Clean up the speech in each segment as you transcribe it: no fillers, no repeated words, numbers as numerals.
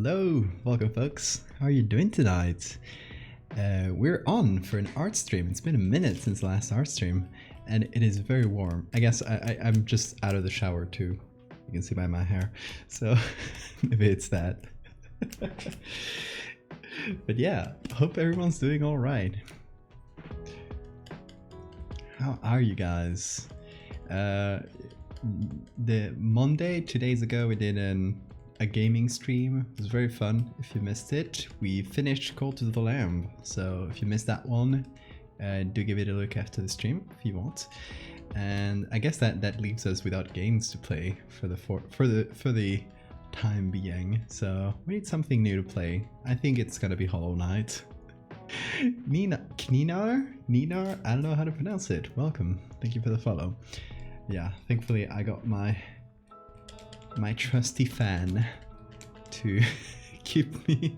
Hello, welcome folks. How are you doing tonight? We're on for an art stream. It's been a minute since the last art stream and it is very warm. I guess I'm just out of the shower too. You can see by my hair. So maybe it's that. But yeah, hope everyone's doing all right. How are you guys? The Monday, 2 days ago, we did a gaming stream. It was very fun. If you missed it, we finished Call to the Lamb. So if you missed that one, do give it a look after the stream if you want. And I guess that leaves us without games to play for the time being. So we need something new to play. I think it's gonna be Hollow Knight. Kninar? I don't know how to pronounce it. Welcome. Thank you for the follow. Yeah, thankfully I got my trusty fan to keep me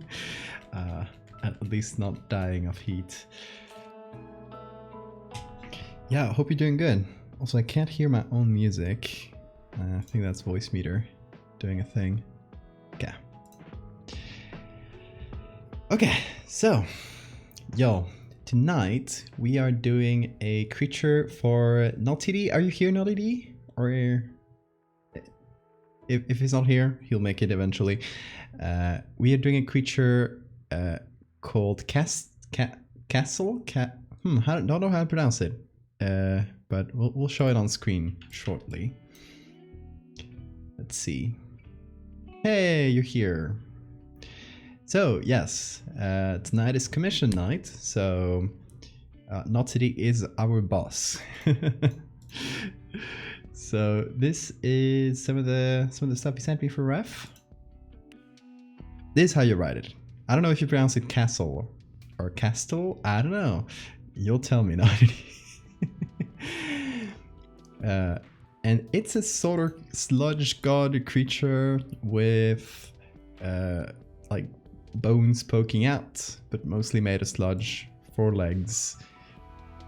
at least not dying of heat. Yeah, I hope you're doing good. Also, I can't hear my own music. I think that's voice meter doing a thing. Okay. Okay, so, yo, tonight we are doing a creature for Naughty D. Are you here, Naughty D? Or if he's not here, he'll make it eventually. We are doing a creature called Castle. I don't know how to pronounce it, but we'll show it on screen shortly. Let's see. Hey, you're here. So yes, tonight is commission night, so Naughty D is our boss. So this is some of the stuff he sent me for ref. This is how you write it. I don't know if you pronounce it castle or castle. I don't know. You'll tell me, Naughty D. And it's a sort of sludge god creature with like bones poking out, but mostly made of sludge, 4 legs,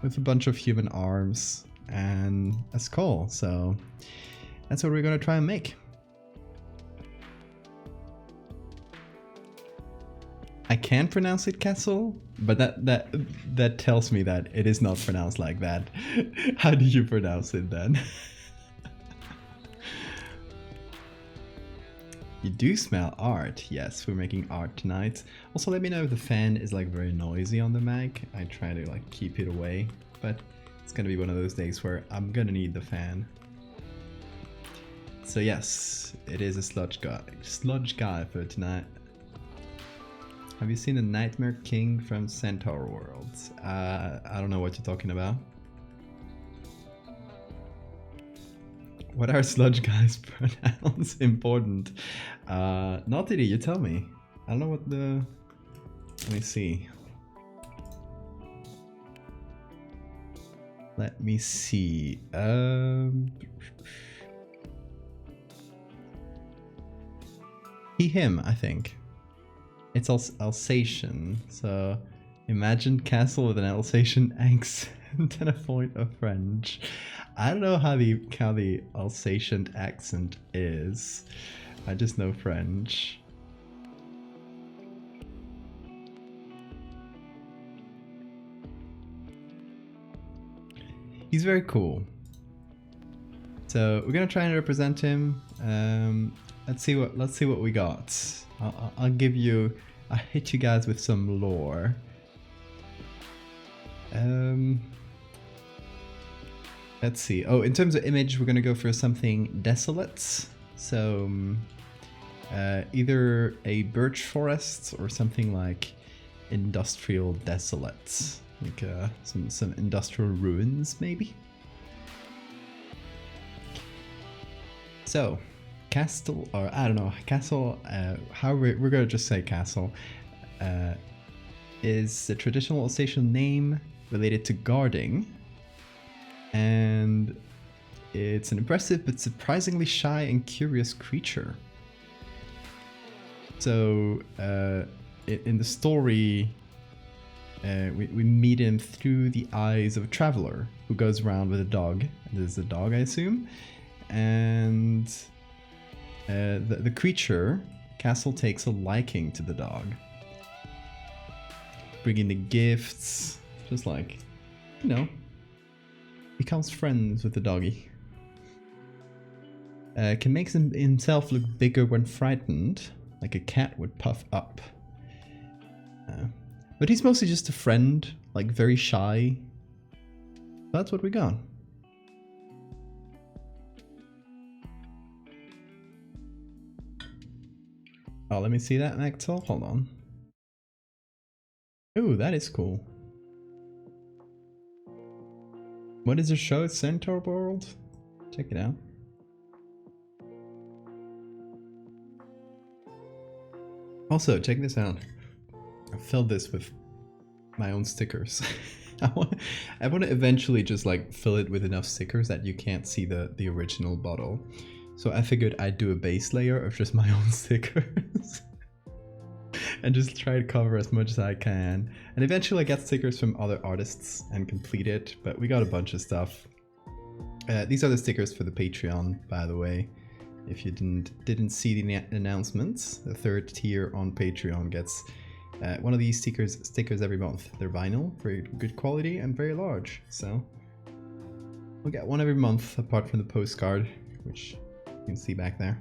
with a bunch of human arms and a skull. So that's what we're gonna try and make. I can pronounce it castle, but that tells me that it is not pronounced like that. How do you pronounce it then? You do smell art. Yes, we're making art tonight. Also, let me know if the fan is like very noisy on the mic. I try to like keep it away, but it's gonna be one of those days where I'm gonna need the fan. So yes, it is a sludge guy for tonight. Have you seen the Nightmare King from Centaur Worlds? I don't know what you're talking about. What are sludge guys' pronouns important? Naughty D, you tell me. I don't know what the... Let me see. Let me see. He, him, I think. It's Alsatian, so imagine castle with an Alsatian accent and a point of French. I don't know how the Alsatian accent is. I just know French. He's very cool. So we're gonna try and represent him. Let's see what we got. I'll hit you guys with some lore. Let's see. Oh, in terms of image, we're gonna go for something desolate. So either a birch forest or something like industrial desolate, like some industrial ruins, maybe. So castle, or I don't know, castle. How we're gonna just say castle. Is a traditional Alsatian name related to guarding. And it's an impressive but surprisingly shy and curious creature. So in the story, we meet him through the eyes of a traveler who goes around with a dog. This is a dog, I assume. And the creature Castle takes a liking to the dog. Bringing the gifts, just like, you know, becomes friends with the doggy. Can make himself look bigger when frightened, like a cat would puff up. But he's mostly just a friend, like very shy. That's what we got. Oh, let me see that, Axel. Hold on. Ooh, that is cool. What is the show? Centaur World? Check it out. Also, check this out. I filled this with my own stickers. I want to eventually just like fill it with enough stickers that you can't see the original bottle. So I figured I'd do a base layer of just my own stickers. And just try to cover as much as I can. And eventually I get stickers from other artists and complete it. But we got a bunch of stuff. These are the stickers for the Patreon, by the way. If you didn't see the announcements, the third tier on Patreon gets one of these stickers every month. They're vinyl, very good quality and very large. So we'll get one every month, apart from the postcard, which you can see back there.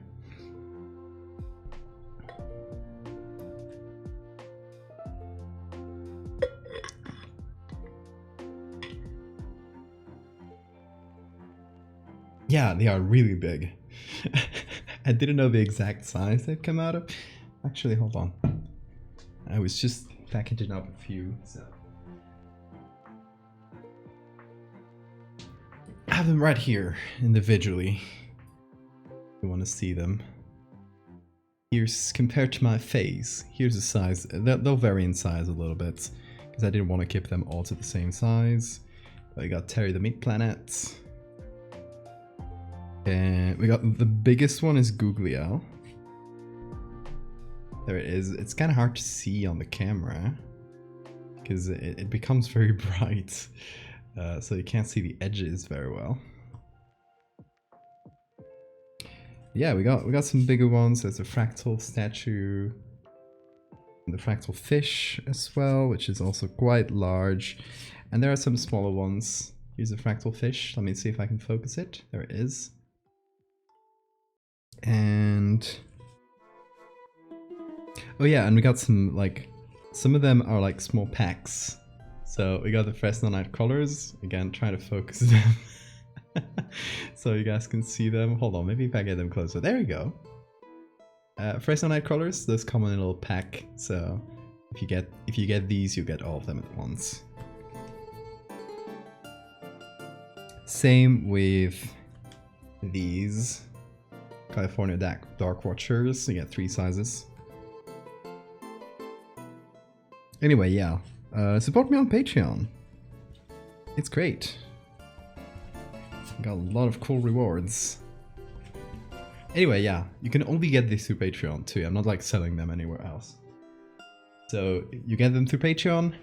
Yeah, they are really big. I didn't know the exact size they'd come out of. Actually, hold on. I was just packaging up a few, so. I have them right here, individually. If you want to see them. Here's, compared to my face, here's the size. They'll vary in size a little bit, because I didn't want to keep them all to the same size. But I got Terry the Meat Planet. And we got the biggest one is Googly Owl. There it is. It's kind of hard to see on the camera because it becomes very bright, so you can't see the edges very well. Yeah, we got some bigger ones. There's a fractal statue, and the fractal fish as well, which is also quite large. And there are some smaller ones. Here's a fractal fish. Let me see if I can focus it. There it is. And oh yeah, and we got some, like, some of them are like small packs. So we got the Fresno Night colors. Again, trying to focus them so you guys can see them. Hold on, maybe if I get them closer. There we go. Fresno Night colors, those come in a little pack. So if you get these, you get all of them at once. Same with these California Dark Watchers. You get 3 sizes. Anyway, yeah. Support me on Patreon. It's great. Got a lot of cool rewards. Anyway, yeah. You can only get these through Patreon too. I'm not like selling them anywhere else. So you get them through Patreon.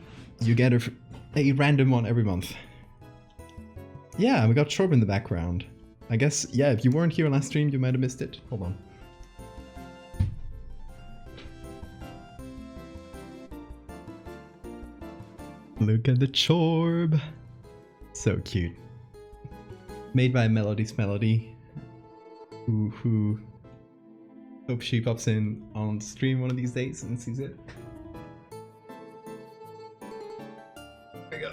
You get a random one every month. Yeah, we got Shorb in the background. I guess, yeah, if you weren't here last stream, you might have missed it. Hold on. Look at the Chorb. So cute. Made by Melody's Melody. Who hope she pops in on stream one of these days and sees it. There we go.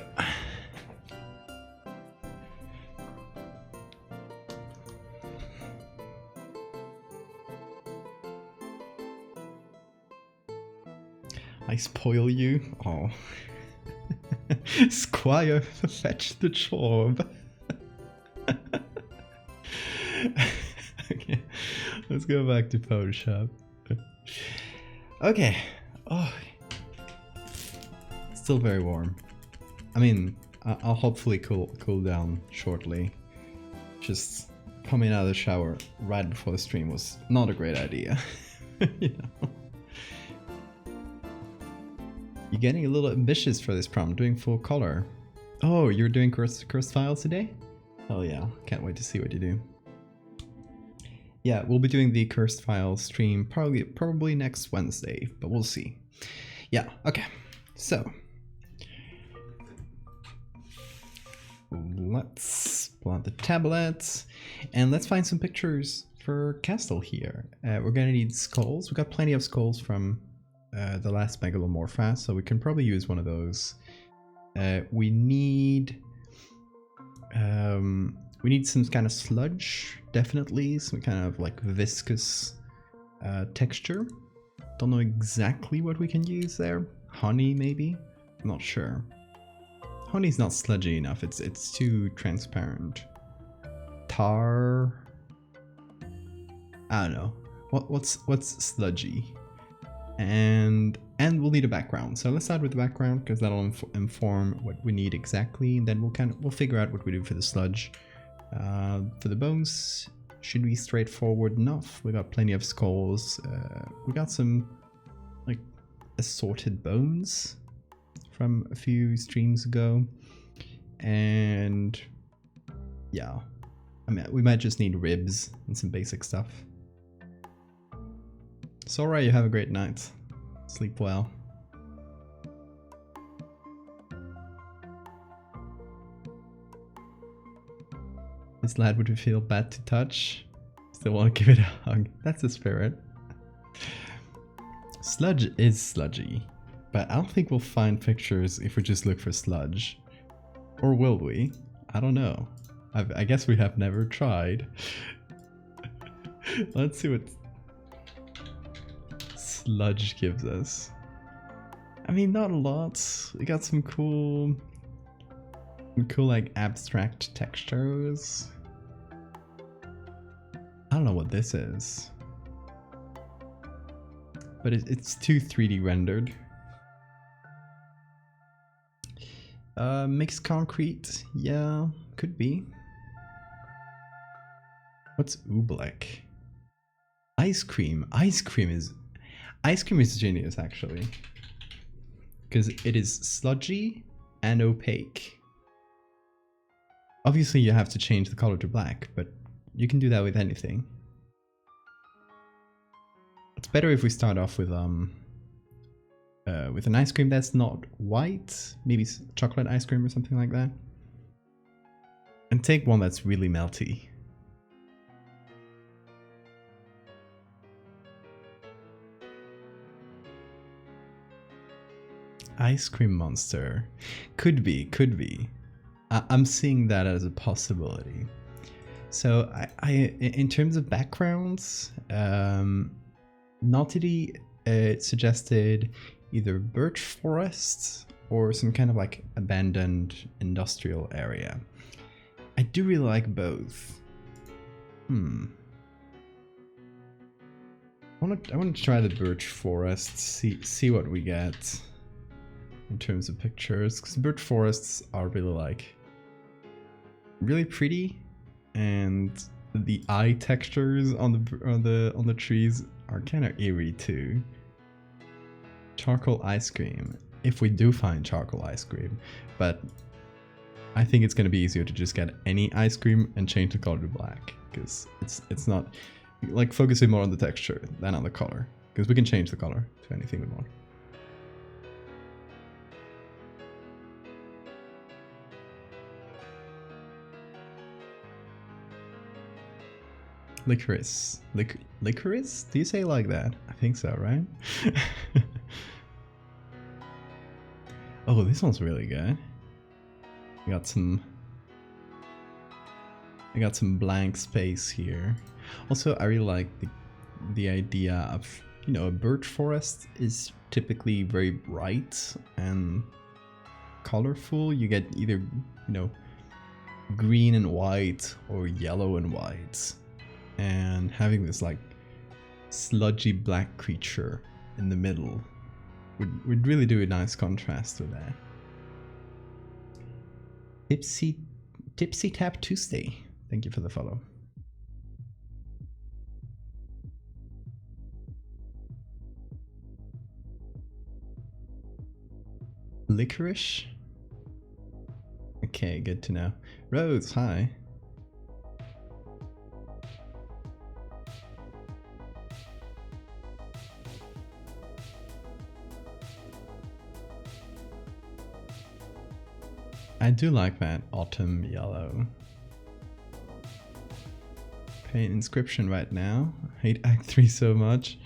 I spoil you? Oh. Squire, fetch the Chorb. Okay, let's go back to Photoshop. Okay. Oh, still very warm. I mean, I'll hopefully cool down shortly. Just coming out of the shower right before the stream was not a great idea. You know. You're getting a little ambitious for this prompt, doing full color. Oh, you're doing cursed files today? Oh yeah, can't wait to see what you do. Yeah, we'll be doing the Cursed File stream probably next Wednesday, but we'll see. Yeah, okay. So let's pull out the tablets and let's find some pictures for Castle here. We're gonna need skulls. We got plenty of skulls from the last Megalomorpha, so we can probably use one of those. We need some kind of sludge, definitely, some kind of like viscous texture. Don't know exactly what we can use there. Honey, maybe? I'm not sure. Honey's not sludgy enough, it's too transparent. Tar? I don't know. What's sludgy? And we'll need a background. So let's start with the background because that'll inform what we need exactly, and then we'll figure out what we do for the sludge. For the bones, should be straightforward enough. We got plenty of skulls. We got some like assorted bones from a few streams ago, and yeah, I mean we might just need ribs and some basic stuff. Sora, you have a great night. Sleep well. This lad would feel bad to touch. Still want to give it a hug. That's the spirit. Sludge is sludgy, but I don't think we'll find pictures if we just look for sludge. Or will we? I don't know. I guess we have never tried. Let's see what sludge gives us. I mean, not a lot. We got some cool like abstract textures. I don't know what this is, but it's too 3D rendered. Mixed concrete, yeah, could be. What's oobleck? Ice cream. Ice cream is genius, actually, because it is sludgy and opaque. Obviously you have to change the color to black, but you can do that with anything. It's better if we start off with an ice cream that's not white, maybe chocolate ice cream or something like that, and take one that's really melty. Ice cream monster. Could be. I'm seeing that as a possibility. So in terms of backgrounds, Nautity suggested either birch forests or some kind of like abandoned industrial area. I do really like both. I want to try the birch forest, see what we get in terms of pictures, because birch forests are really pretty, and the eye textures on the trees are kind of eerie too. Charcoal ice cream, if we do find charcoal ice cream, but I think it's going to be easier to just get any ice cream and change the color to black, because it's not like focusing more on the texture than on the color, because we can change the color to anything we want. Licorice. Licorice? Do you say it like that? I think so, right? Oh, this one's really good. I got some blank space here. Also, I really like the idea of, you know, a birch forest is typically very bright and colorful. You get either, you know, green and white or yellow and white. And having this like sludgy black creature in the middle would really do a nice contrast with that. Tipsy Tap Tuesday, thank you for the follow. Licorice? Okay, good to know. Rose, hi. I do like that autumn yellow. Paint Inscription right now. I hate Act 3 so much.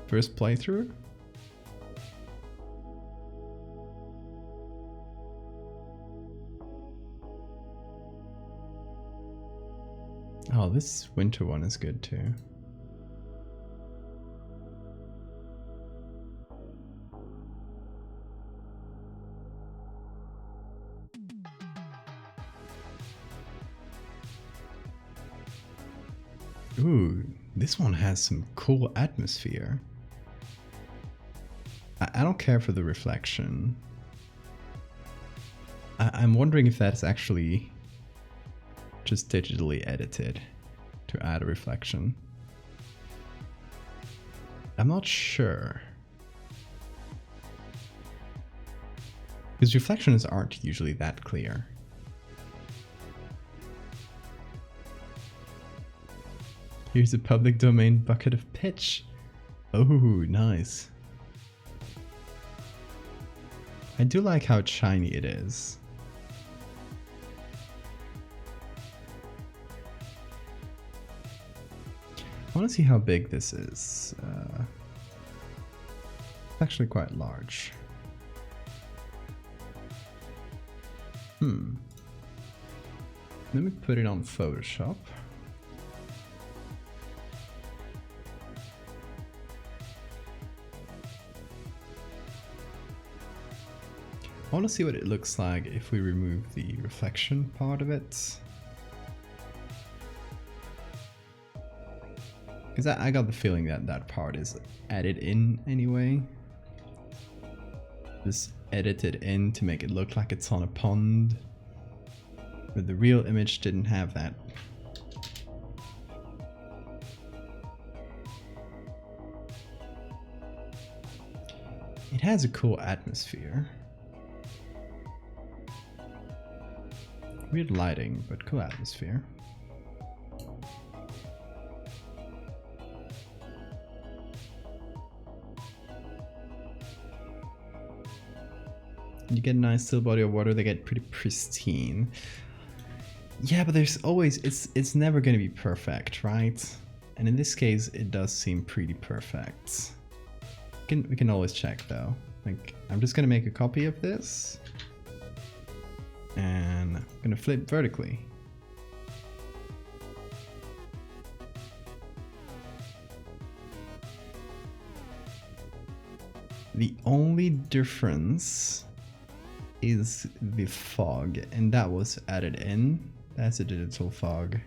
First playthrough? Oh, this winter one is good too. Ooh, this one has some cool atmosphere. I don't care for the reflection. I'm wondering if that's actually just digitally edited to add a reflection. I'm not sure. Because reflections aren't usually that clear. Here's a public domain bucket of pitch. Oh, nice. I do like how shiny it is. I want to see how big this is. It's actually quite large. Let me put it on Photoshop. I want to see what it looks like if we remove the reflection part of it. Because I got the feeling that that part is added in anyway. Just edited in to make it look like it's on a pond. But the real image didn't have that. It has a cool atmosphere. Weird lighting, but cool atmosphere. You get a nice still body of water, they get pretty pristine. Yeah, but there's always, it's never gonna be perfect, right? And in this case, it does seem pretty perfect. We can always check though. Like, I'm just gonna make a copy of this. And I'm gonna flip vertically. The only difference is the fog, and that was added in. That's a digital fog.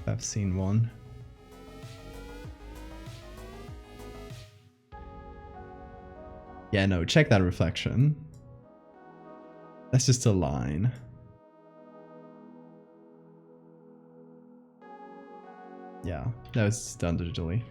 I've seen one. Yeah, no, check that reflection. That's just a line. Yeah, that was done digitally.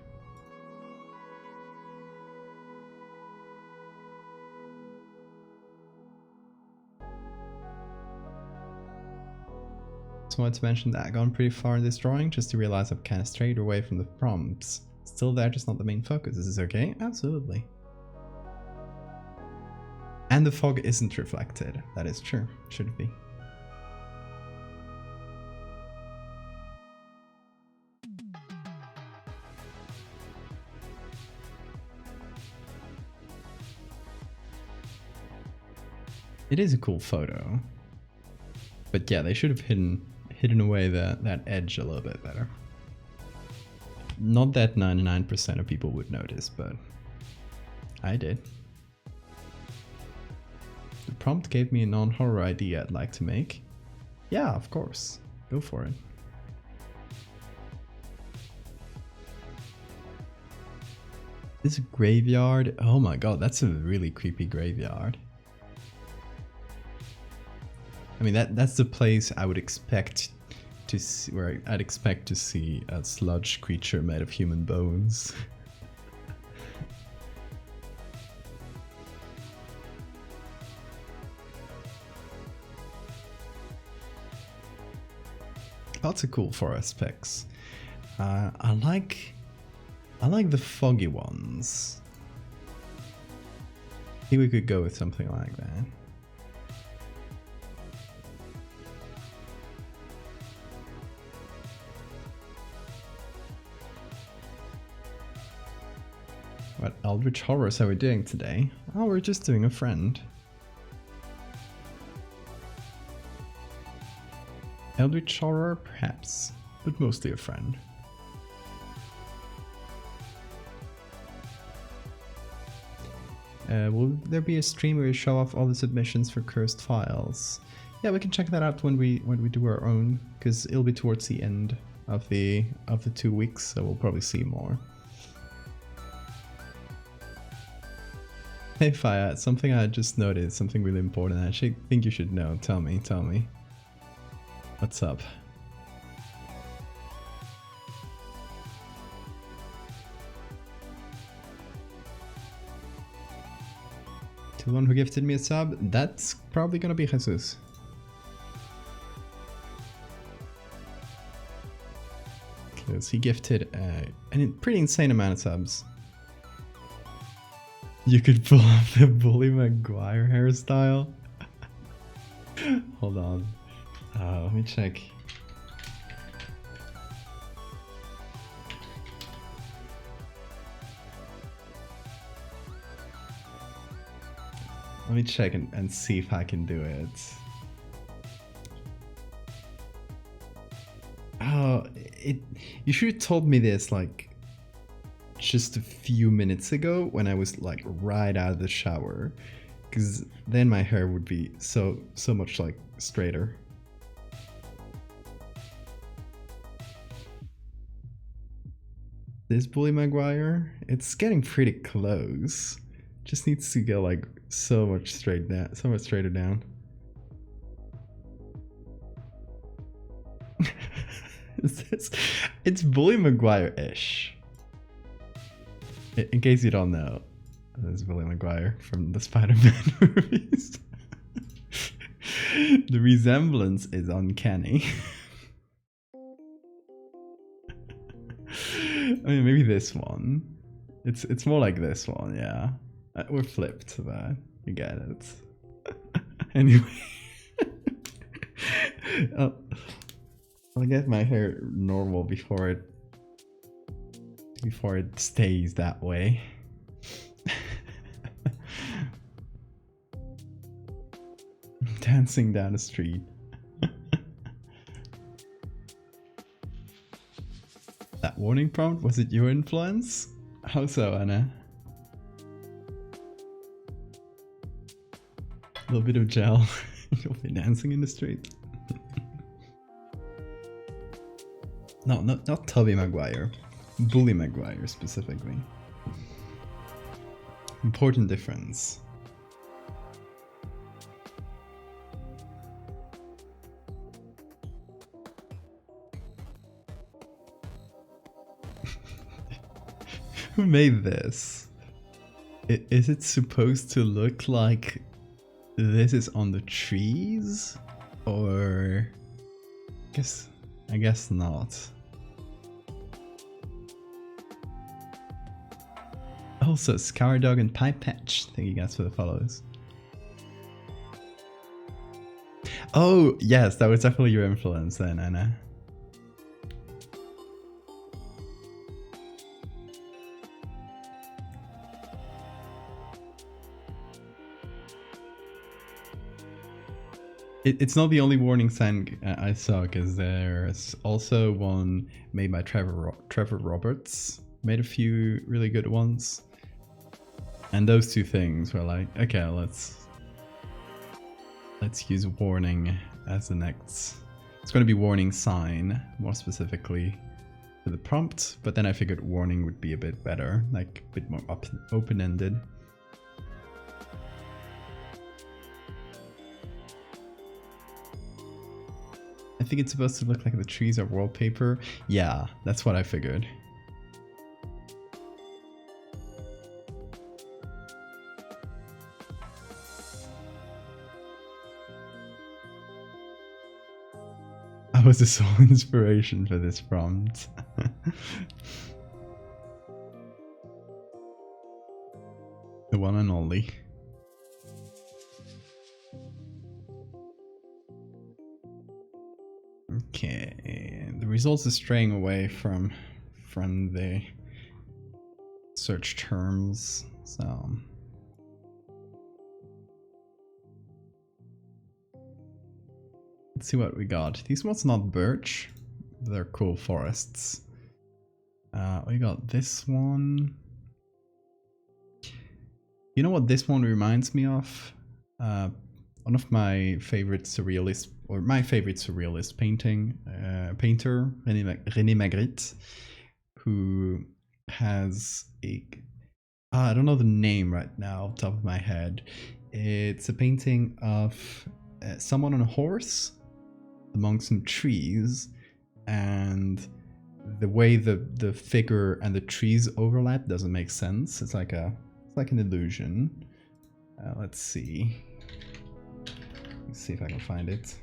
Just wanted to mention that I've gone pretty far in this drawing just to realize I've kind of strayed away from the prompts. Still there, just not the main focus. Is this okay? Absolutely. And the fog isn't reflected. That is true. Should it be? It is a cool photo. But yeah, they should have hidden away that edge a little bit better. Not that 99% of people would notice, but I did. The prompt gave me a non-horror idea I'd like to make. Yeah, of course. Go for it. This graveyard. Oh my god, that's a really creepy graveyard. I mean, that's the place I would expect to see, where I'd expect to see a sludge creature made of human bones. Lots of cool forest picks. I like the foggy ones. I think we could go with something like that. What eldritch horrors are we doing today? Oh, we're just doing a friend. Eldritch horror, perhaps, but mostly a friend. Will there be a stream where we show off all the submissions for cursed files? Yeah, we can check that out when we do our own, because it'll be towards the end of the 2 weeks, so we'll probably see more. Hey Faya, something I just noticed, something really important. I actually think you should know. Tell me. What's up? To the one who gifted me a sub, that's probably gonna be Jesus. Because he gifted a pretty insane amount of subs. You could pull off the Bully Maguire hairstyle. Hold on. Let me check. Let me check and see if I can do it. Oh, you should have told me this like just a few minutes ago when I was like right out of the shower, because then my hair would be so much like straighter. This Bully Maguire, it's getting pretty close. Just needs to go like so much straighter down. It's Bully Maguire-ish. In case you don't know, this is Bully Maguire from the Spider-Man movies. The resemblance is uncanny. I mean, maybe this one. It's more like this one, yeah. We're flipped, but you get it. Anyway, I'll get my hair normal before it stays that way. Dancing down the street. That warning prompt, was it your influence? How so, Anna? A little bit of gel. You'll be dancing in the street. No, not Tobey Maguire. Bully Maguire specifically. Important difference. Who made this? Is it supposed to look like this is on the trees? Or I guess not. Also, Scouredog and Pipe Patch. Thank you guys for the follows. Oh, yes, that was definitely your influence then, Anna. It's not the only warning sign I saw, because there's also one made by Trevor Roberts. Made a few really good ones. And those two things were like, okay, let's use warning as the next. It's going to be warning sign, more specifically for the prompt, but then I figured warning would be a bit better, like a bit more open-ended. I think it's supposed to look like the trees are wallpaper. Yeah, that's what I figured. I was the sole inspiration for this prompt. The one and only. Okay, the results are straying away from the search terms, so let's see what we got. These ones not birch, they're cool forests. We got this one. You know what this one reminds me of? One of my favorite surrealist, or my favorite surrealist painter, René Magritte, who has I don't know the name right now off the top of my head. It's a painting of someone on a horse among some trees, and the way the figure and the trees overlap doesn't make sense. It's like an illusion. Let's see. Let's see if I can find it.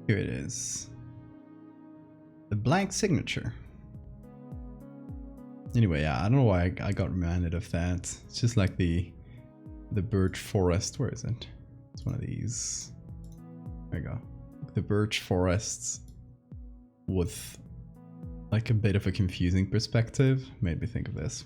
Here it is. The blank signature. Anyway, yeah, I don't know why I got reminded of that. It's just like the birch forest. Where is it? It's one of these. There you go. The birch forests with like a bit of a confusing perspective made me think of this.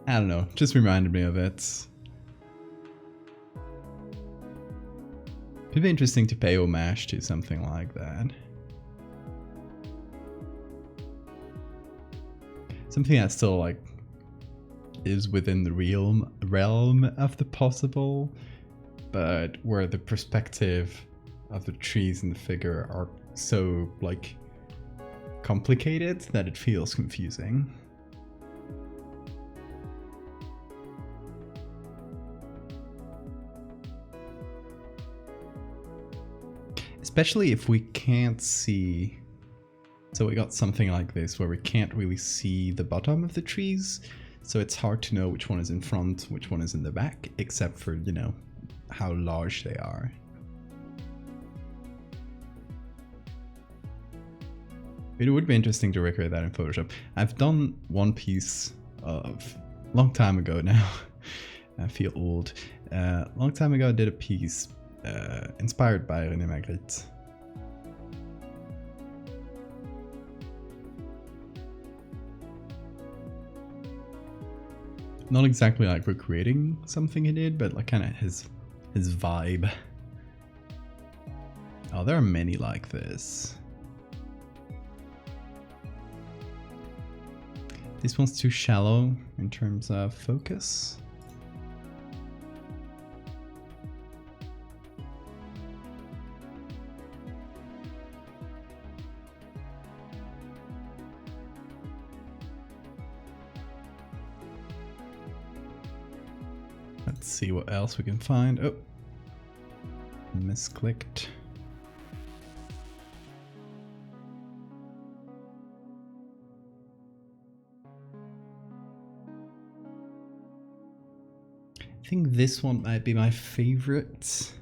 I don't know, just reminded me of it. It'd be interesting to pay homage to something like that. Something that still like is within the realm of the possible, but where the perspective of the trees and the figure are so like complicated that it feels confusing. Especially if we can't see. So we got something like this where we can't really see the bottom of the trees, so it's hard to know which one is in front, which one is in the back, except for, you know, how large they are. It would be interesting to recreate that in Photoshop. I've done one piece of long time ago now. I feel old. Long time ago I did a piece inspired by René Magritte. Not exactly like recreating something he did, but like kind of his vibe. Oh, there are many like this. This one's too shallow in terms of focus. Let's see what else we can find. Oh, misclicked. I think this one might be my favorite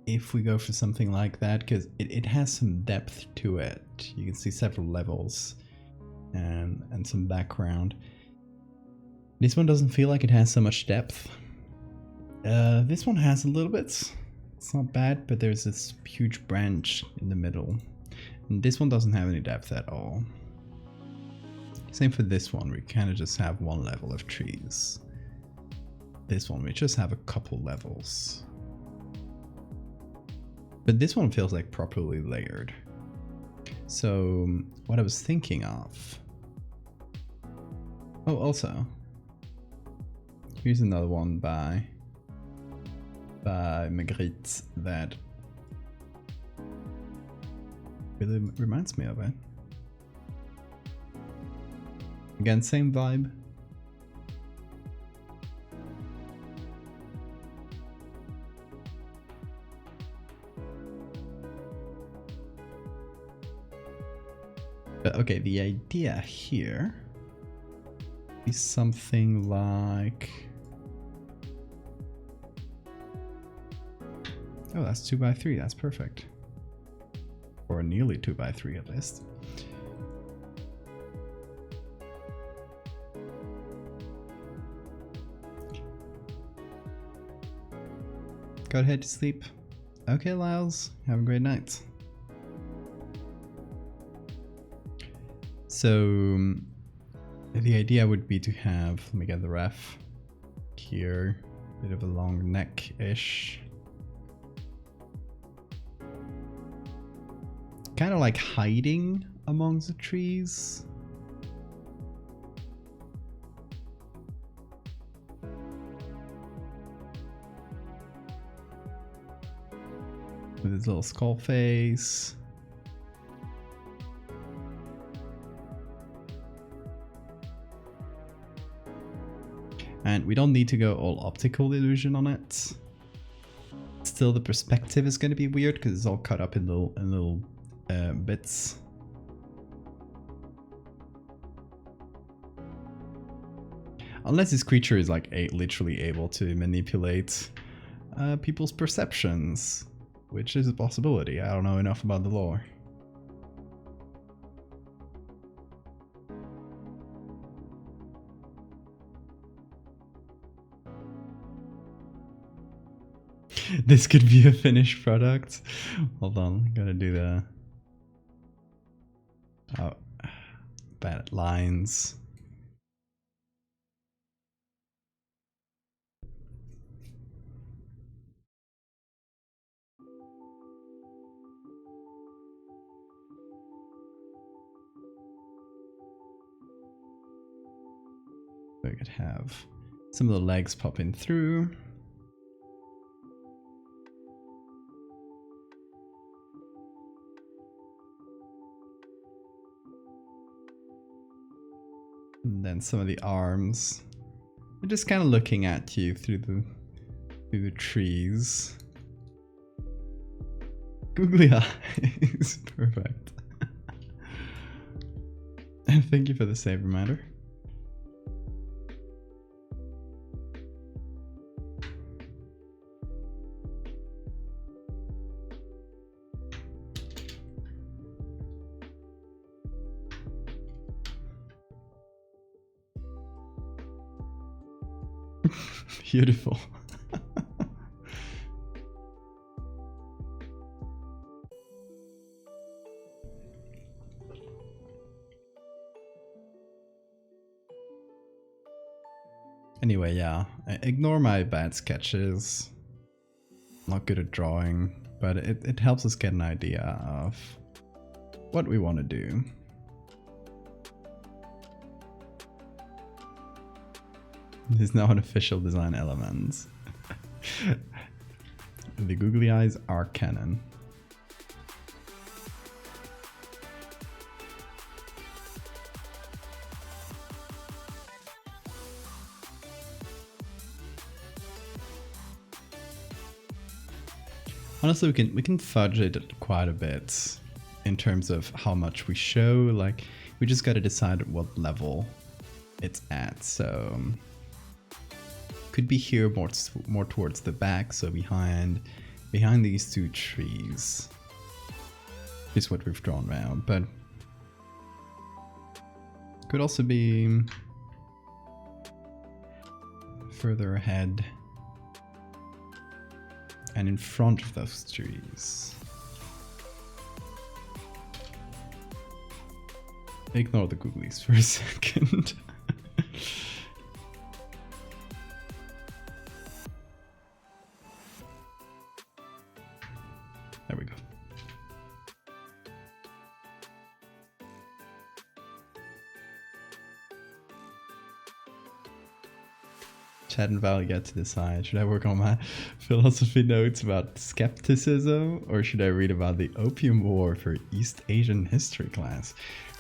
if we go for something like that, because it has some depth to it. You can see several levels and some background. This one doesn't feel like it has so much depth. This one has a little bit. It's not bad, but there's this huge branch in the middle. And this one doesn't have any depth at all. Same for this one, we kind of just have one level of trees. This one, we just have a couple levels. But this one feels like properly layered. So, what I was thinking of... Oh, also... Here's another one by Magritte that really reminds me of it. Again, same vibe. But okay, the idea here be something like... Oh, that's 2x3, that's perfect. Or nearly 2x3 at least. Go ahead to sleep. Okay, Lyles, have a great night. So, the idea would be to have, let me get the ref here, bit of a long neck-ish. Kind of like hiding amongst the trees. With his little skull face. And we don't need to go all optical illusion on it. Still, the perspective is going to be weird because it's all cut up in little bits. Unless this creature is like literally able to manipulate people's perceptions, which is a possibility. I don't know enough about the lore. This could be a finished product. Hold on, gotta do the... Oh, bad lines. We could have some of the legs popping through. And then some of the arms. They're just kind of looking at you through the trees. Googly eyes. Perfect. And thank you for the save reminder. Beautiful. Anyway, yeah, ignore my bad sketches. I'm not good at drawing, but it helps us get an idea of what we want to do. There's now an official design element. The googly eyes are canon. Honestly, we can fudge it quite a bit in terms of how much we show. Like, we just got to decide what level it's at. So could be here more towards the back, so behind these two trees is what we've drawn around, but could also be further ahead and in front of those trees. Ignore the googlies for a second. There we go. Chad and Val get to decide. Should I work on my philosophy notes about skepticism, or should I read about the Opium War for East Asian history class?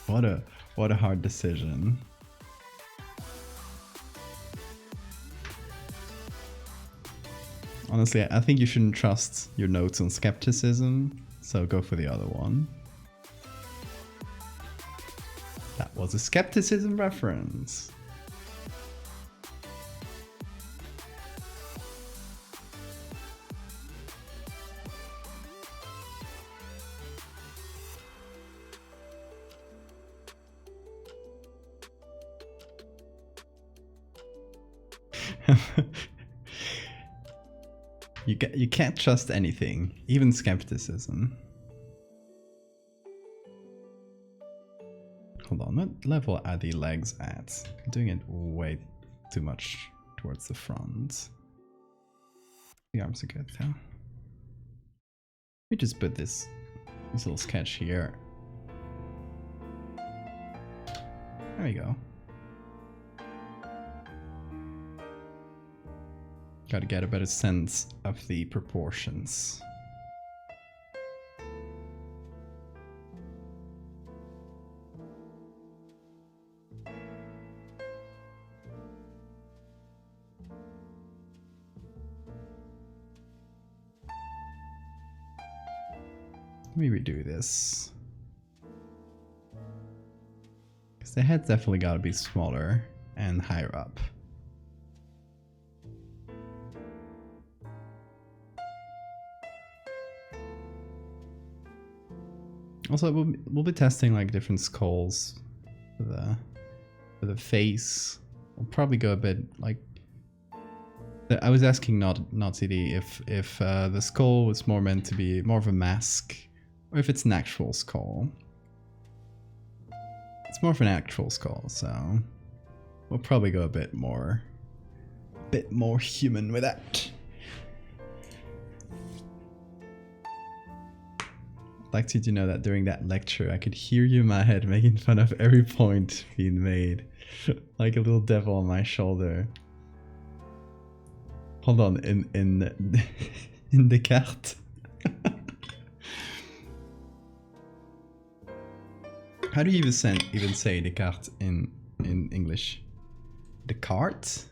What a hard decision. Honestly, I think you shouldn't trust your notes on skepticism, so go for the other one. That was a skepticism reference. You can't trust anything, even skepticism. Hold on, what level are the legs at? I'm doing it way too much towards the front. The arms are good though. Let me just put this little sketch here. There we go. Gotta get a better sense of the proportions. Let me redo this. Because the head's definitely gotta be smaller and higher up. Also, we'll be testing like different skulls for the face. We'll probably go a bit like. I was asking not CD if the skull was more meant to be more of a mask, or if it's an actual skull. It's more of an actual skull, so we'll probably go a bit more human with that. I'd like you to know that during that lecture, I could hear you in my head making fun of every point being made, like a little devil on my shoulder. Hold on, in Descartes. How do you even say Descartes in English? Descartes?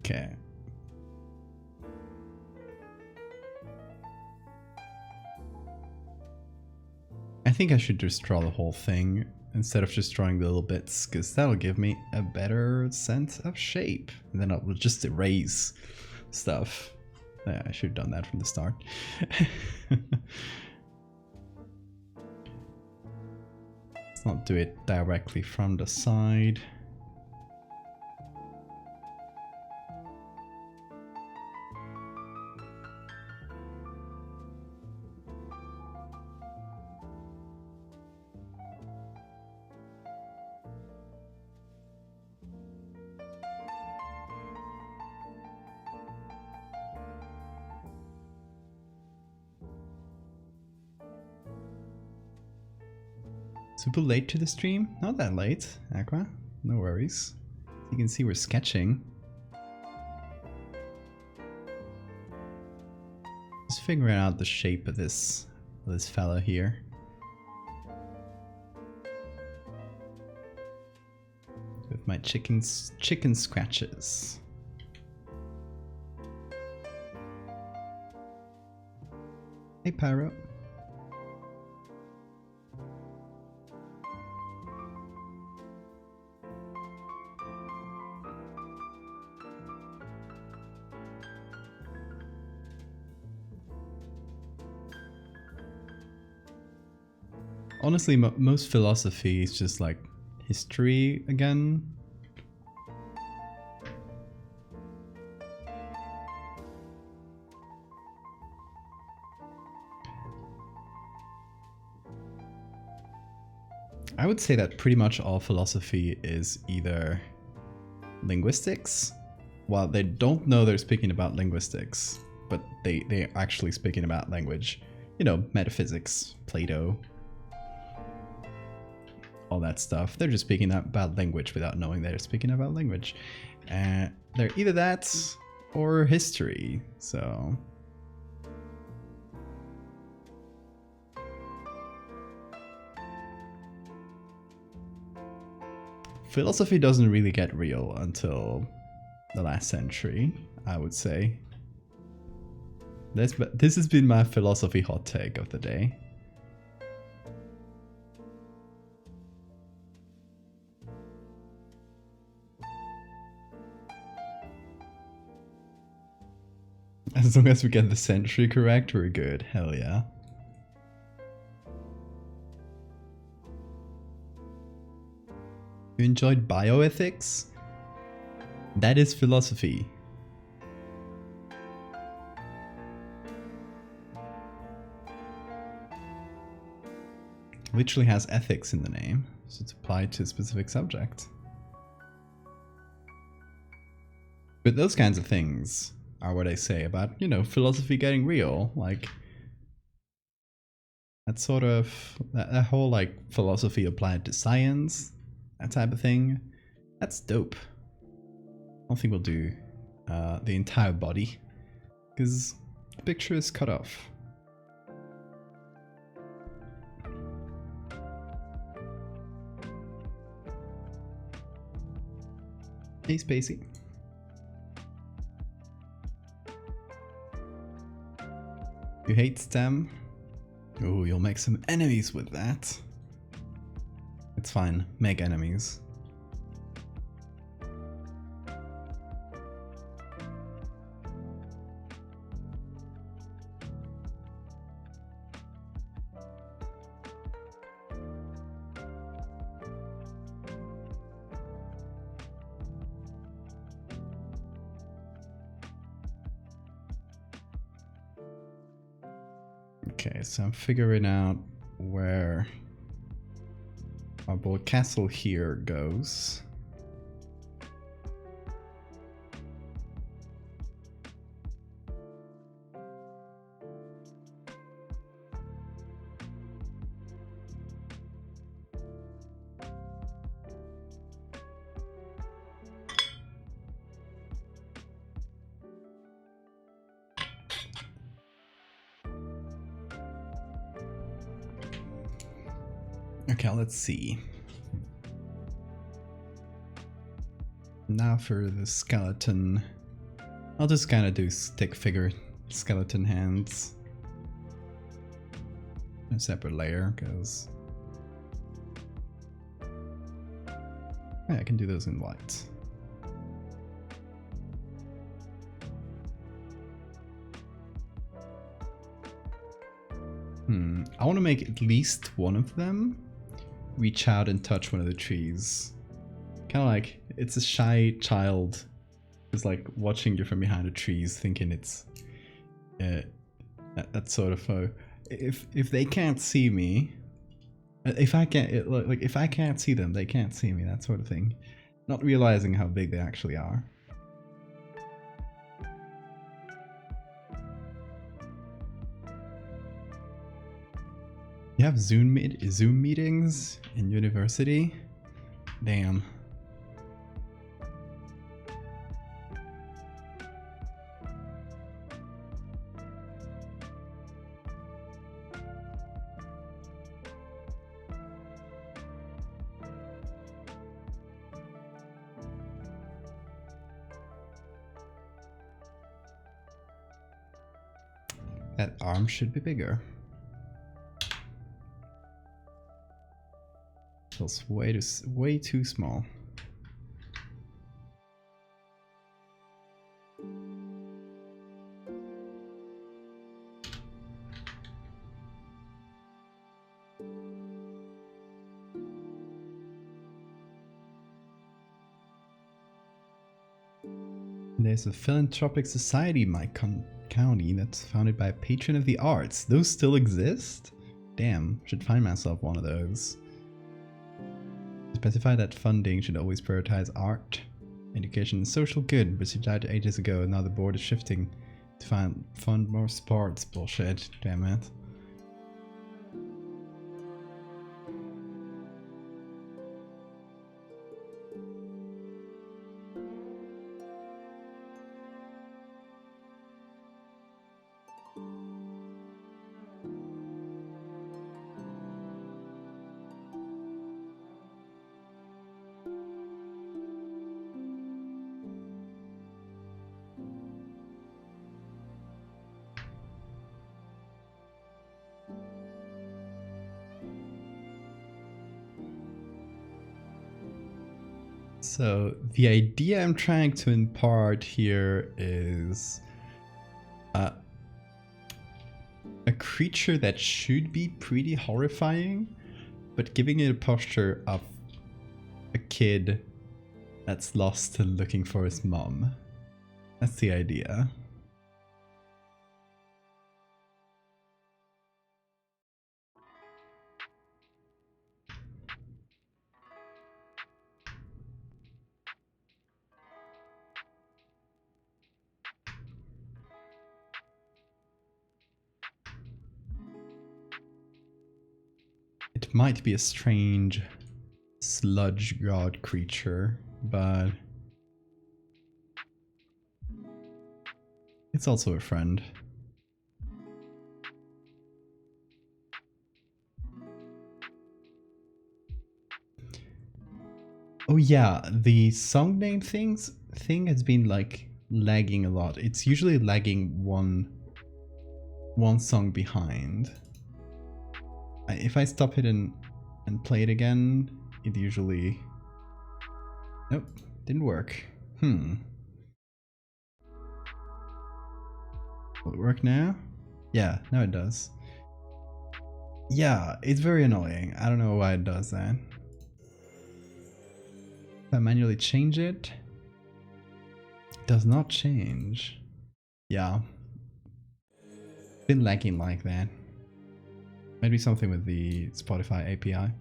Okay. I think I should just draw the whole thing instead of just drawing the little bits, because that'll give me a better sense of shape. And then I'll just erase stuff. Yeah, I should have done that from the start. Let's not do it directly from the side. Super late to the stream? Not that late, Aqua. No worries. You can see we're sketching. Just figuring out the shape of this fella here. With my chicken scratches. Hey, Pyro. Honestly, most philosophy is just like history again. I would say that pretty much all philosophy is either linguistics. Well, they don't know they're speaking about linguistics, but they're actually speaking about language. You know, metaphysics, Plato, all that stuff. They're just speaking about language without knowing they're speaking about language. They're either that or history, so... Philosophy doesn't really get real until the last century, I would say. This has been my philosophy hot take of the day. As long as we get the century correct, we're good. Hell yeah. You enjoyed bioethics? That is philosophy. Literally has ethics in the name, so it's applied to a specific subject. But those kinds of things are what I say about, you know, philosophy getting real. Like, that sort of, that whole like philosophy applied to science, that type of thing. That's dope. I don't think we'll do the entire body, because the picture is cut off. Hey, Spacey. You hate STEM? Oh, you'll make some enemies with that. It's fine, make enemies. Okay, so I'm figuring out where our board castle here goes. Okay, let's see. Now for the skeleton. I'll just kind of do stick figure skeleton hands. A separate layer, because yeah, I can do those in white. I want to make at least one of them reach out and touch one of the trees. Kind of like it's a shy child who's like watching you from behind the trees, thinking it's that sort of. If they can't see me, if I can't like if I can't see them, they can't see me. That sort of thing. Not realizing how big they actually are. You have Zoom meetings in university? Damn. That arm should be bigger. Feels way too small. There's a philanthropic society in my county that's founded by a patron of the arts. Those still exist? Damn, should find myself one of those. Specify that funding should always prioritize art, education, and social good, but retired ages ago, and now the board is shifting to fund more sports. Bullshit, damn it. So the idea I'm trying to impart here is a creature that should be pretty horrifying, but giving it a posture of a kid that's lost and looking for his mom. That's the idea. It might be a strange Sludge God creature, but it's also a friend. Oh yeah, the song name thing has been like lagging a lot. It's usually lagging one song behind. If I stop it and play it again, it usually... Nope, didn't work. Will it work now? Yeah, now it does. Yeah, it's very annoying. I don't know why it does that. If I manually change it, it does not change. Yeah. Been lagging like that. Maybe something with the Spotify API.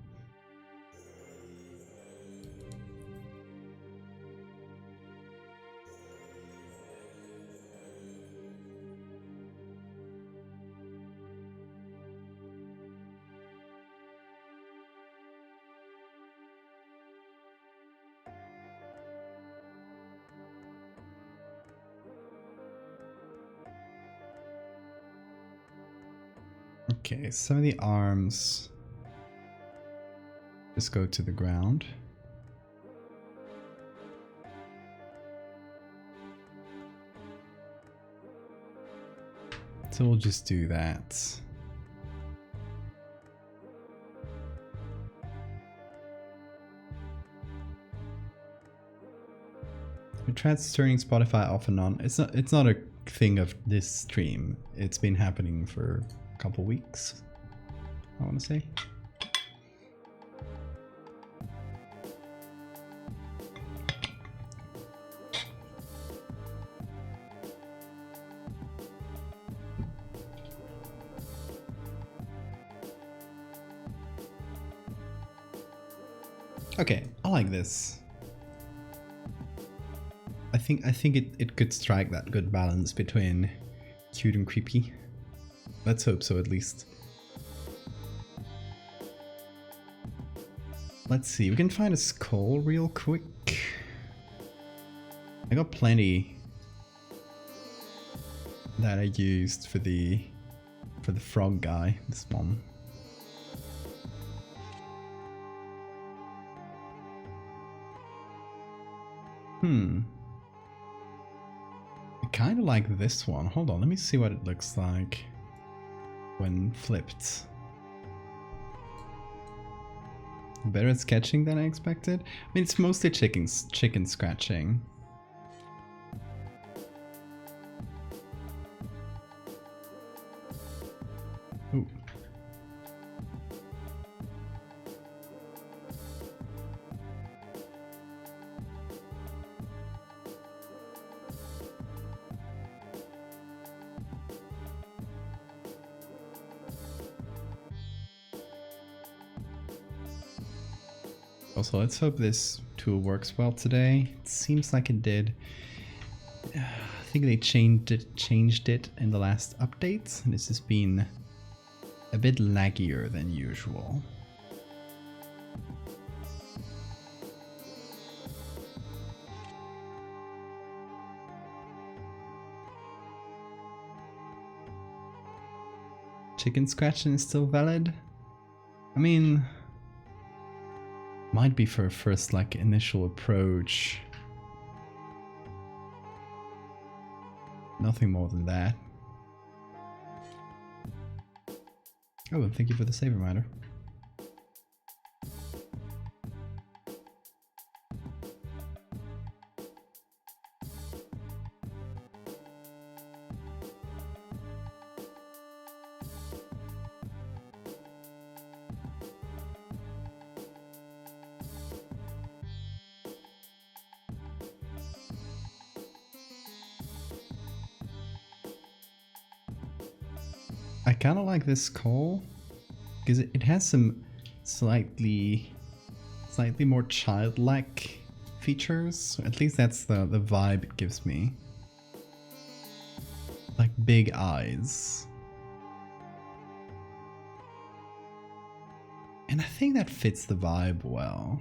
Okay, some of the arms just go to the ground. So we'll just do that. We tried turning Spotify off and on. It's not a thing of this stream. It's been happening for a couple weeks, I want to say. Okay, I like this. I think it could strike that good balance between cute and creepy. Let's hope so, at least. Let's see, we can find a skull real quick. I got plenty that I used for the frog guy, this one. I kind of like this one. Hold on, let me see what it looks like when flipped. Better at sketching than I expected. I mean, it's mostly chicken scratching. Ooh. Also, let's hope this tool works well today. It seems like it did. I think they changed it in the last update, and this has been a bit laggier than usual. Chicken scratching is still valid? I mean, might be for a first, like, initial approach. Nothing more than that. Oh, and thank you for the save reminder. I kind of like this call because it has some slightly more childlike features. At least that's the vibe it gives me. Like big eyes. And I think that fits the vibe well.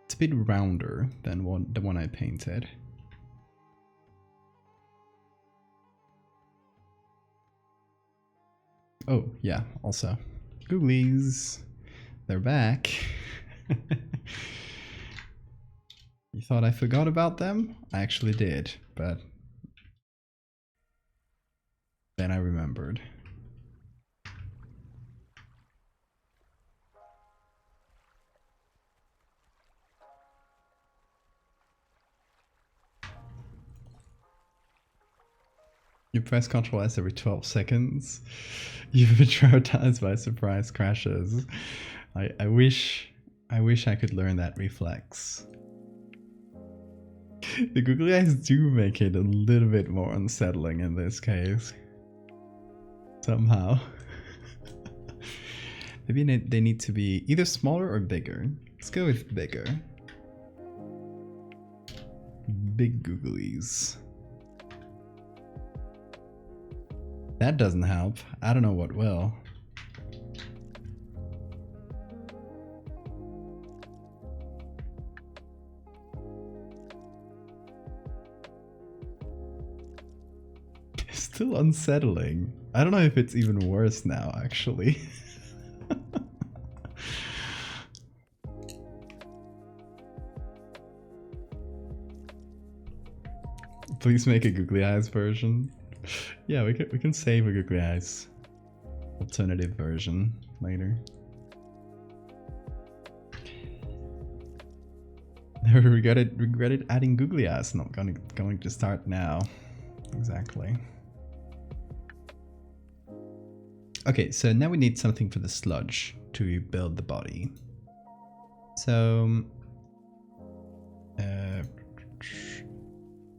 It's a bit rounder than the one I painted. Oh, yeah, also. Googlies. They're back. You thought I forgot about them? I actually did, but then I remembered. You press Ctrl S every 12 seconds. You've been traumatized by surprise crashes. I wish I could learn that reflex. The googly eyes do make it a little bit more unsettling in this case. Somehow. Maybe they need to be either smaller or bigger. Let's go with bigger. Big googlies. That doesn't help. I don't know what will. Still unsettling. I don't know if it's even worse now, actually. Please make a googly eyes version. Yeah, we can save a googly eyes alternative version later. Never regretted adding googly eyes. Not going to start now. Exactly. Okay, so now we need something for the sludge to build the body. So,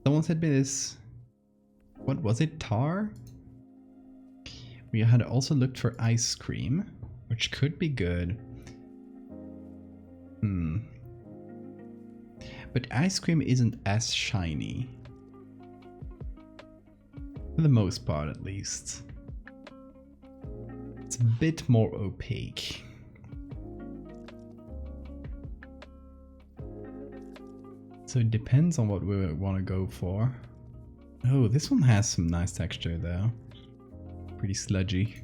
someone said me this. What was it? Tar? We had also looked for ice cream, which could be good. But ice cream isn't as shiny. For the most part, at least. It's a bit more opaque. So it depends on what we want to go for. Oh, this one has some nice texture though. Pretty sludgy.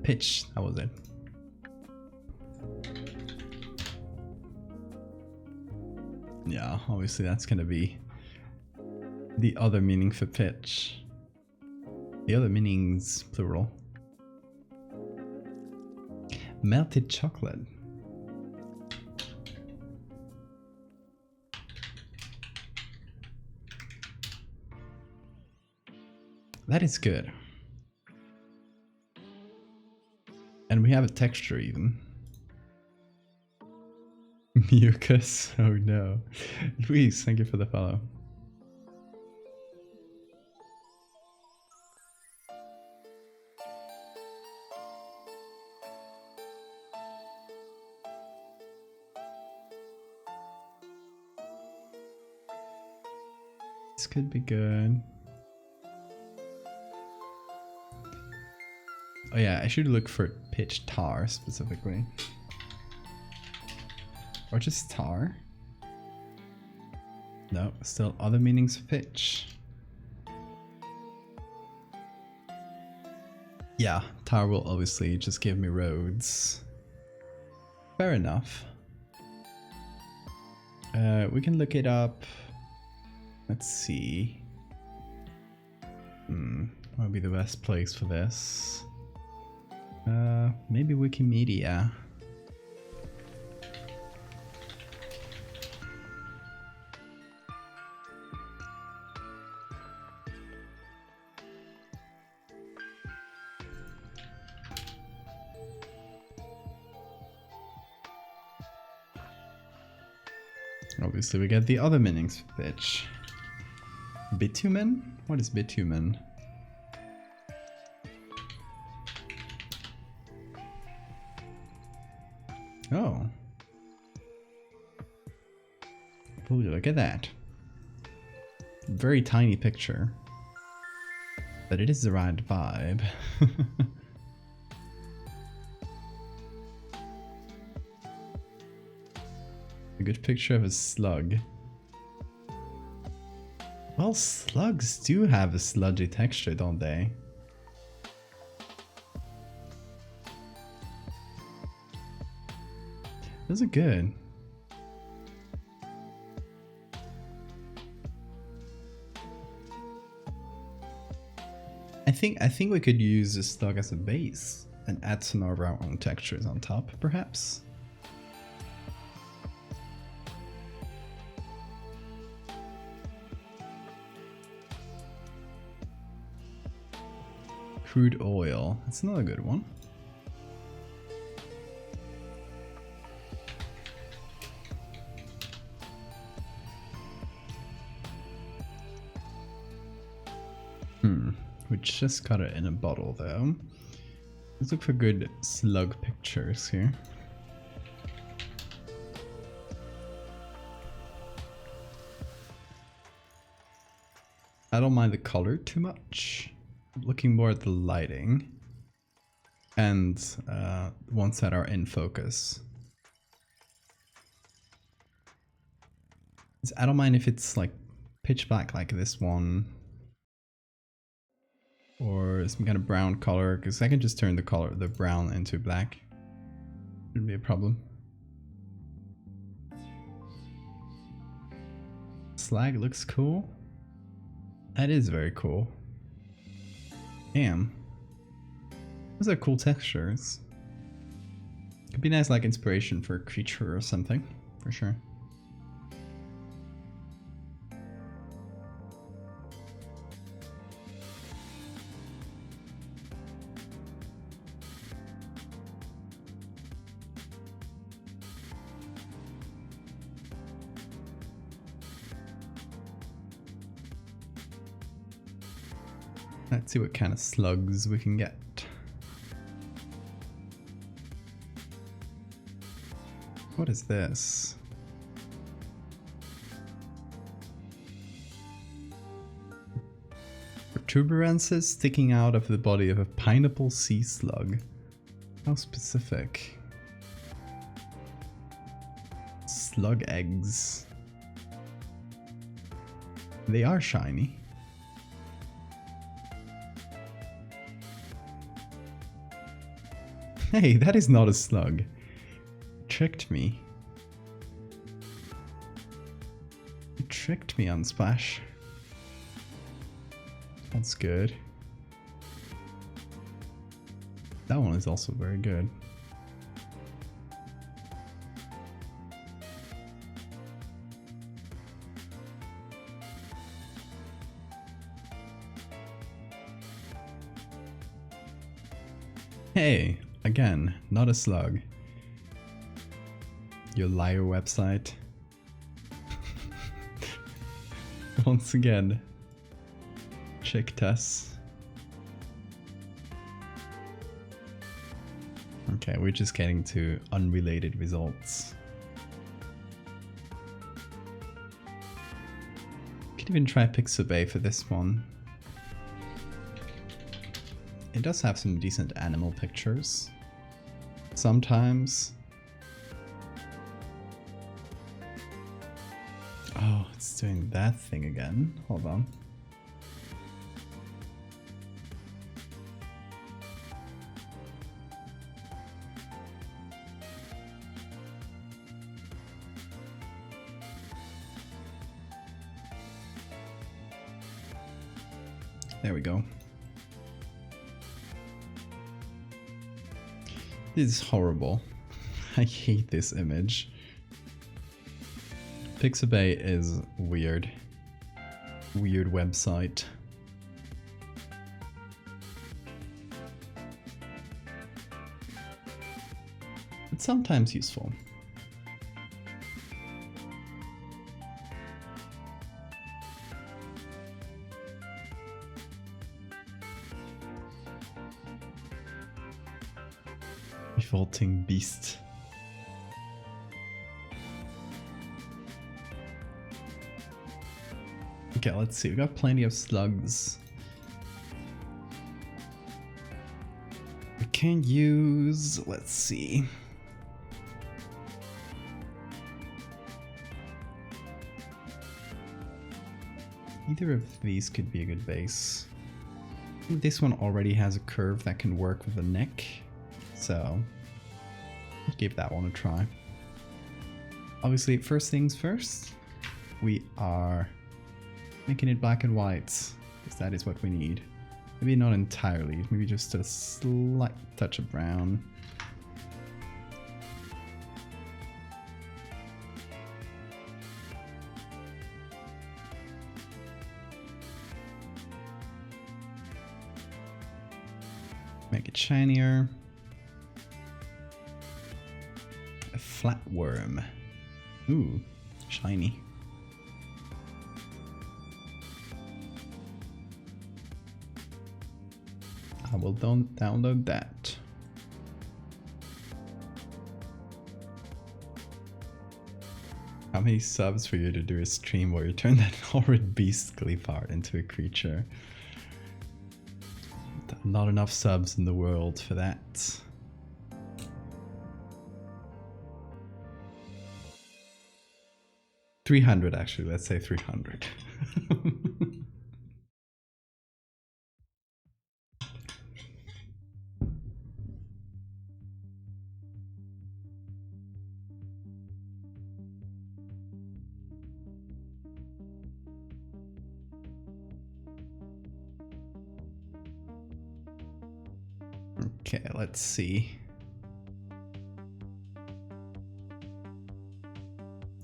Pitch, that was it. Yeah, obviously that's gonna be the other meaning for pitch. The other meanings, plural. Melted chocolate. That is good. And we have a texture even. Mucus, oh no. Luis, thank you for the follow. This could be good. Oh yeah, I should look for pitch tar specifically. Or just tar. No, still other meanings of pitch. Yeah, tar will obviously just give me roads. Fair enough. We can look it up. Let's see. What would be the best place for this? Maybe Wikimedia. Obviously we get the other meanings of pitch. Bitumen? What is bitumen? Oh. Ooh, look at that. Very tiny picture. But it is the right vibe. A good picture of a slug. Well, slugs do have a sludgy texture, don't they? Those are good. I think we could use this slug as a base and add some of our own textures on top, perhaps. Crude oil, that's another good one. We just got it in a bottle though. Let's look for good slug pictures here. I don't mind the color too much. I'm looking more at the lighting and ones that are in focus. I don't mind if it's like pitch black like this one. Or some kind of brown color, because I can just turn the brown into black. Shouldn't be a problem. Slag looks cool. That is very cool. Damn. Those are cool textures. Could be nice like inspiration for a creature or something, for sure. Let's see what kind of slugs we can get. What is this? Protuberances sticking out of the body of a pineapple sea slug. How specific. Slug eggs. They are shiny. Hey, that is not a slug. Tricked me. You tricked me, Unsplash. That's good. That one is also very good. Hey, again, not a slug. Your liar website. Once again. Tricked us. Okay, we're just getting to unrelated results. Could even try Pixabay for this one. It does have some decent animal pictures. Sometimes. Oh, it's doing that thing again. Hold on. There we go. This is horrible. I hate this image. Pixabay is weird. Weird website. It's sometimes useful. Revolting beast. Okay, let's see. We got plenty of slugs. We can use, let's see. Either of these could be a good base. I think this one already has a curve that can work with the neck, so I'll give that one a try. Obviously, first things first, we are making it black and white, because that is what we need. Maybe not entirely, maybe just a slight touch of brown. Make it shinier. A flatworm. Ooh, shiny. I will download that. How many subs for you to do a stream where you turn that horrid beastly part into a creature? Not enough subs in the world for that. $300 actually, let's say 300. Okay, let's see.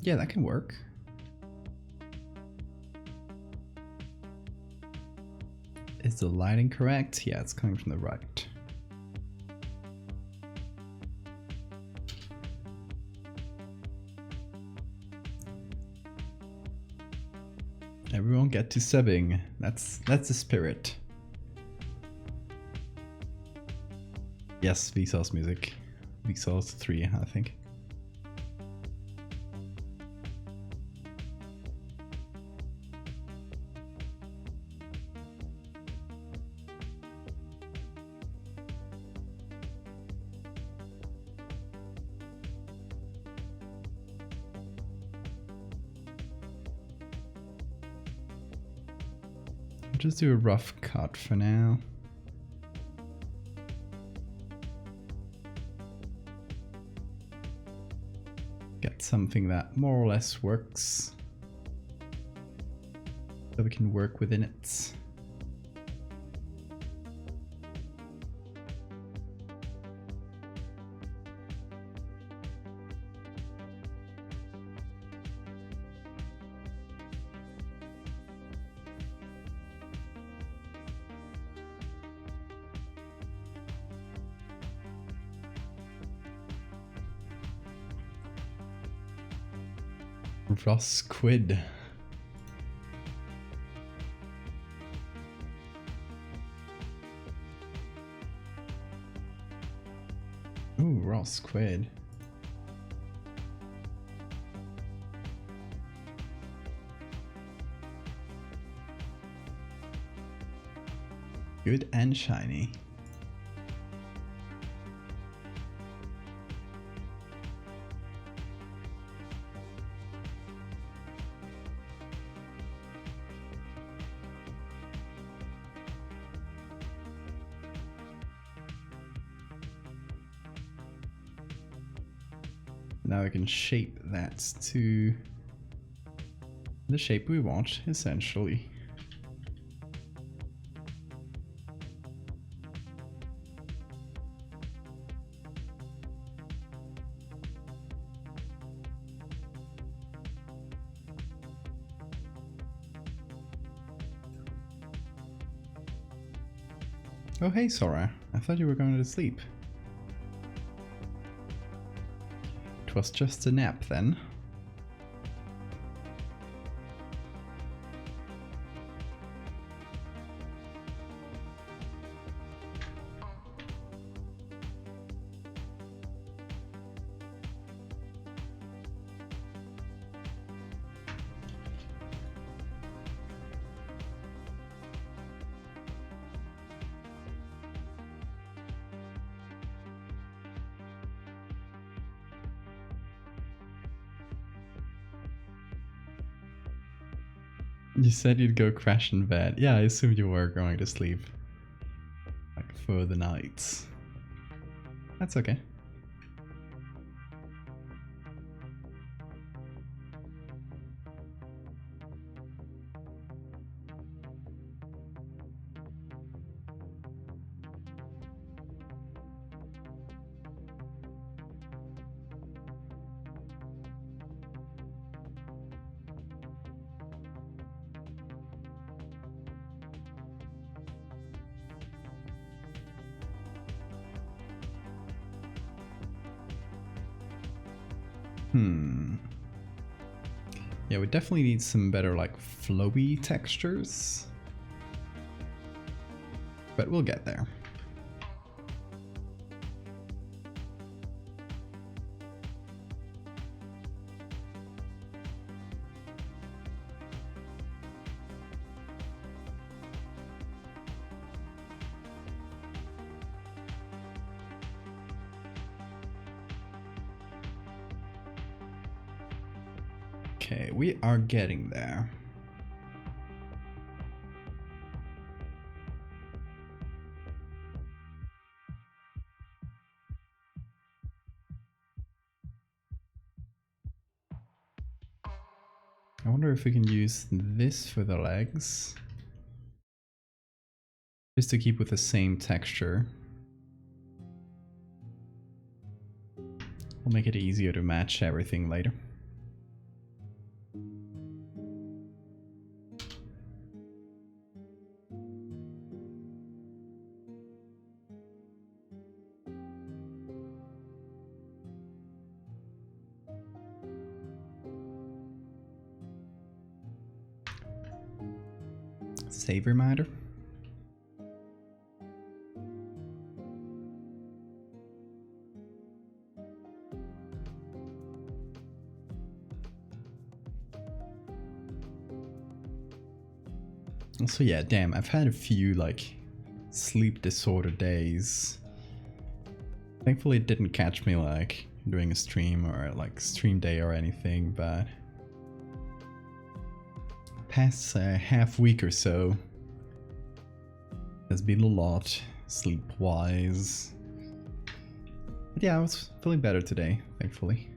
Yeah, that can work. Is the lighting correct? Yeah, it's coming from the right. Everyone get to subbing. That's the spirit. Yes, Vsauce music. Vsauce 3, I think. I'll just do a rough cut for now. Get something that more or less works, so we can work within it. Raw squid. Ooh, raw squid. Good and shiny. Now we can shape that to the shape we want, essentially. Oh hey Sora, I thought you were going to sleep. It was just a nap then. You said you'd go crash in bed. Yeah, I assumed you were going to sleep. Like for the night. That's okay. Yeah, we definitely need some better like flowy textures. But we'll get there. Okay, we are getting there. I wonder if we can use this for the legs. Just to keep with the same texture. We'll make it easier to match everything later. Save reminder. Also, yeah, damn, I've had a few like sleep disorder days. Thankfully it didn't catch me like doing a stream or like stream day or anything, but past half week or so has been a lot sleep wise. But yeah, I was feeling better today, thankfully.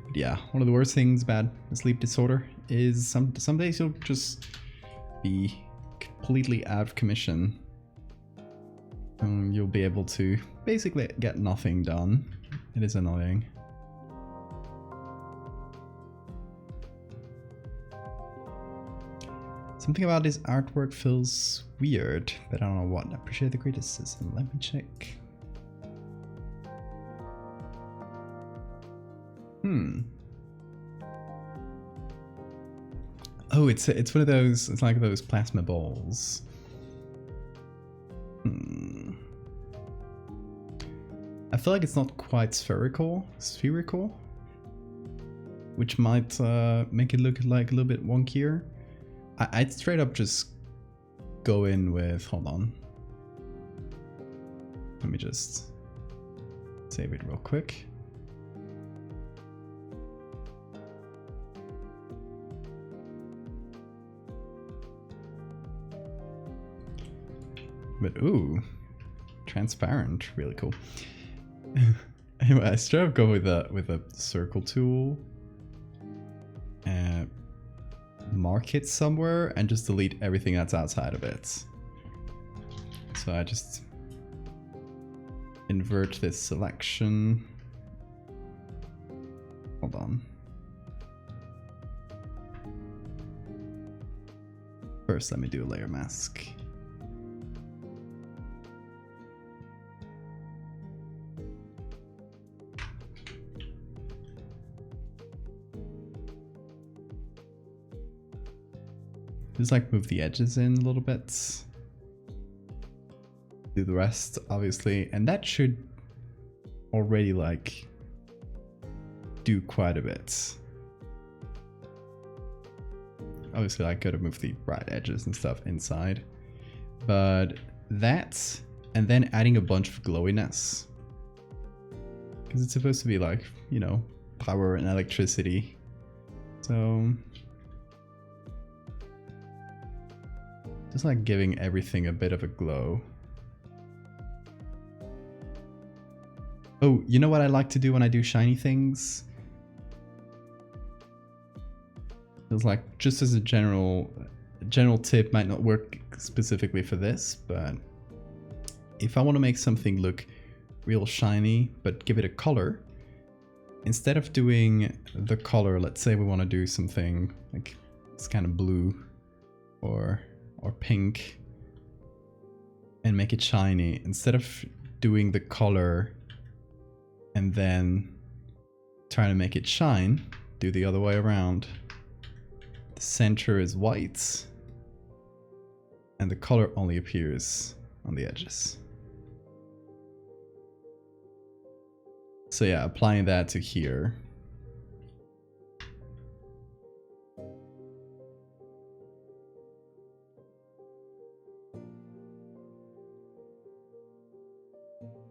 But yeah, one of the worst things about a sleep disorder is some days you'll just be completely out of commission. And you'll be able to basically get nothing done. It is annoying. Something about this artwork feels weird, but I don't know what. I appreciate the criticism. Let me check. Oh, it's one of those. It's like those plasma balls. I feel like it's not quite spherical, which might make it look like a little bit wonkier. I'd straight up just go in with, hold on. Let me just save it real quick. But ooh, transparent, really cool. Anyway, I straight up go with a circle tool. Mark it somewhere and just delete everything that's outside of it. So I just invert this selection. Hold on. First, let me do a layer mask. Just like move the edges in a little bit. Do the rest, obviously, and that should already like do quite a bit. Obviously, I gotta move the bright edges and stuff inside, but that, and then adding a bunch of glowiness Because it's supposed to be like, you know, power and electricity. So just like giving everything a bit of a glow. Oh, you know what I like to do when I do shiny things? It's like, just as a general tip, might not work specifically for this, but if I want to make something look real shiny but give it a color, instead of doing the color, let's say we want to do something like it's kind of blue or pink and make it shiny, instead of doing the color and then trying to make it shine, do the other way around. The center is white and the color only appears on the edges. So yeah, applying that to here.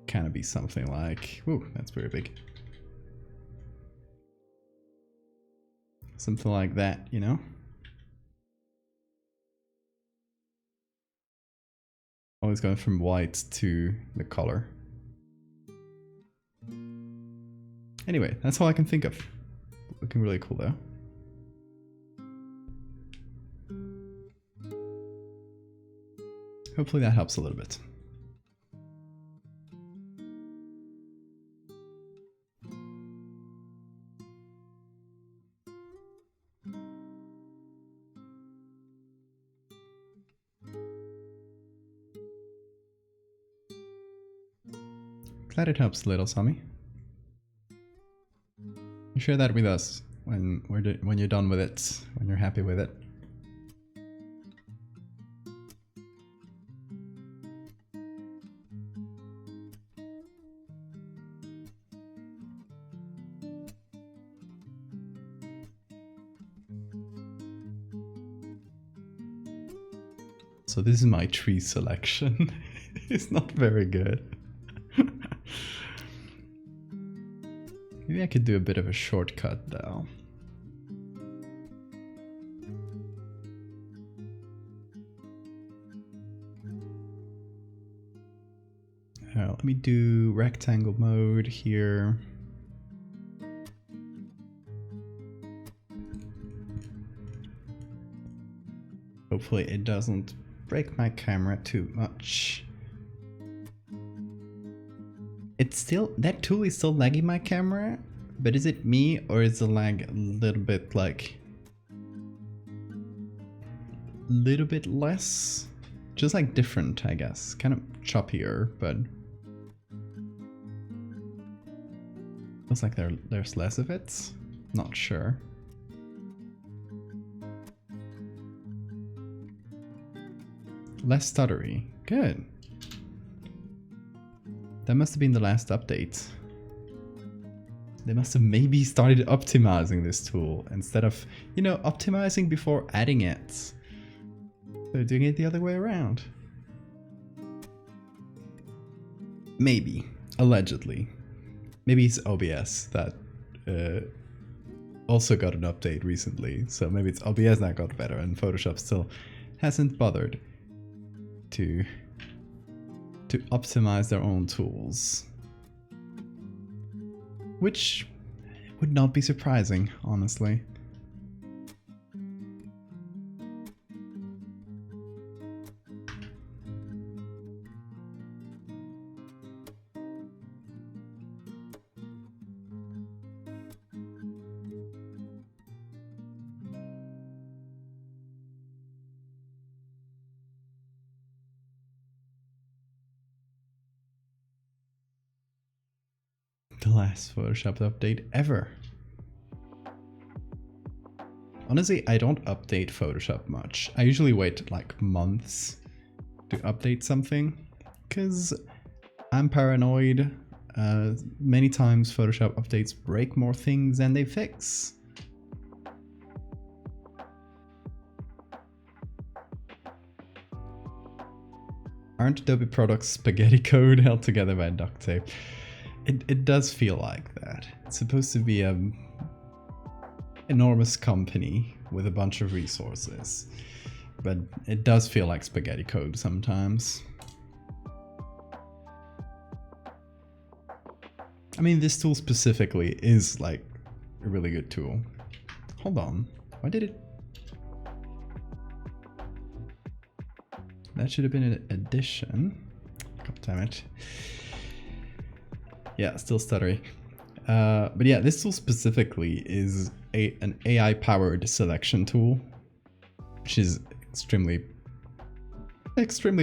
Kind of be something like, ooh, that's very big. Something like that, you know? Always going from white to the color. Anyway, that's all I can think of. Looking really cool though. Hopefully that helps a little bit. Glad it helps a little, Sammy. You share that with us when you're done with it, when you're happy with it. So this is my tree selection. It's not very good. Maybe I could do a bit of a shortcut though. Let me do rectangle mode here. Hopefully it doesn't break my camera too much. It's still, that tool is still lagging my camera, but is it me or is the lag a little bit like, little bit less? Just like different, I guess. Kind of choppier, but feels like there's less of it. Not sure. Less stuttery. Good. That must have been the last update. They must have maybe started optimizing this tool instead of, you know, optimizing before adding it. They're doing it the other way around. Maybe. Allegedly. Maybe it's OBS that also got an update recently. So maybe it's OBS that got better and Photoshop still hasn't bothered to optimize their own tools. Which would not be surprising, honestly. The last Photoshop update ever. Honestly, I don't update Photoshop much. I usually wait like months to update something because I'm paranoid. Many times Photoshop updates break more things than they fix. Aren't Adobe products spaghetti code held together by duct tape? It does feel like that. It's supposed to be a enormous company with a bunch of resources, but it does feel like spaghetti code sometimes. I mean, this tool specifically is like a really good tool. Hold on, why did it? That should have been an addition. God damn it. Yeah, still stuttering. But yeah, this tool specifically is an AI-powered selection tool, which is extremely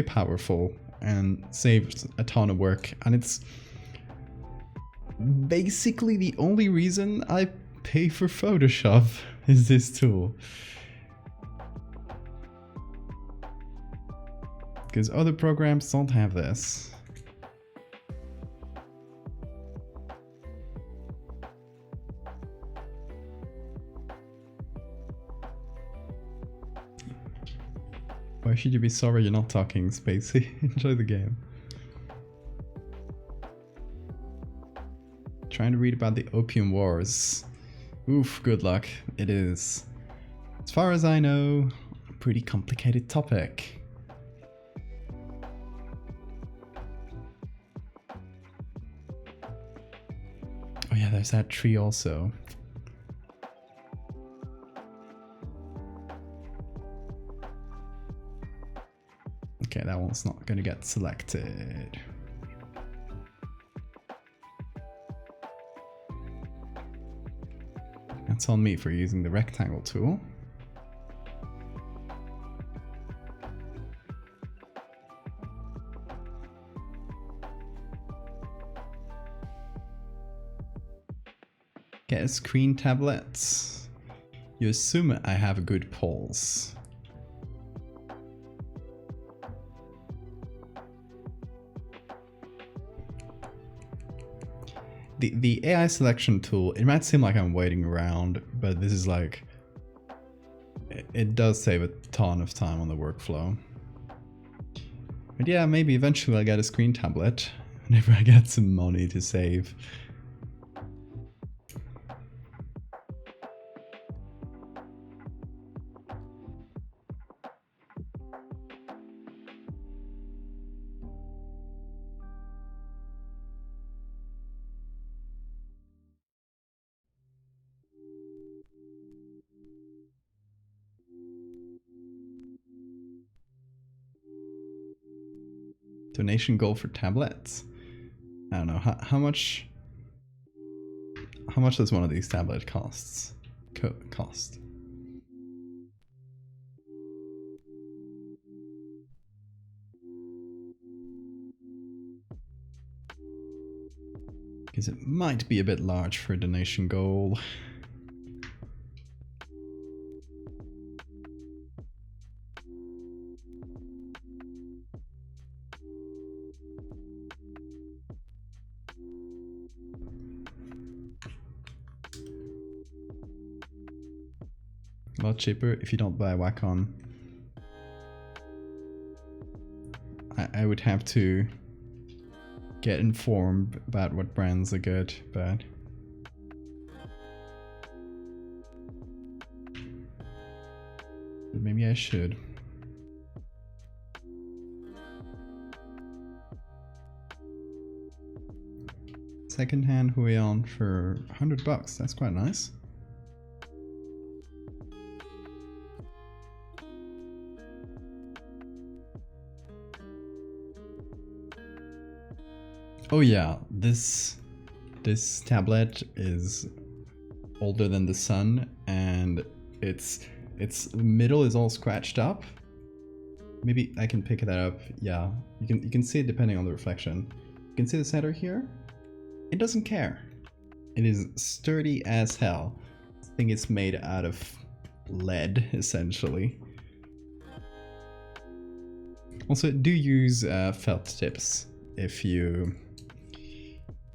powerful and saves a ton of work. And it's basically the only reason I pay for Photoshop is this tool. Because other programs don't have this. Why should you be sorry you're not talking, Spacey? Enjoy the game. Trying to read about the Opium Wars. Oof, good luck. It is, as far as I know, a pretty complicated topic. Oh yeah, there's that tree also. Okay, that one's not gonna get selected. That's on me for using the rectangle tool. Get a screen tablet. You assume I have a good pulse. The AI selection tool, it might seem like I'm waiting around, but this is like, it does save a ton of time on the workflow. But yeah, maybe eventually I'll get a screen tablet whenever I get some money to save. Donation goal for tablets? I don't know, how much does one of these tablets cost? Because it might be a bit large for a donation goal. A lot cheaper if you don't buy Wacom. I would have to get informed about what brands are good, but maybe I should. Secondhand Huion for $100, that's quite nice. Oh yeah, this tablet is older than the sun, and its middle is all scratched up. Maybe I can pick that up. Yeah, you can see it depending on the reflection. You can see the center here. It doesn't care. It is sturdy as hell. I think it's made out of lead, essentially. Also, do use felt tips if you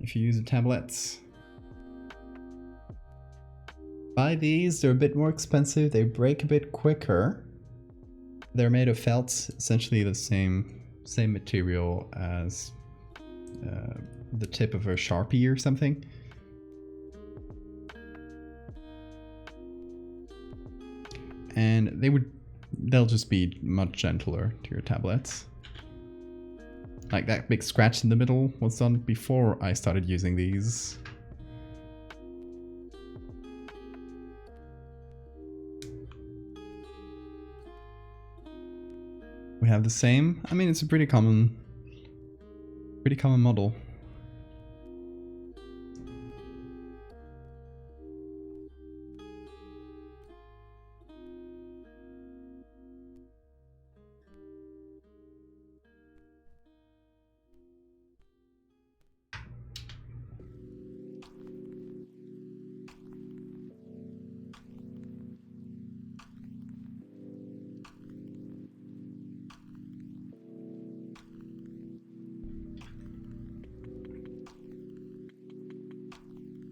use the tablets. Buy these, they're a bit more expensive, they break a bit quicker. They're made of felt, essentially the same material as the tip of a Sharpie or something. And they'll just be much gentler to your tablets. Like that big scratch in the middle was done before I started using these. We have the same. I mean, it's a pretty common model.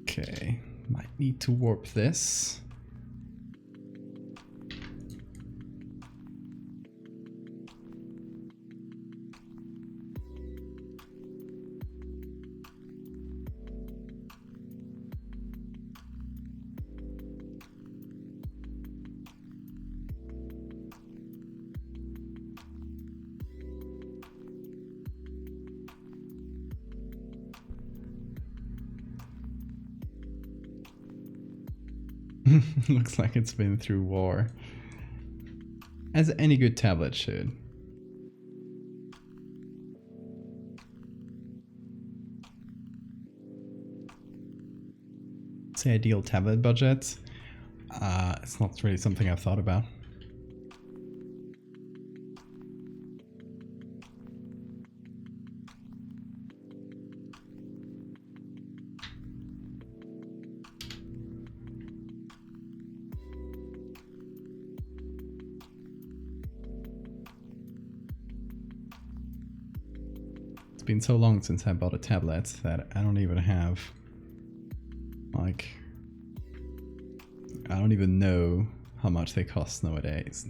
Okay, might need to warp this. Looks like it's been through war. As any good tablet should. Say ideal tablet budget. It's not really something I've thought about. Been so long since I bought a tablet that I don't even have, like, I don't even know how much they cost nowadays.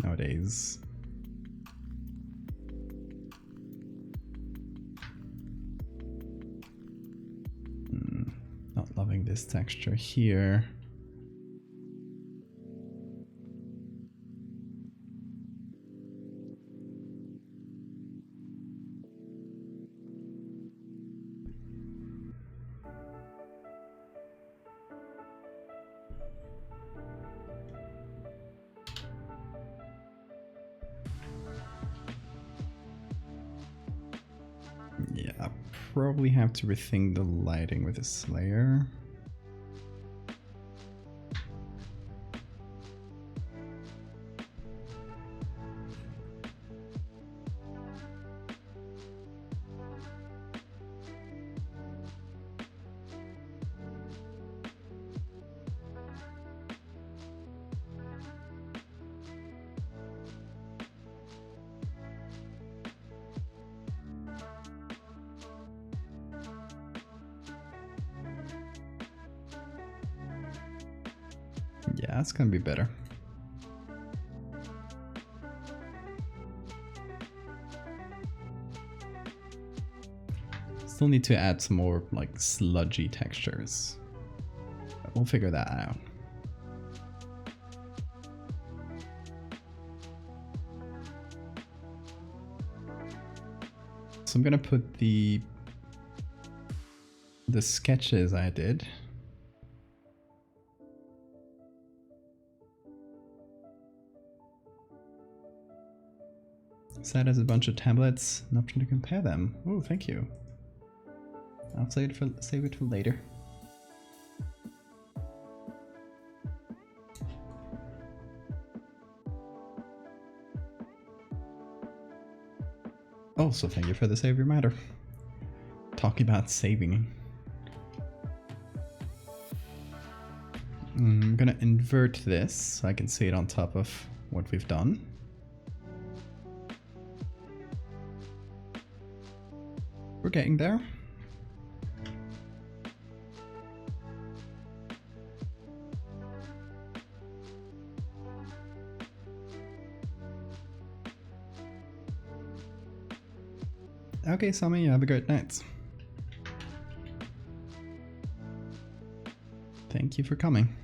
Not loving this texture here. Yeah, I probably have to rethink the lighting with this layer. Yeah, that's gonna be better. Still need to add some more like sludgy textures. But we'll figure that out. So I'm gonna put the sketches I did. Set as a bunch of tablets, an option to compare them. Oh, thank you. I'll save it for later. Also, thank you for the save reminder. Talking about saving. I'm gonna invert this so I can see it on top of what we've done. We're getting there. Okay, Sammy, you have a great night. Thank you for coming.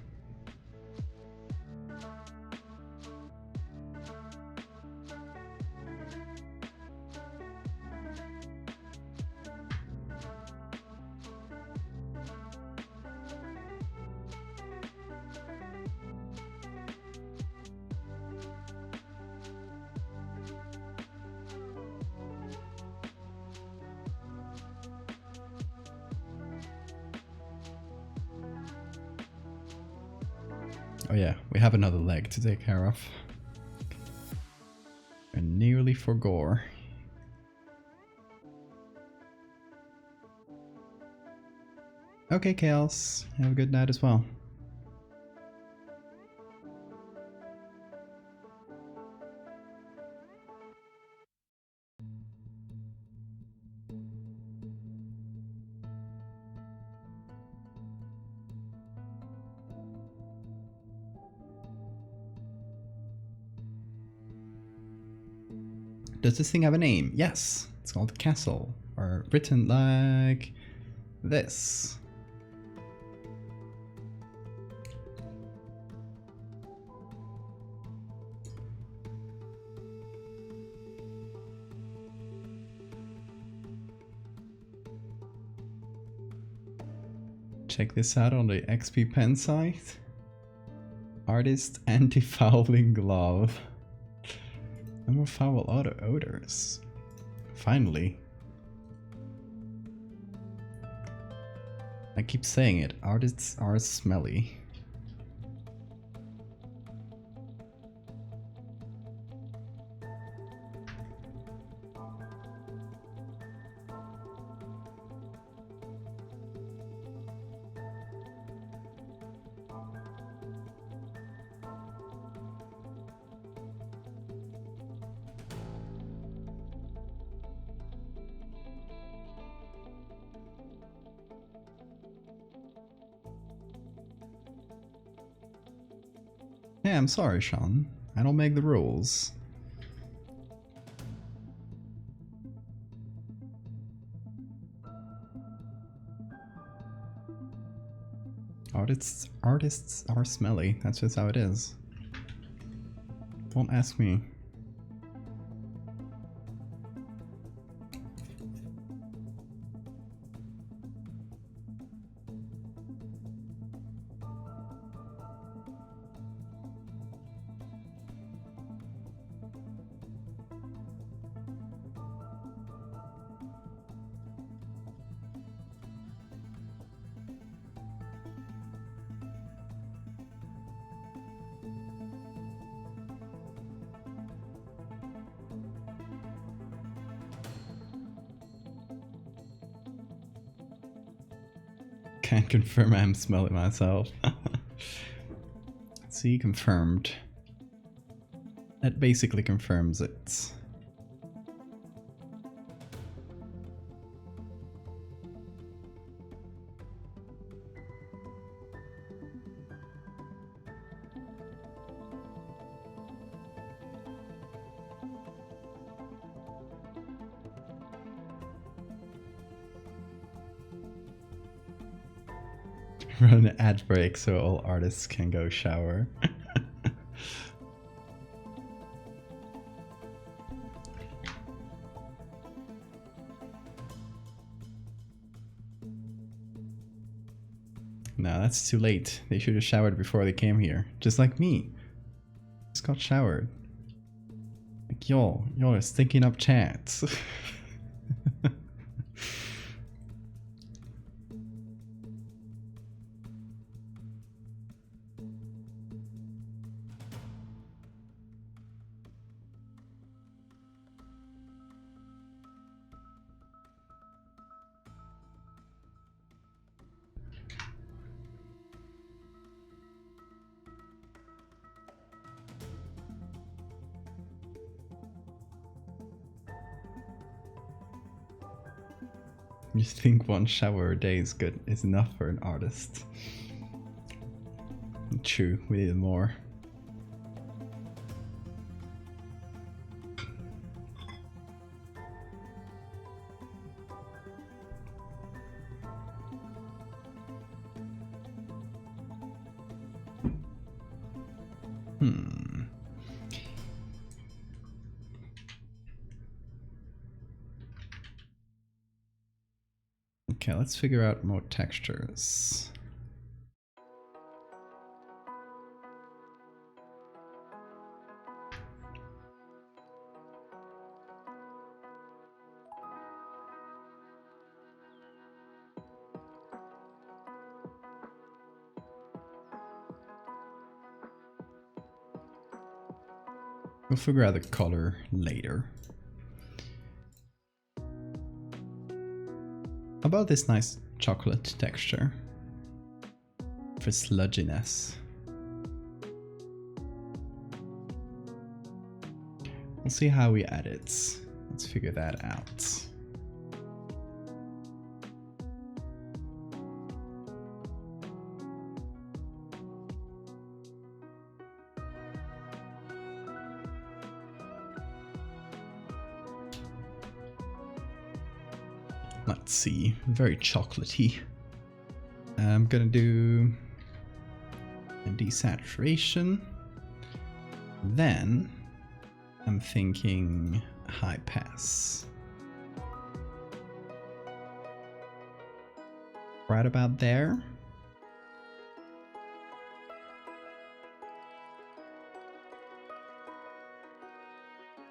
Oh yeah, we have another leg to take care of. And nearly forgore. Okay, Chaos. Have a good night as well. Does this thing have a name? Yes, it's called Castle, or written like this. Check this out on the XP Pen site. Artist anti-fouling glove. No more foul odors. Finally. I keep saying it, artists are smelly. Yeah, I'm sorry, Sean. I don't make the rules. Artists are smelly. That's just how it is. Don't ask me. Can't confirm I'm smelling myself. See, confirmed. That basically confirms it. Run an ad break so all artists can go shower. No, that's too late. They should have showered before they came here. Just like me. Just got showered. Like, y'all are stinking up chats. You think one shower a day is enough for an artist? True, we need more. Okay, let's figure out more textures. We'll figure out the color later. How about this nice chocolate texture for sludginess? We'll see how we add it. Let's figure that out. Let's see, very chocolatey. I'm gonna do a desaturation. Then I'm thinking high pass. Right about there.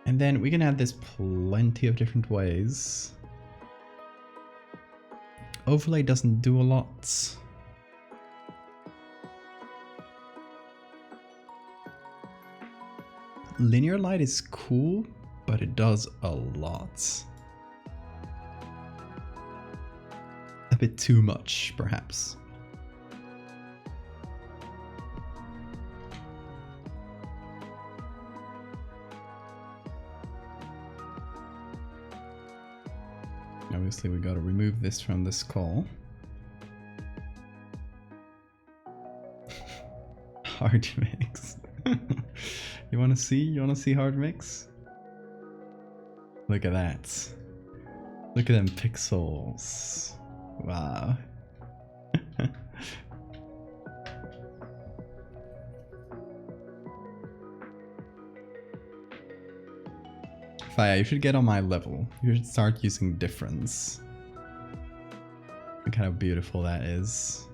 And then we can add this plenty of different ways. Overlay doesn't do a lot. Linear light is cool, but it does a lot. A bit too much, perhaps. Obviously, we gotta remove this from the skull. Hard mix. You wanna see? You wanna see hard mix? Look at that. Look at them pixels. Wow. Faya, you should get on my level. You should start using difference. Look how beautiful that is.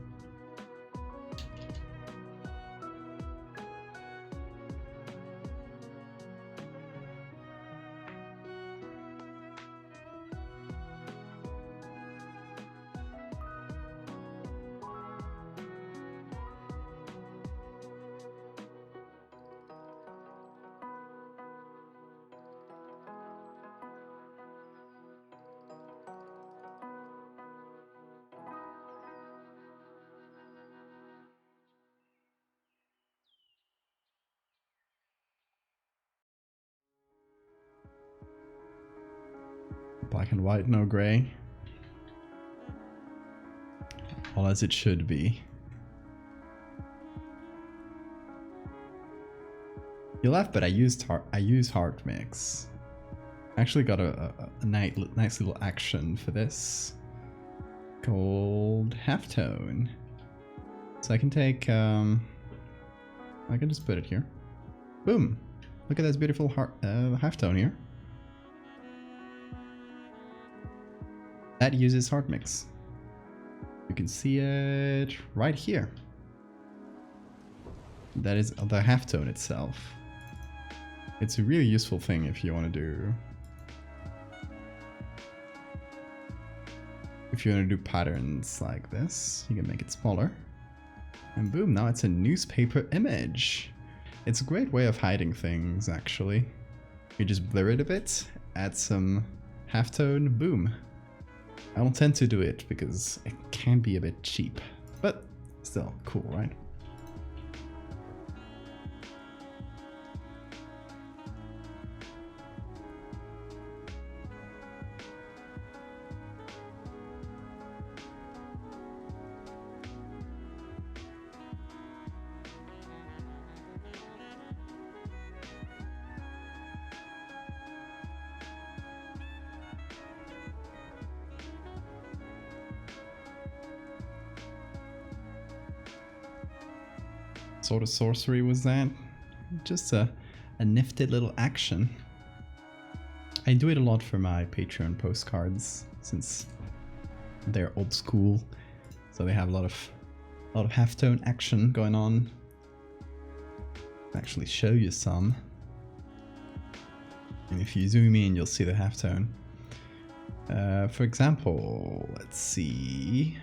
Black and white, no gray. All as it should be. You laugh, but I use hard mix. I actually got a nice little action for this called halftone. So I can take I can just put it here. Boom! Look at this beautiful halftone here. That uses hard mix. You can see it right here. That is the halftone itself. It's a really useful thing if you want to do... If you want to do patterns like this, you can make it smaller. And boom, now it's a newspaper image. It's a great way of hiding things, actually. You just blur it a bit, add some halftone, boom. I don't tend to do it because it can be a bit cheap, but still cool, right? Sort of sorcery was that? Just a nifty little action. I do it a lot for my Patreon postcards, since they're old school, so they have a lot of halftone action going on. I'll actually show you some. And if you zoom in, you'll see the halftone. For example, let's see.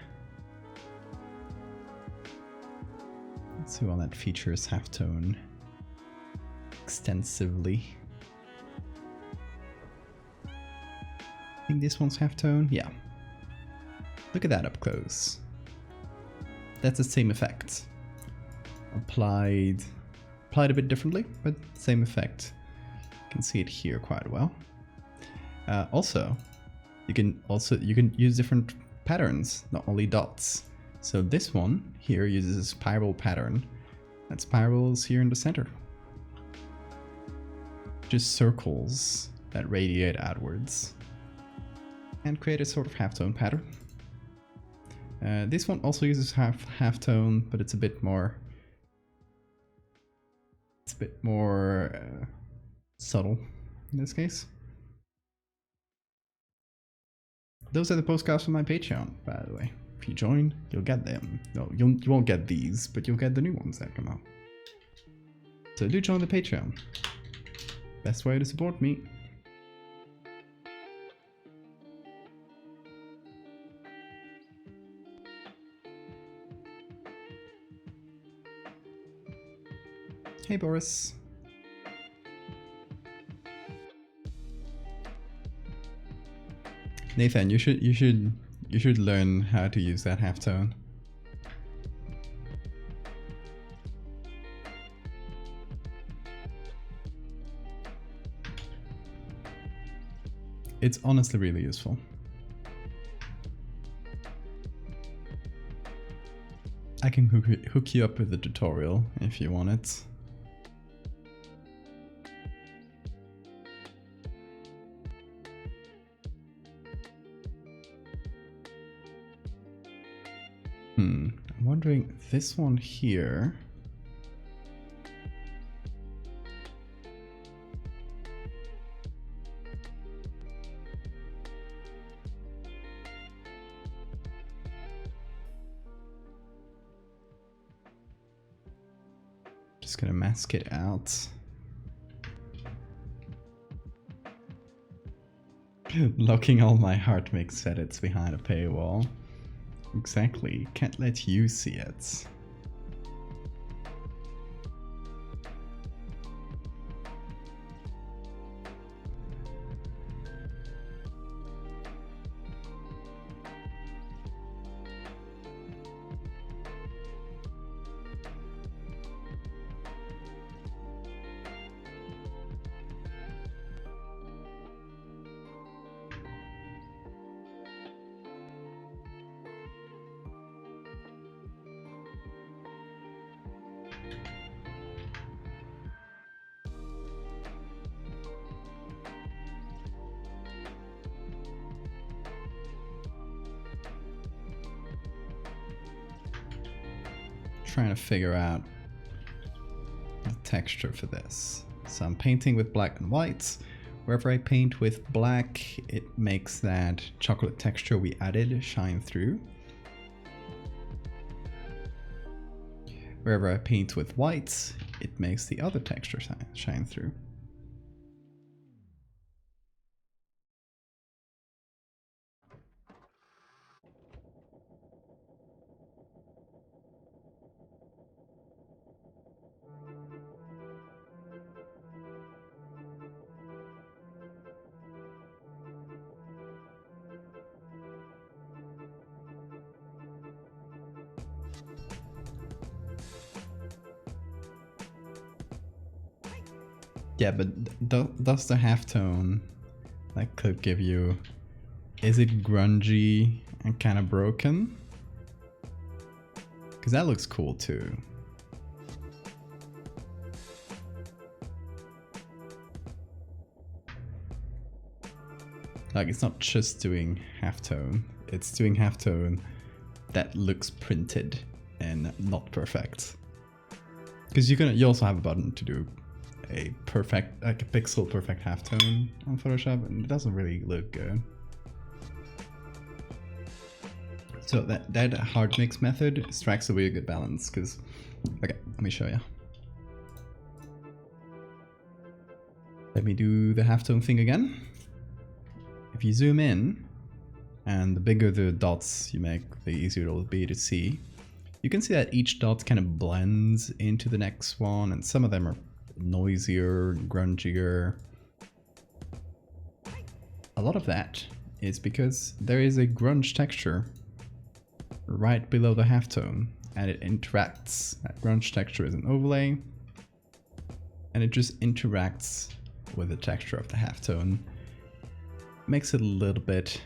Let's see one that features halftone extensively. I think this one's halftone. Yeah. Look at that up close. That's the same effect. Applied a bit differently, but same effect. You can see it here quite well. Also, you can use different patterns, not only dots. So this one here uses a spiral pattern. That spirals here in the center. Just circles that radiate outwards and create a sort of halftone pattern. This one also uses halftone, but it's a bit more subtle in this case. Those are the postcards from my Patreon, by the way. If you join, you'll get them. No, you won't get these, but you'll get the new ones that come out. So do join the Patreon. Best way to support me. Hey Boris. Nathan, you should learn how to use that halftone. It's honestly really useful. I can hook you up with a tutorial if you want it. I'm wondering, this one here. Just gonna mask it out. Locking all my heart mix edits behind a paywall. Exactly, can't let you see it. Trying to figure out the texture for this. So I'm painting with black and white. Wherever I paint with black, it makes that chocolate texture we added shine through. Wherever I paint with white, it makes the other texture shine through. Yeah, but does the halftone that clip give you, is it grungy and kind of broken? Because that looks cool too. Like, it's not just doing halftone, it's doing halftone that looks printed and not perfect. Because you also have a button to do a perfect, like a pixel perfect halftone on Photoshop, and it doesn't really look good. So that hard mix method strikes a really good balance because, okay, let me show you. Let me do the halftone thing again. If you zoom in, and the bigger the dots you make, the easier it will be to see. You can see that each dot kind of blends into the next one, and some of them are noisier, grungier. A lot of that is because there is a grunge texture right below the halftone, and it interacts. That grunge texture is an overlay, and it just interacts with the texture of the halftone. Makes it a little bit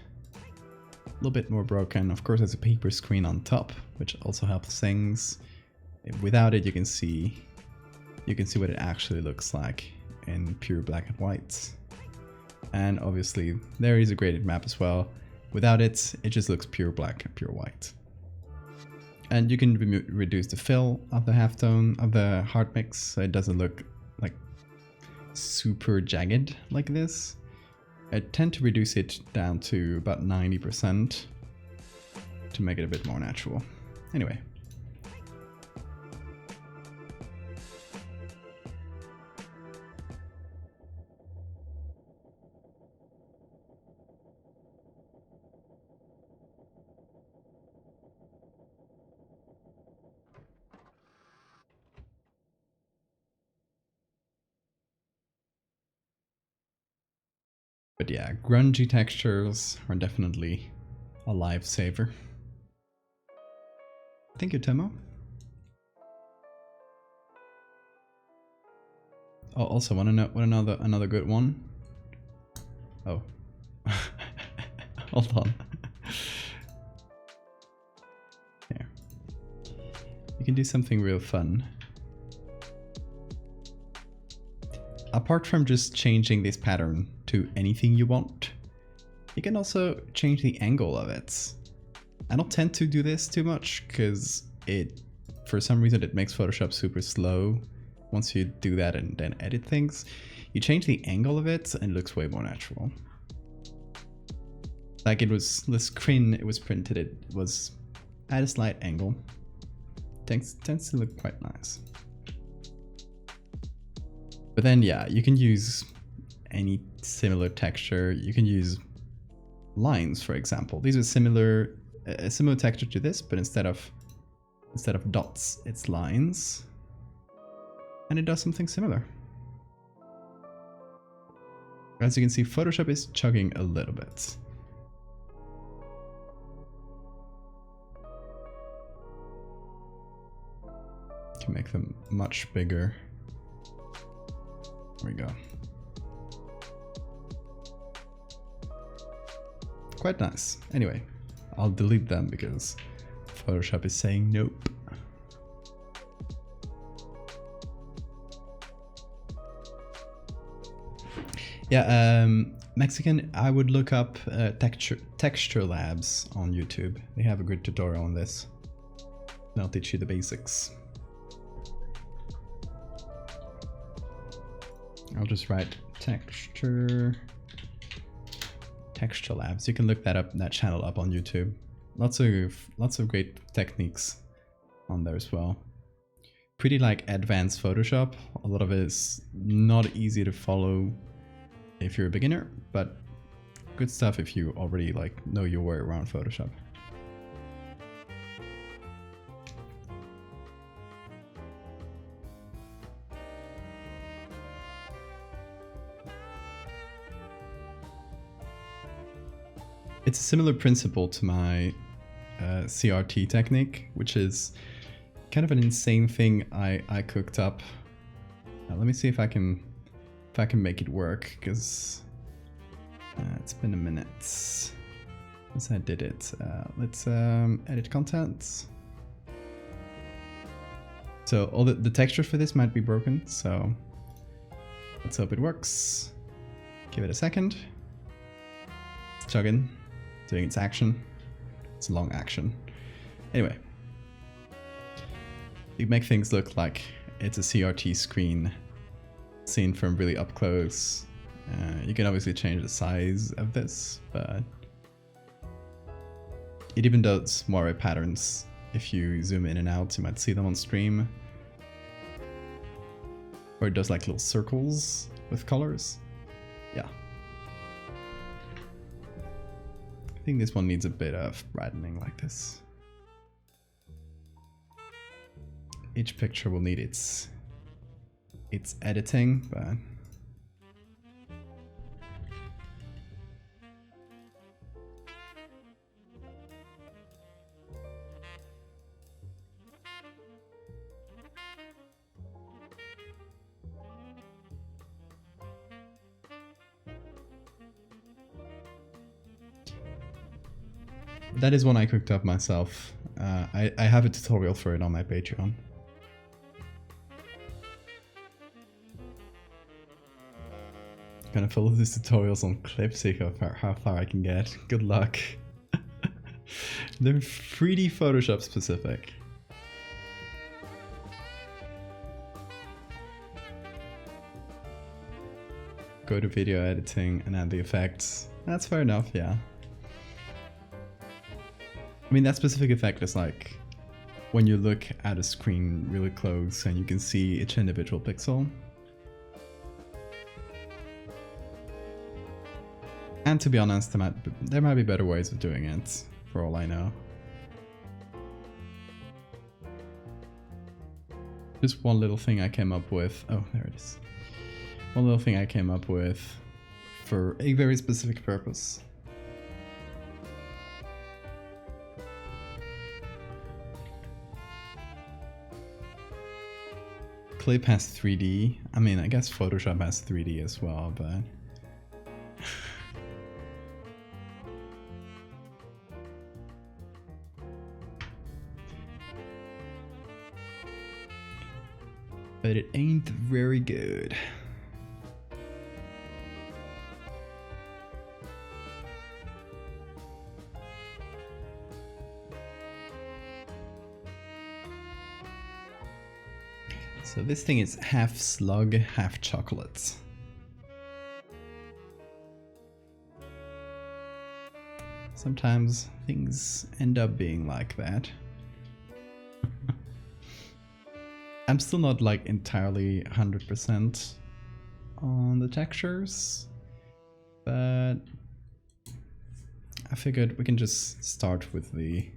more broken. Of course, there's a paper screen on top, which also helps things. Without it, you can see what it actually looks like in pure black and white. And obviously, there is a graded map as well. Without it, it just looks pure black and pure white. And you can reduce the fill of the halftone, of the hard mix, so it doesn't look like super jagged like this. I tend to reduce it down to about 90% to make it a bit more natural. Anyway. But yeah, grungy textures are definitely a lifesaver. Thank you, Timo. Oh, also, want another good one? Oh, hold on. Here, you can do something real fun. Apart from just changing this pattern to anything you want, you can also change the angle of it. I don't tend to do this too much because for some reason it makes Photoshop super slow once you do that and then edit things. You change the angle of it and it looks way more natural. Like the screen it was printed, it was at a slight angle. Tends to look quite nice. But then yeah, you can use any similar texture. You can use lines, for example. These are a similar texture to this, but instead of dots, it's lines. And it does something similar. As you can see, Photoshop is chugging a little bit. You can make them much bigger. There we go. Quite nice. Anyway, I'll delete them because Photoshop is saying nope. Yeah, Mexican, I would look up texture labs on YouTube. They have a good tutorial on this. They'll teach you the basics. I'll just write texture labs. You can look that channel up on YouTube. Lots of great techniques on there as well. Pretty like advanced Photoshop. A lot of it is not easy to follow if you're a beginner, but good stuff if you already like know your way around Photoshop. It's a similar principle to my CRT technique, which is kind of an insane thing I cooked up. Let me see if I can make it work, because it's been a minute since I did it. Let's edit content. So all the texture for this might be broken, so let's hope it works. Give it a second. It's chugging. Doing its action. It's a long action. Anyway, you make things look like it's a CRT screen seen from really up close. You can obviously change the size of this, but It even does moire patterns. If you zoom in and out, you might see them on stream. Or it does like little circles with colors. Yeah. I think this one needs a bit of brightening like this. Each picture will need its editing, but that is one I cooked up myself. I have a tutorial for it on my Patreon. Gonna follow these tutorials on clips, see how far I can get. Good luck. They're 3D Photoshop specific. Go to video editing and add the effects. That's fair enough, yeah. I mean, that specific effect is like when you look at a screen really close and you can see each individual pixel. And to be honest, there might be better ways of doing it, for all I know. Just one little thing I came up with. Oh, there it is. One little thing I came up with for a very specific purpose. Clip has 3D. I mean, I guess Photoshop has 3D as well, but... but it ain't very good. So this thing is half slug, half chocolate. Sometimes things end up being like that. I'm still not like entirely 100% on the textures, but I figured we can just start with the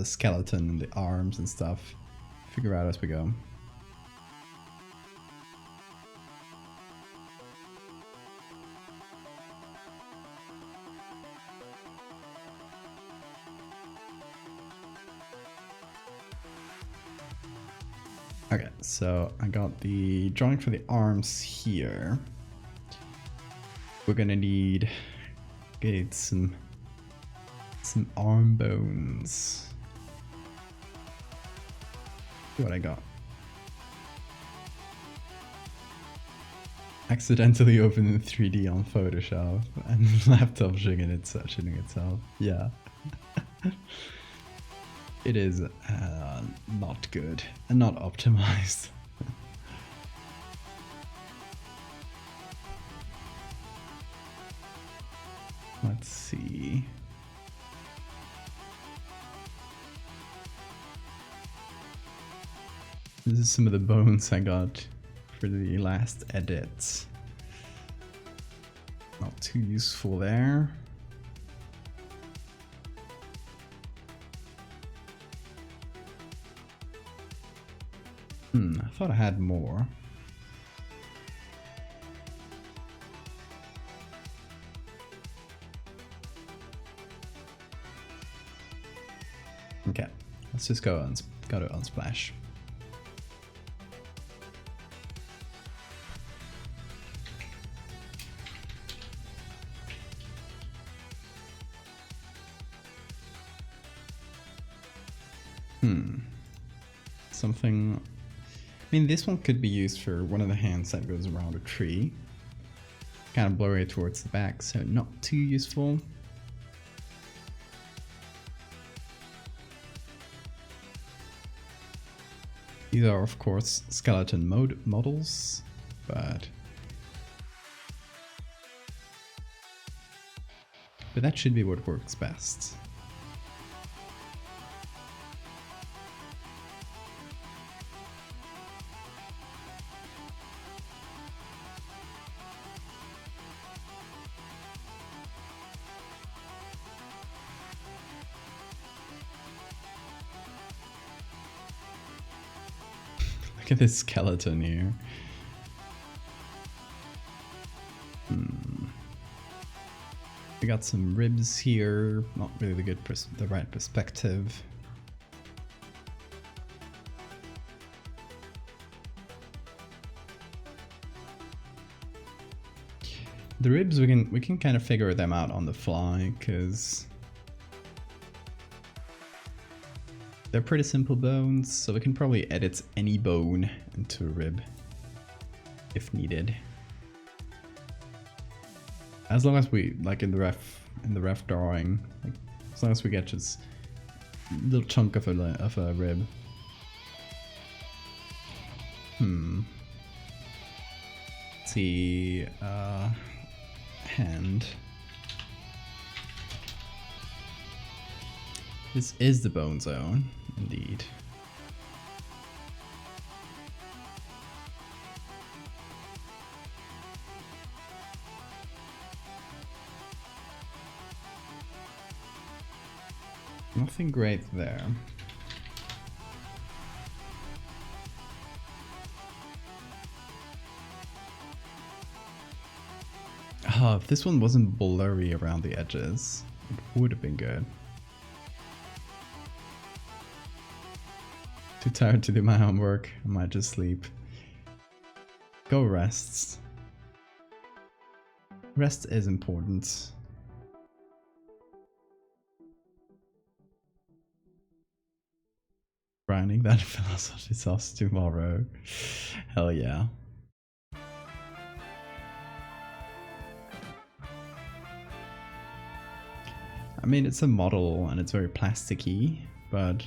skeleton and the arms and stuff, figure out as we go. Okay, so I got the drawing for the arms here. We're gonna need get some arm bones. See what I got. Accidentally opened in 3D on Photoshop and laptop shitting itself. Yeah. It is not good and not optimized. Let's see. This is some of the bones I got for the last edit. Not too useful there. I thought I had more. Okay, let's just go to Unsplash. Something. I mean, this one could be used for one of the hands that goes around a tree. Kind of blurry towards the back, so not too useful. These are, of course, skeleton models, but that should be what works best. Look at this skeleton here. We got some ribs here. Not really the right perspective. The ribs we can kind of figure them out on the fly because they're pretty simple bones, so we can probably edit any bone into a rib if needed. As long as we, like in the ref drawing, like, as long as we get just a little chunk of a rib. Let's see, hand. This is the bone zone, indeed. Nothing great there. Oh, if this one wasn't blurry around the edges, it would have been good. Too tired to do my homework, I might just sleep. Go rests. Rest is important. Grinding that philosophy sauce tomorrow. Hell yeah. I mean, it's a model and it's very plasticky, but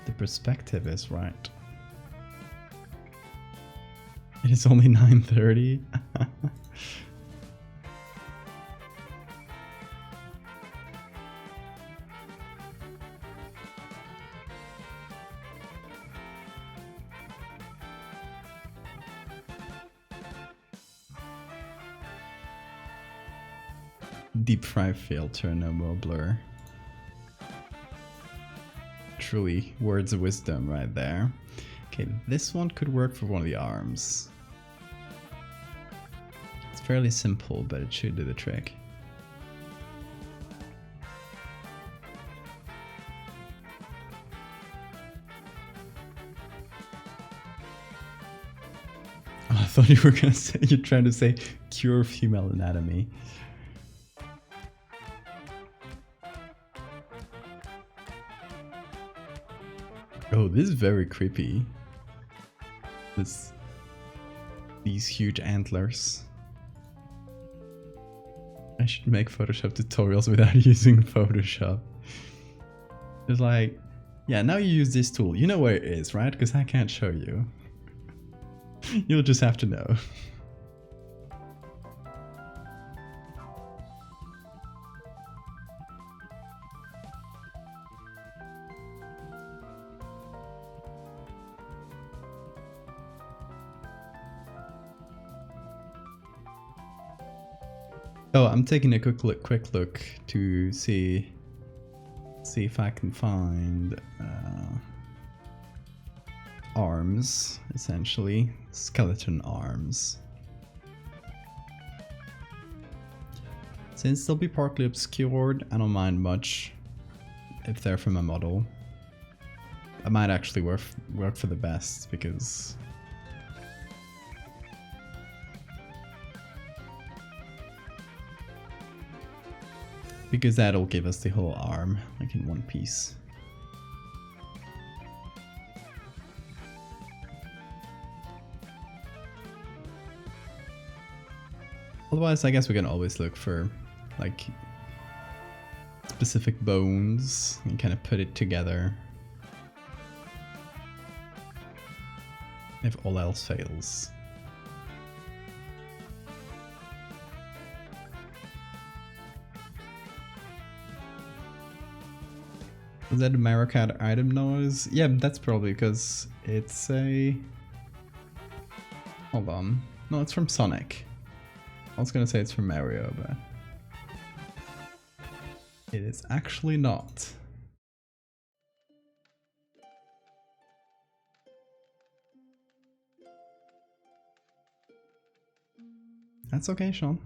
the perspective is right. It is only 9:30. Deep fry filter, no more blur. Truly, words of wisdom right there. Okay, this one could work for one of the arms. It's fairly simple, but it should do the trick. Oh, I thought you were gonna say, you're trying to say cure female anatomy. Oh, this is very creepy. These huge antlers. I should make Photoshop tutorials without using Photoshop. It's like, yeah, now you use this tool. You know where it is, right? Because I can't show you. You'll just have to know. Oh, I'm taking a quick look to see if I can find arms, essentially skeleton arms. Since they'll be partly obscured, I don't mind much if they're from a model. I might actually work for the best because that'll give us the whole arm, like in one piece. Otherwise, I guess we can always look for, like, specific bones and kind of put it together if all else fails. Is that a Marocad item noise? Yeah, that's probably because it's a... Hold on. No, it's from Sonic. I was gonna say it's from Mario, but... It is actually not. That's okay, Sean.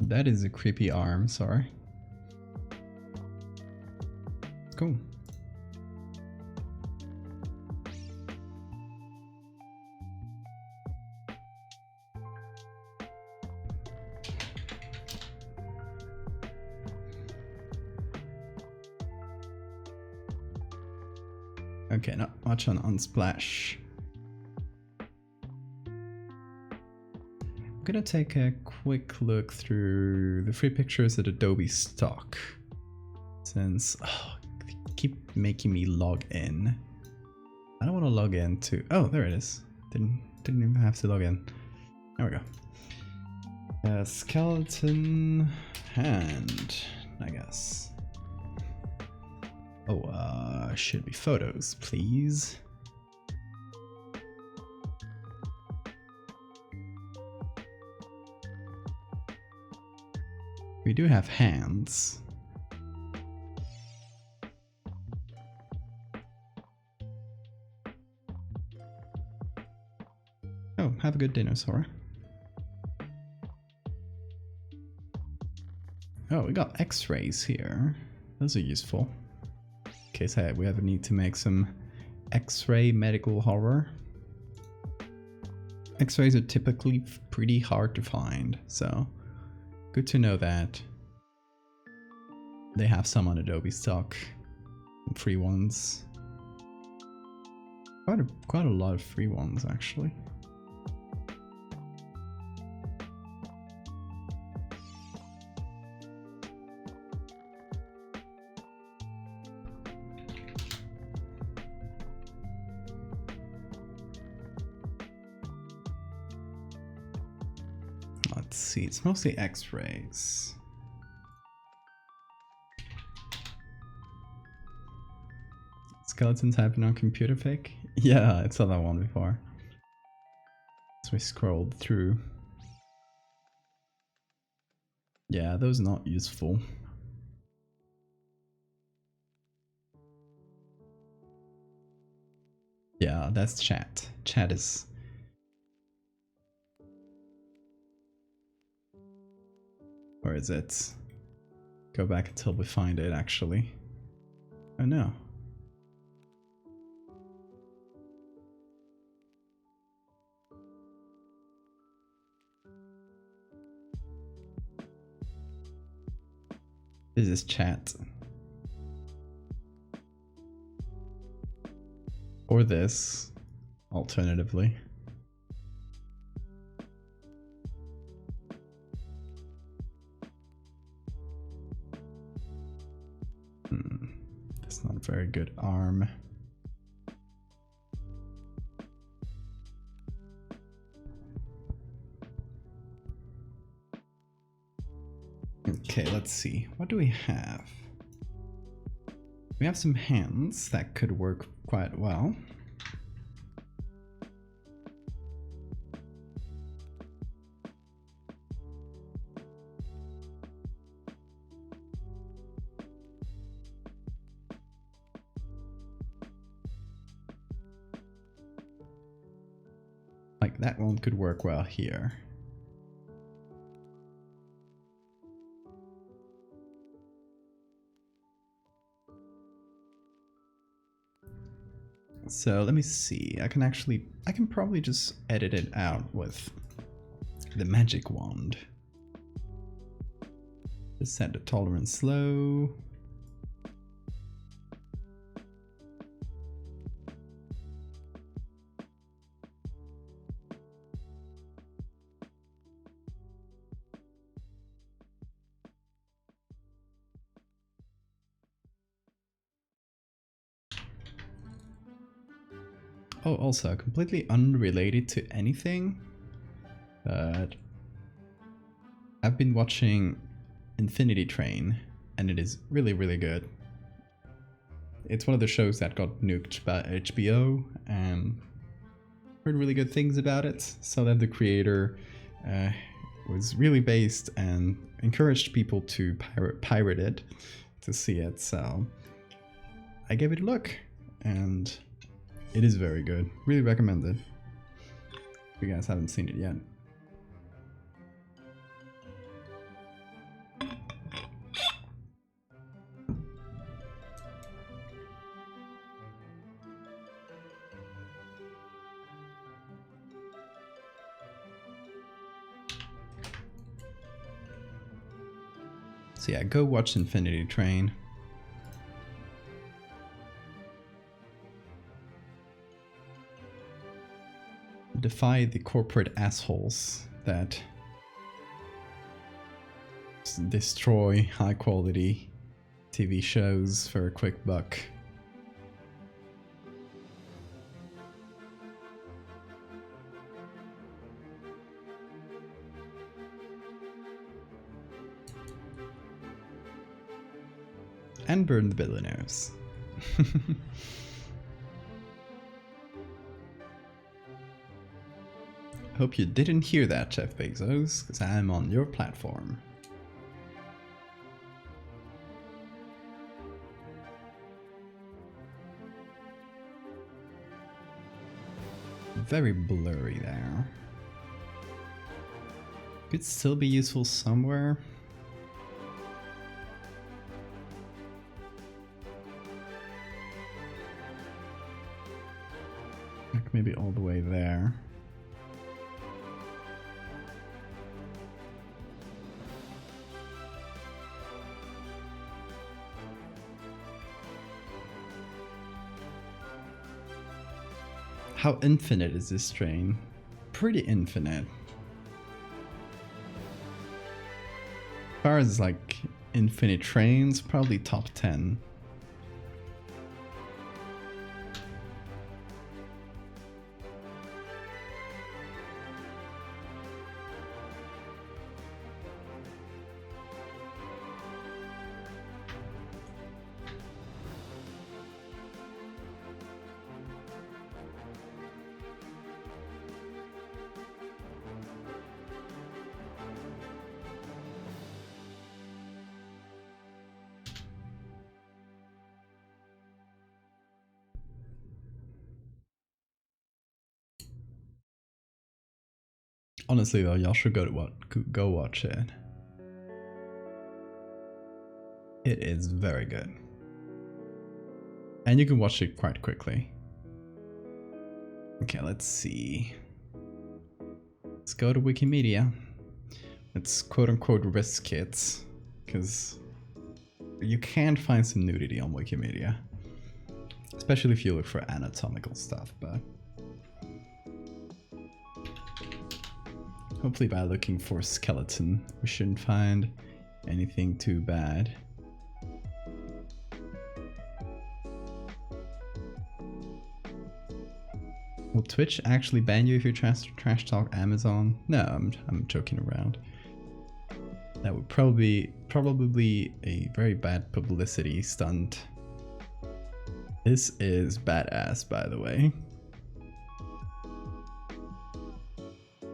That is a creepy arm, sorry. Cool. Okay, not much on Unsplash. I'm gonna take a quick look through the free pictures at Adobe stock. Since they keep making me log in. I don't want to log in to. Oh, there it is. Didn't even have to log in. There we go. Skeleton hand, I guess. Oh, should be photos, please. We do have hands. Oh, have a good dinner, Sora. Oh, we got x-rays here. Those are useful. In case we ever need to make some x-ray medical horror. X-rays are typically pretty hard to find, so good to know that they have some on Adobe stock, free ones. Quite a lot of free ones, actually. Let's see, it's mostly x-rays. Skeletons happen on computer fake? Yeah, I saw that one before. So we scrolled through. Yeah, those are not useful. Yeah, that's chat. Chat is... Where is it? Go back until we find it, actually. Oh no. This is chat. Or this, alternatively. That's not a very good arm. Okay, let's see. What do we have? We have some hands that could work quite well. Like that one could work well here. So let me see, I can probably just edit it out with the magic wand. Just set the tolerance low. Oh, also, completely unrelated to anything, but I've been watching Infinity Train, and it is really, really good. It's one of the shows that got nuked by HBO, and heard really good things about it. So that the creator was really based and encouraged people to pirate it to see it. So I gave it a look, and it is very good. Really recommend it. If you guys haven't seen it yet. So yeah, go watch Infinity Train. Defy the corporate assholes that destroy high quality TV shows for a quick buck. And burn the billionaires. Hope you didn't hear that, Jeff Bezos, because I'm on your platform. Very blurry there. Could still be useful somewhere. Like maybe all the way there. How infinite is this train? Pretty infinite. As far as like infinite trains, probably top 10. Honestly though, y'all should go watch it. It is very good. And you can watch it quite quickly. Okay, let's see. Let's go to Wikimedia. Let's quote unquote risk it, because you can find some nudity on Wikimedia. Especially if you look for anatomical stuff, but hopefully by looking for skeleton, we shouldn't find anything too bad. Will Twitch actually ban you if you trash talk Amazon? No, I'm joking around. That would probably be a very bad publicity stunt. This is badass, by the way.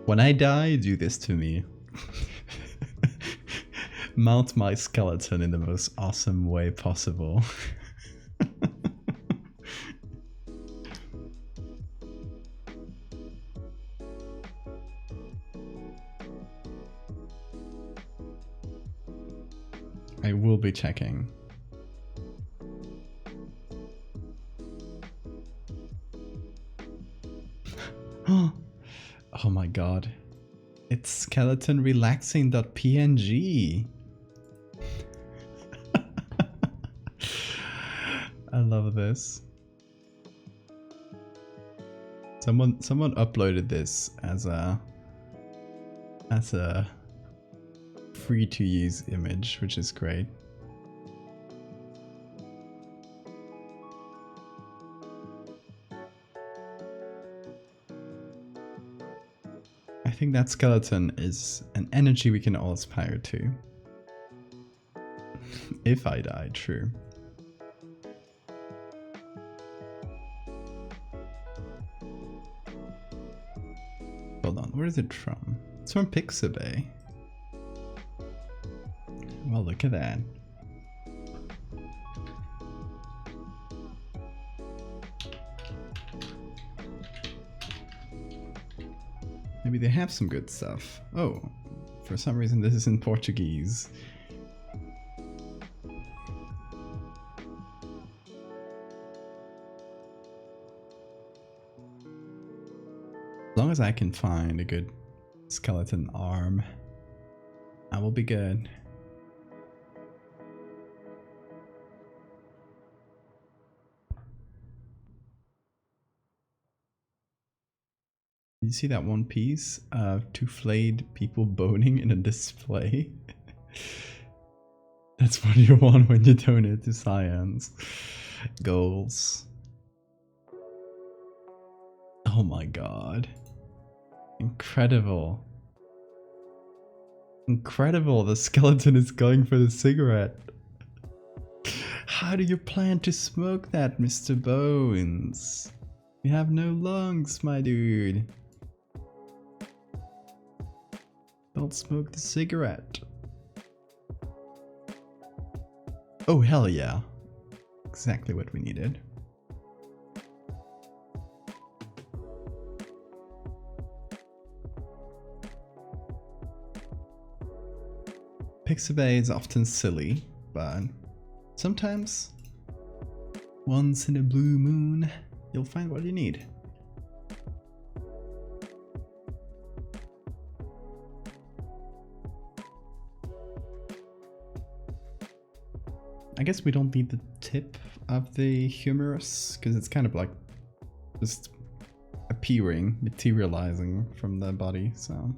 When I die, do this to me. Mount my skeleton in the most awesome way possible. I will be checking. Oh my god. It's skeleton relaxing.png. I love this. Someone uploaded this as a free to use image, which is great. I think that skeleton is an energy we can all aspire to. If I die, true. Hold on, where is it from? It's from Pixabay. Well, look at that. Maybe they have some good stuff. Oh, for some reason this is in Portuguese. As long as I can find a good skeleton arm, I will be good. You see that one piece of two flayed people boning in a display? That's what you want when you donate to science. Goals. Oh my god. Incredible. Incredible, the skeleton is going for the cigarette. How do you plan to smoke that, Mr. Bones? You have no lungs, my dude. Don't smoke the cigarette. Oh, hell yeah. Exactly what we needed. Pixabay is often silly, but sometimes, once in a blue moon, you'll find what you need. I guess we don't need the tip of the humerus, because it's kind of like just appearing, materializing from the body, so.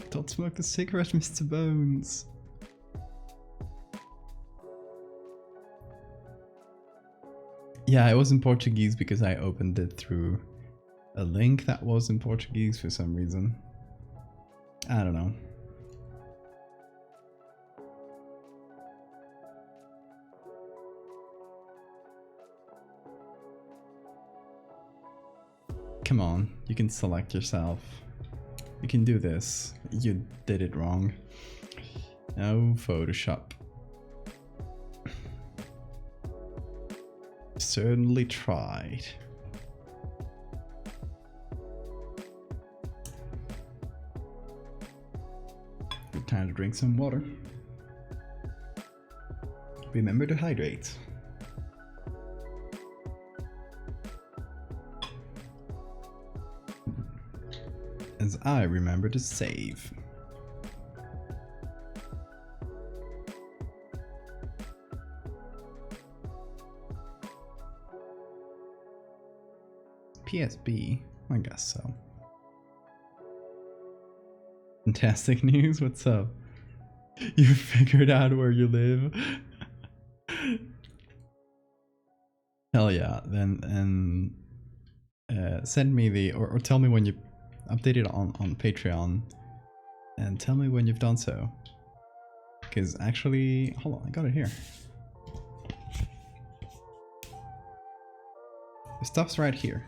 Don't smoke the cigarette, Mr. Bones. Yeah, it was in Portuguese because I opened it through a link that was in Portuguese for some reason. I don't know. Come on, you can select yourself. You can do this. You did it wrong. No Photoshop. Certainly tried. Good time to drink some water. Remember to hydrate. As I remember to save. PSB? I guess so. Fantastic news, what's up? You figured out where you live? Hell yeah, then send me the, or tell me when you update it on Patreon, and tell me when you've done so. Because actually, hold on, I got it here. The stuff's right here.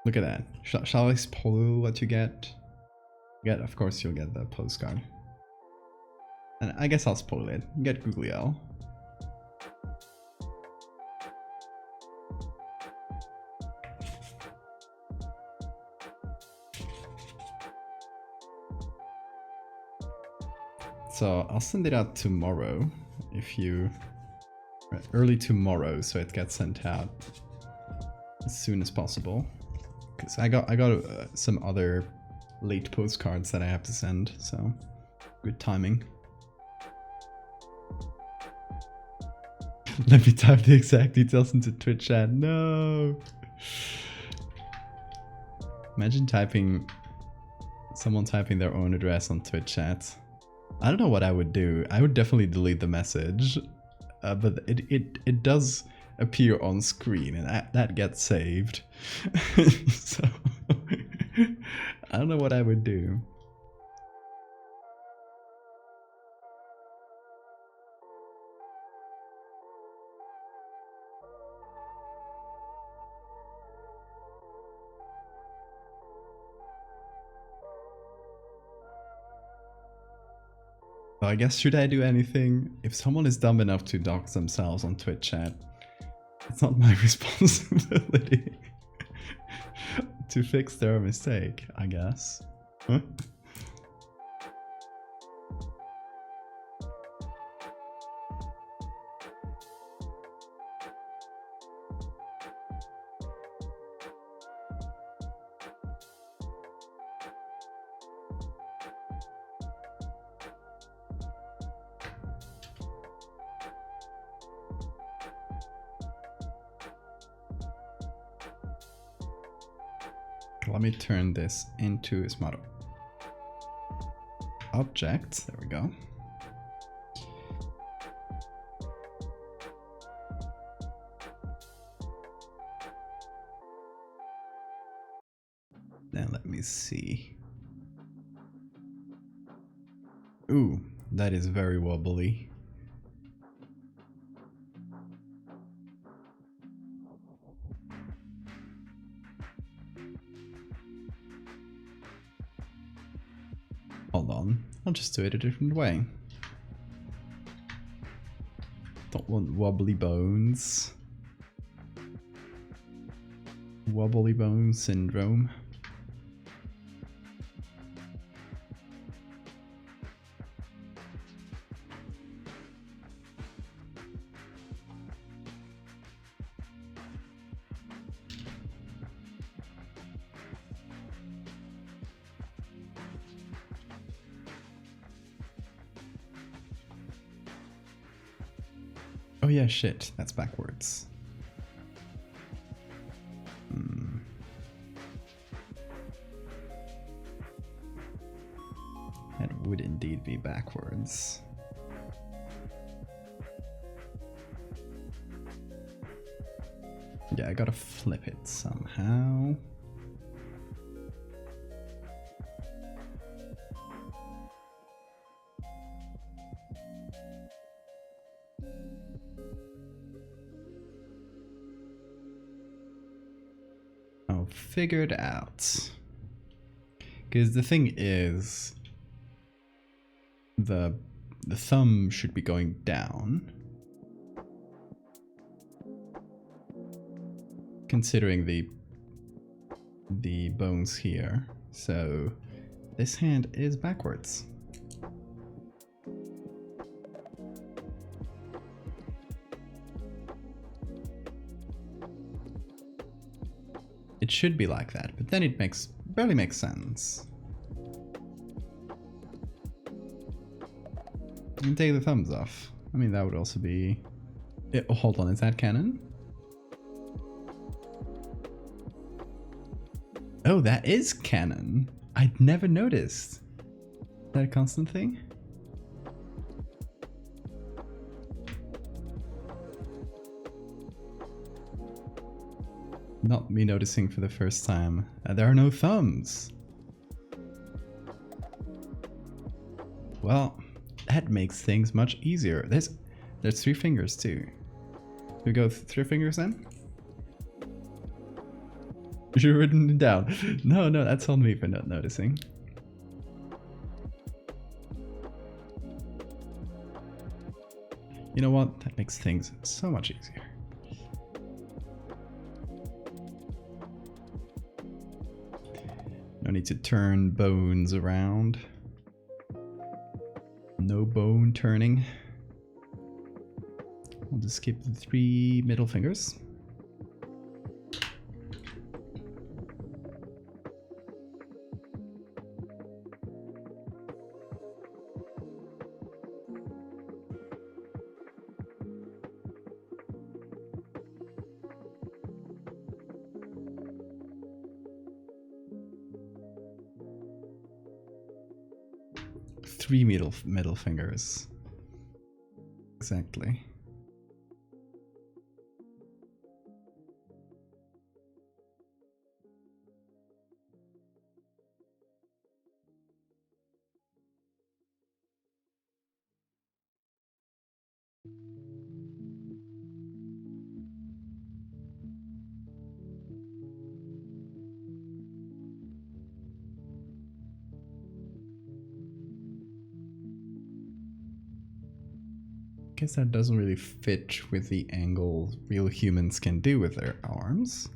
Look at that. Shall I spoil what you get? Of course you'll get the postcard. And I guess I'll spoil it. You get Googlio. So I'll send it out tomorrow, if you, early tomorrow, so it gets sent out as soon as possible. Because I got some other late postcards that I have to send, so good timing. Let me type the exact details into Twitch chat. No. Imagine someone typing their own address on Twitch chat. I don't know what I would do. I would definitely delete the message, but it does appear on screen, and that gets saved. So I don't know what I would do. Well, I guess should I do anything? If someone is dumb enough to dox themselves on Twitch chat, it's not my responsibility to fix their mistake, I guess. Huh? Let me turn this into a smart object. There we go. Now let me see. Ooh, that is very wobbly. Hold on, I'll just do it a different way. Don't want wobbly bones. Wobbly bone syndrome. Oh yeah, shit, that's backwards. That would indeed be backwards. Yeah, I gotta flip it somehow. Oh, figured out. Because the thing is, the thumb should be going down, considering the bones here. So this hand is backwards. It should be like that, but then it barely makes sense. And take the thumbs off. I mean, that would also be... Oh, hold on, is that canon? Oh, that is canon. I'd never noticed. Is that a constant thing? Not me noticing for the first time. There are no thumbs. Well, that makes things much easier. There's 3 fingers too. We go 3 fingers then? You should have written it down. No, that's on me for not noticing. You know what? That makes things so much easier. No need to turn bones around. No bone turning. I'll just skip the 3 middle fingers. Three middle fingers. Exactly. Guess that doesn't really fit with the angle real humans can do with their arms.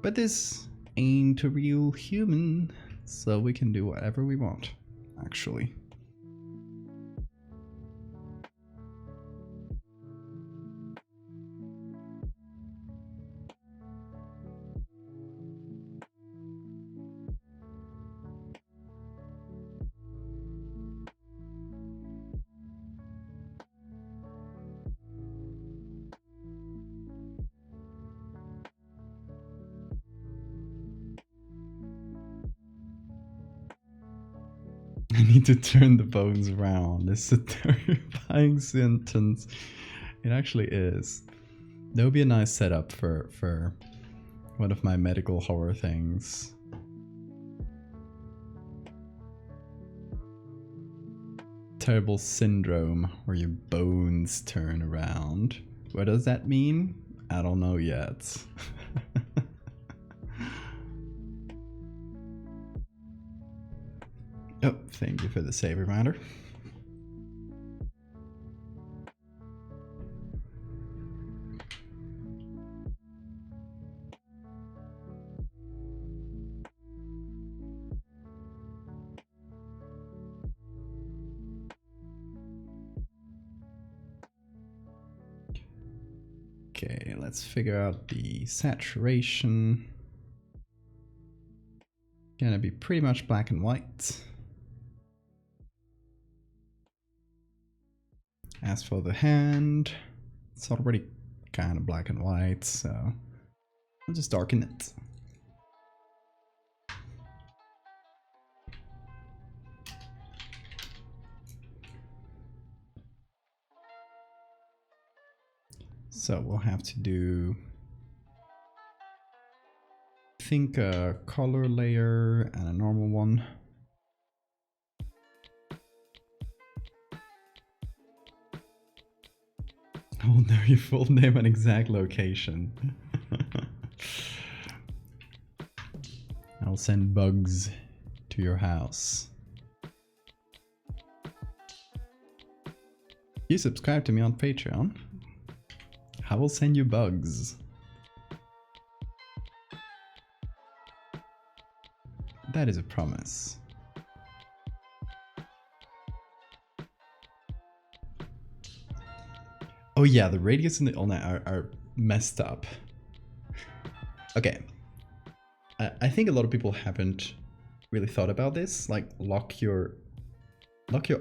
But this ain't a real human, so we can do whatever we want, actually. I need to turn the bones around. It's a terrifying sentence. It actually is. That would be a nice setup for one of my medical horror things. Terrible syndrome where your bones turn around. What does that mean? I don't know yet. Oh, thank you for the save reminder. Okay, let's figure out the saturation. Gonna be pretty much black and white. As for the hand, it's already kind of black and white, so I'll just darken it. So we'll have to do, I think, a color layer and a normal one. I will know your full name and exact location. I'll send bugs to your house. You subscribe to me on Patreon, I will send you bugs. That is a promise. Oh yeah, the radius and the ulna are messed up. Okay. I think a lot of people haven't really thought about this. Like lock your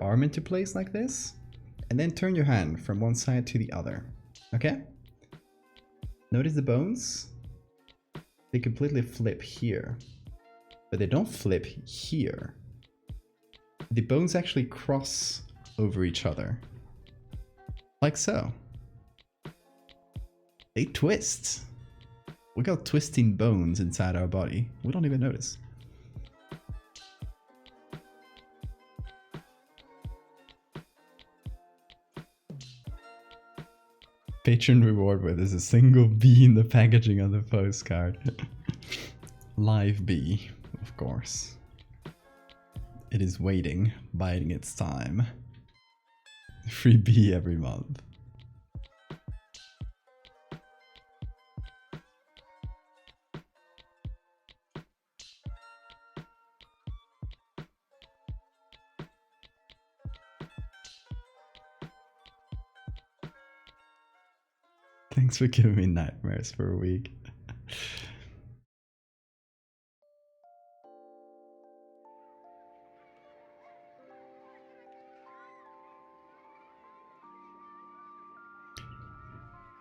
arm into place like this, and then turn your hand from one side to the other. Okay? Notice the bones? They completely flip here. But they don't flip here. The bones actually cross over each other. Like so. They twist. We got twisting bones inside our body. We don't even notice. Patron reward with is a single bee in the packaging on the postcard. Live bee, of course. It is waiting, biding its time. Free bee every month. Thanks for giving me nightmares for a week.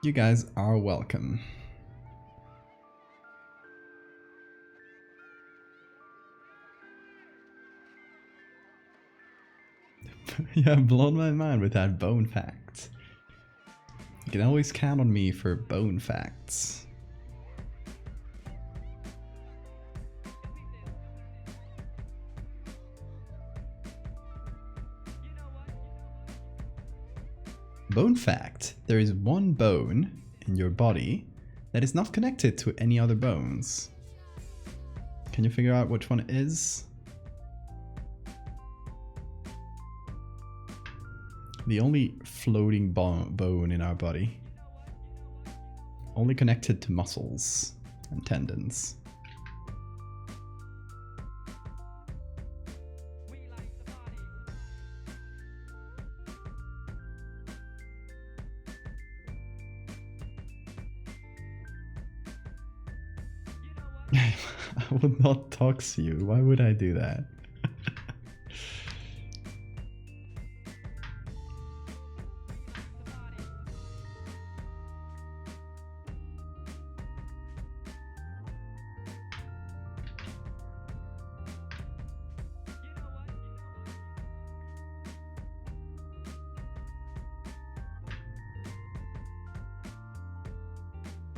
You guys are welcome. You have blown my mind with that bone fact. You can always count on me for bone facts. Bone fact: there is one bone in your body that is not connected to any other bones. Can you figure out which one it is? The only floating bone in our body. Only connected to muscles and tendons. I would not dox you. Why would I do that?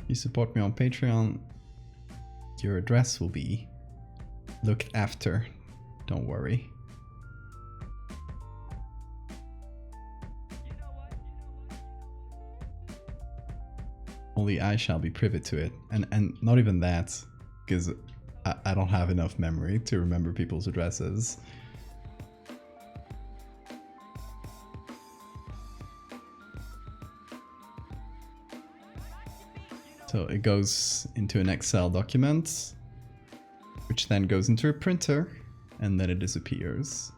You support me on Patreon, your address will be looked after. Don't worry. Only I shall be privy to it. And not even that, because I don't have enough memory to remember people's addresses. So it goes into an Excel document, which then goes into a printer, and then it disappears.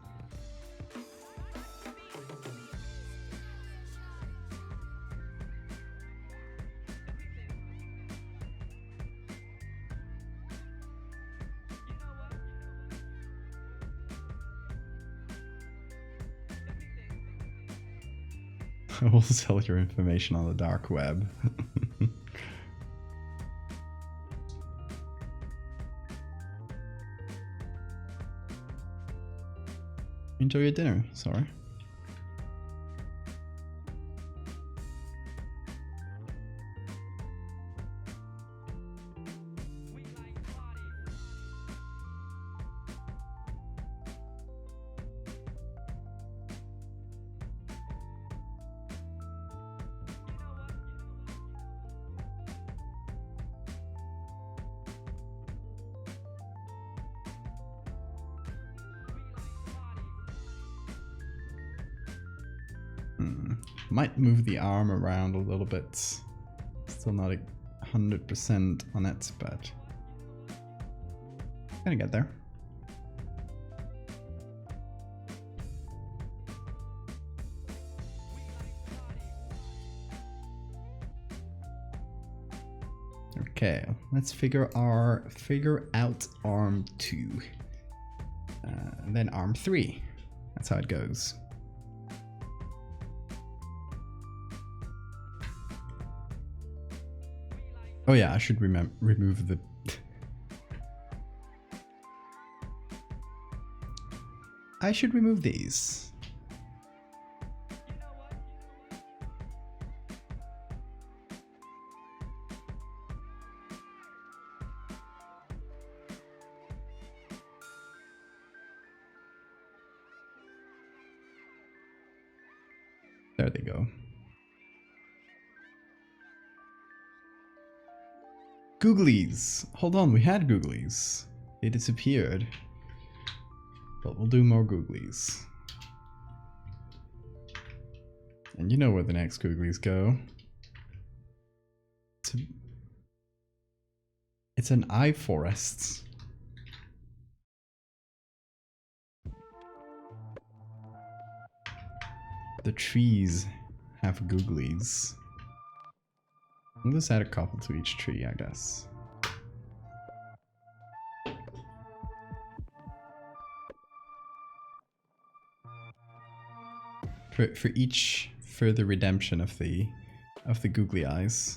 I will sell your information on the dark web. Enjoy your dinner, sorry. Might move the arm around a little bit. Still not 100% on it, but gonna get there. Okay, let's figure out arm 2. And then arm 3. That's how it goes. Oh yeah, I should remove the... I should remove these. There they go. Googlies! Hold on, we had googlies. They disappeared. But we'll do more googlies. And you know where the next googlies go. It's an eye forest. The trees have googlies. We'll just add a couple to each tree, I guess. For each further redemption of the googly eyes,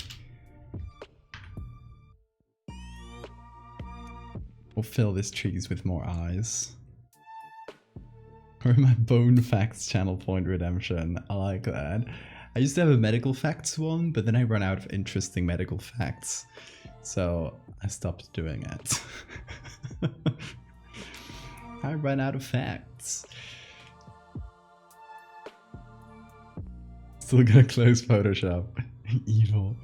we'll fill these trees with more eyes. Or my bone facts channel point redemption. I like that. I used to have a medical facts one, but then I ran out of interesting medical facts, so I stopped doing it. I ran out of facts. Still gonna close Photoshop. Evil.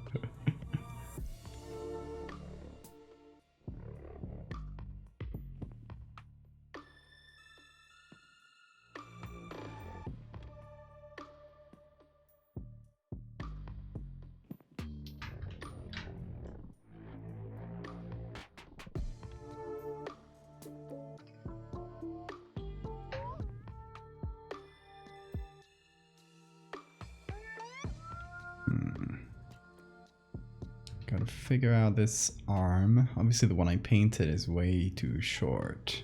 figure out this arm. Obviously the one I painted is way too short.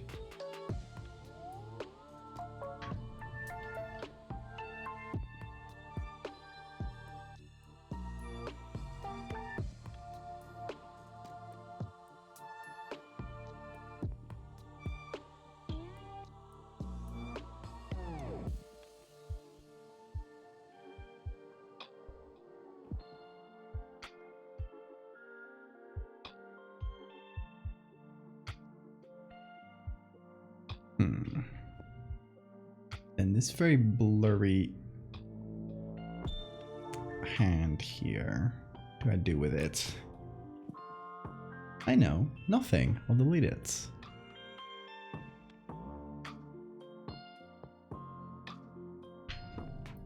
And this very blurry hand here, what do I do with it? I know, nothing. I'll delete it.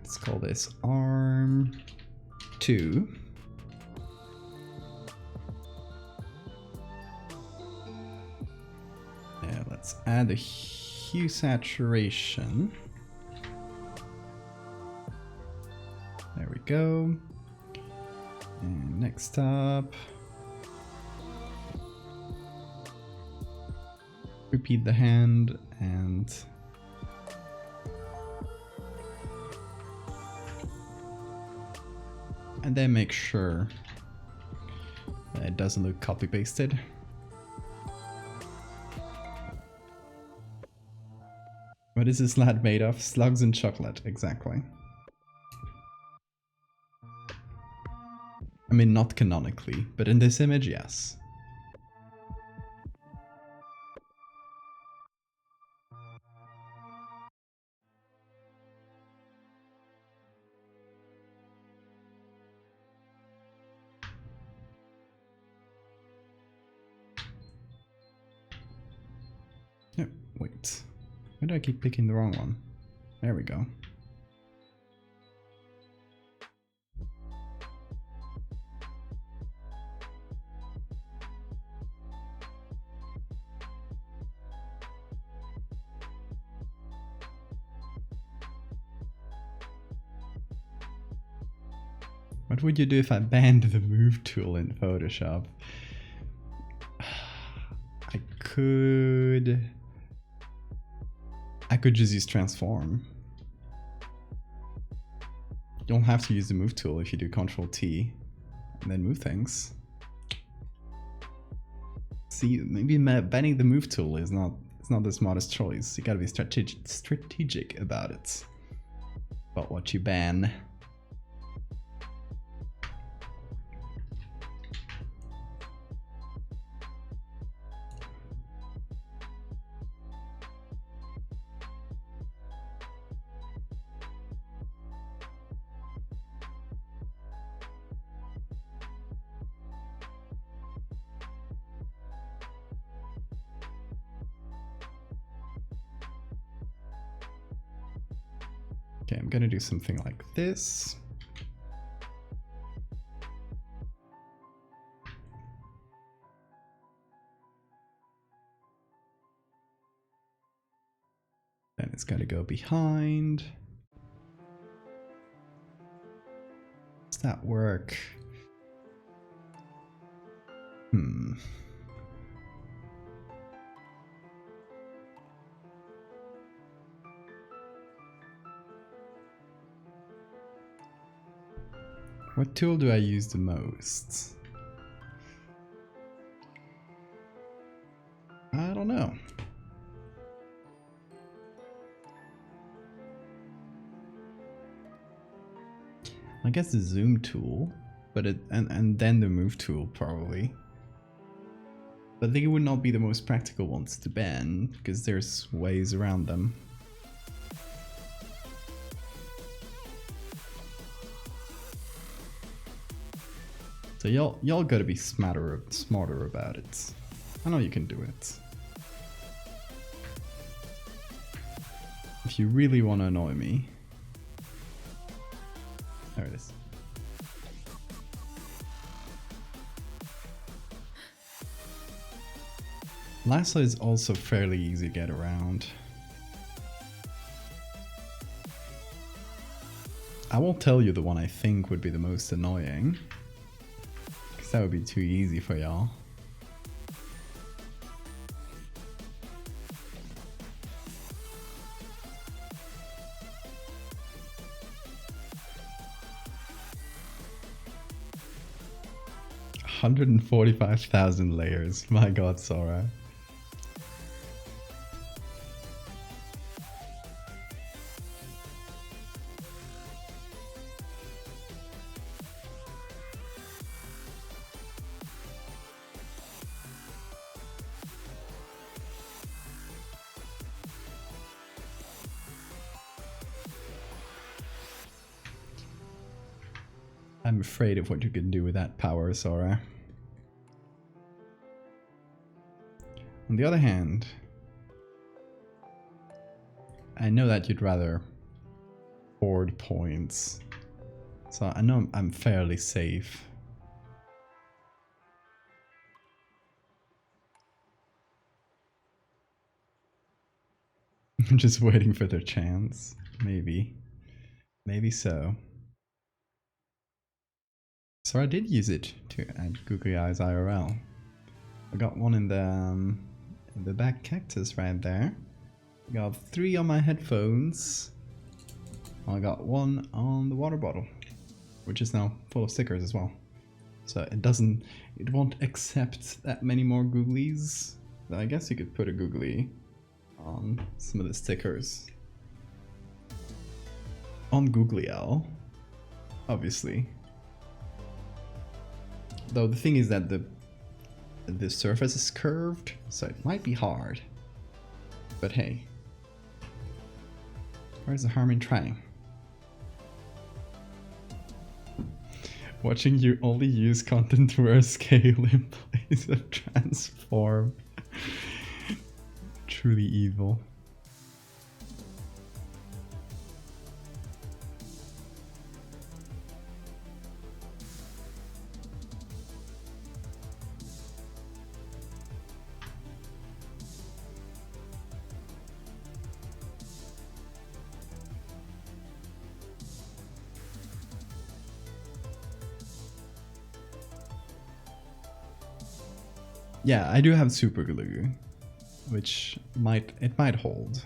Let's call this arm 2. Yeah, let's add a hue saturation. There we go. And next up, repeat the hand and then make sure that it doesn't look copy pasted. What is this lad made of? Slugs and chocolate, exactly. I mean, not canonically, but in this image, yes. No, wait. Why do I keep picking the wrong one? There we go. What would you do if I banned the move tool in Photoshop? I could just use transform. You don't have to use the move tool if you do Ctrl T and then move things. See, maybe banning the move tool is not the smartest choice. You gotta be strategic about it. About what you ban. Okay, I'm gonna do something like this. Then it's gotta go behind. Does that work? What tool do I use the most? I don't know. I guess the zoom tool, but and then the move tool probably. But they would not be the most practical ones to ban because there's ways around them. So y'all gotta be smarter about it. I know you can do it. If you really want to annoy me. There it is. Lasso is also fairly easy to get around. I won't tell you the one I think would be the most annoying. That would be too easy for y'all. $145,000 layers. My god, Sora. I'm afraid of what you can do with that power, Sora. On the other hand, I know that you'd rather hoard points, so I know I'm fairly safe. I'm just waiting for their chance. Maybe. Maybe so. So I did use it to add Googly Eyes IRL. I got one in the back cactus right there. I got 3 on my headphones. I got 1 on the water bottle, which is now full of stickers as well. So it won't accept that many more googlies. I guess you could put a googly on some of the stickers. On Googly Owl, obviously. Though the thing is that the surface is curved, so it might be hard. But hey, where's the harm in trying? Watching you only use content where scale in place of transform. Truly evil. Yeah, I do have super glue, which might hold.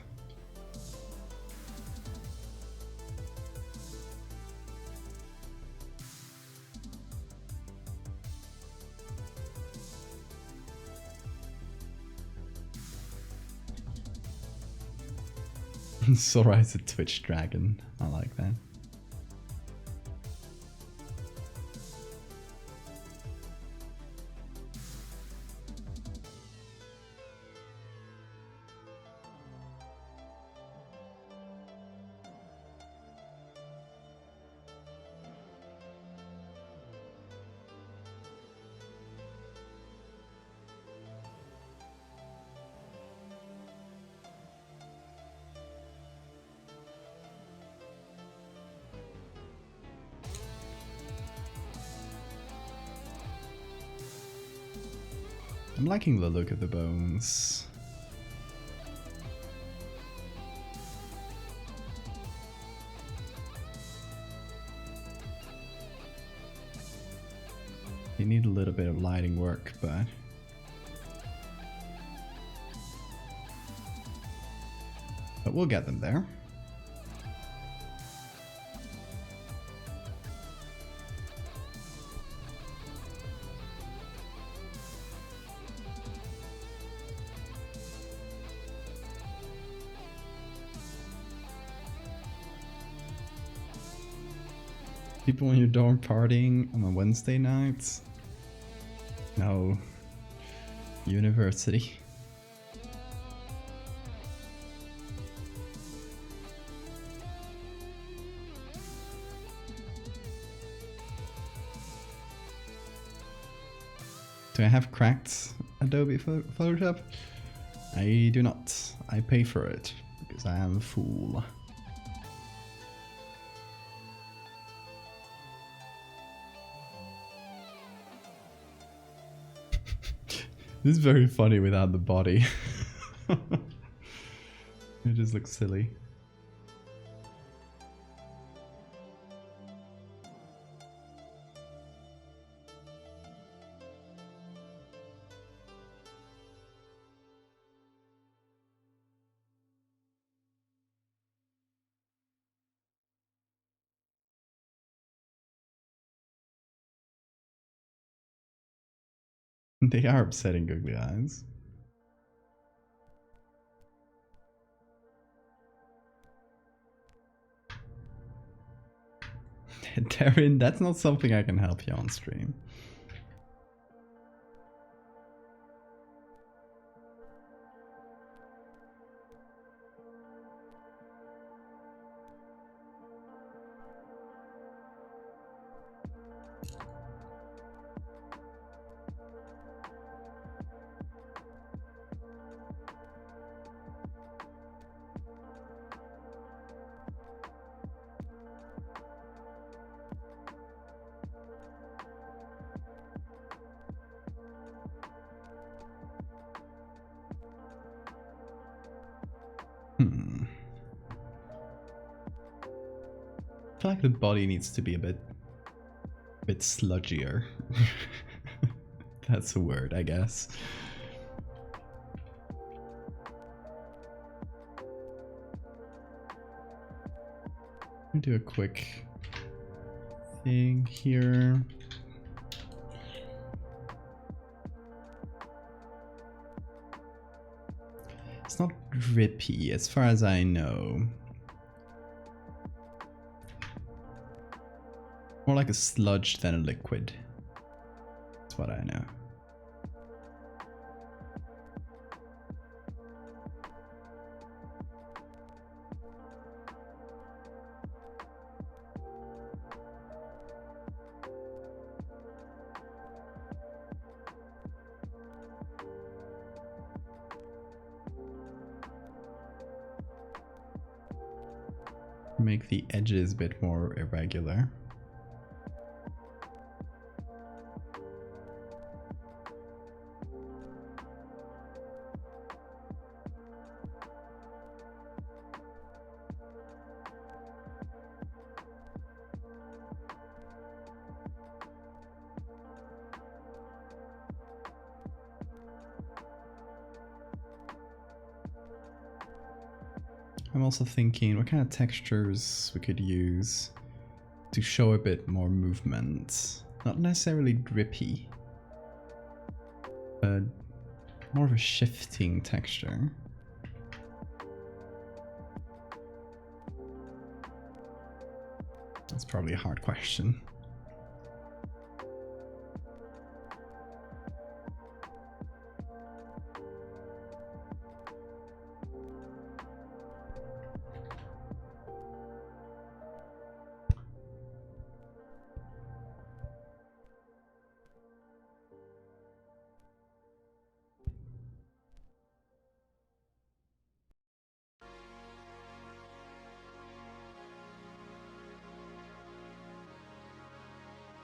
Sora is a Twitch dragon. I like that. I'm liking the look of the bones. You need a little bit of lighting work, but we'll get them there. People in your dorm partying on a Wednesday night? No. University. Do I have cracked Adobe Photoshop? I do not. I pay for it because I am a fool. This is very funny without the body. It just looks silly. They are upsetting googly eyes. Darren, that's not something I can help you on stream. I feel like the body needs to be a bit sludgier. That's a word, I guess. Let me do a quick thing here. It's not drippy as far as I know. More like a sludge than a liquid. That's what I know. Make the edges a bit more irregular. I'm also thinking what kind of textures we could use to show a bit more movement. Not necessarily drippy, but more of a shifting texture. That's probably a hard question.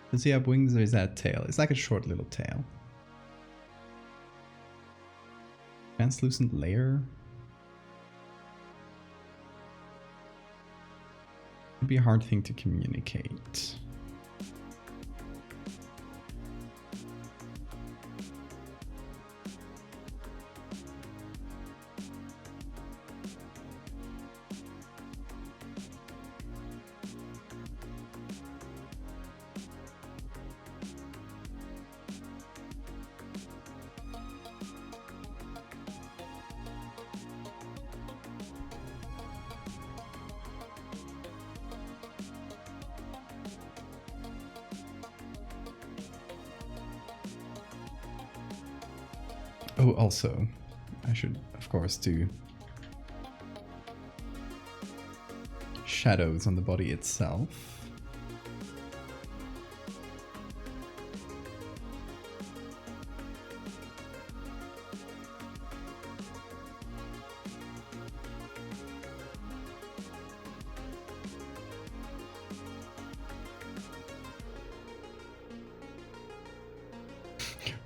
Does he have wings or is that a tail? It's like a short little tail. Translucent layer? It'd be a hard thing to communicate. Oh, also, I should, of course, do shadows on the body itself.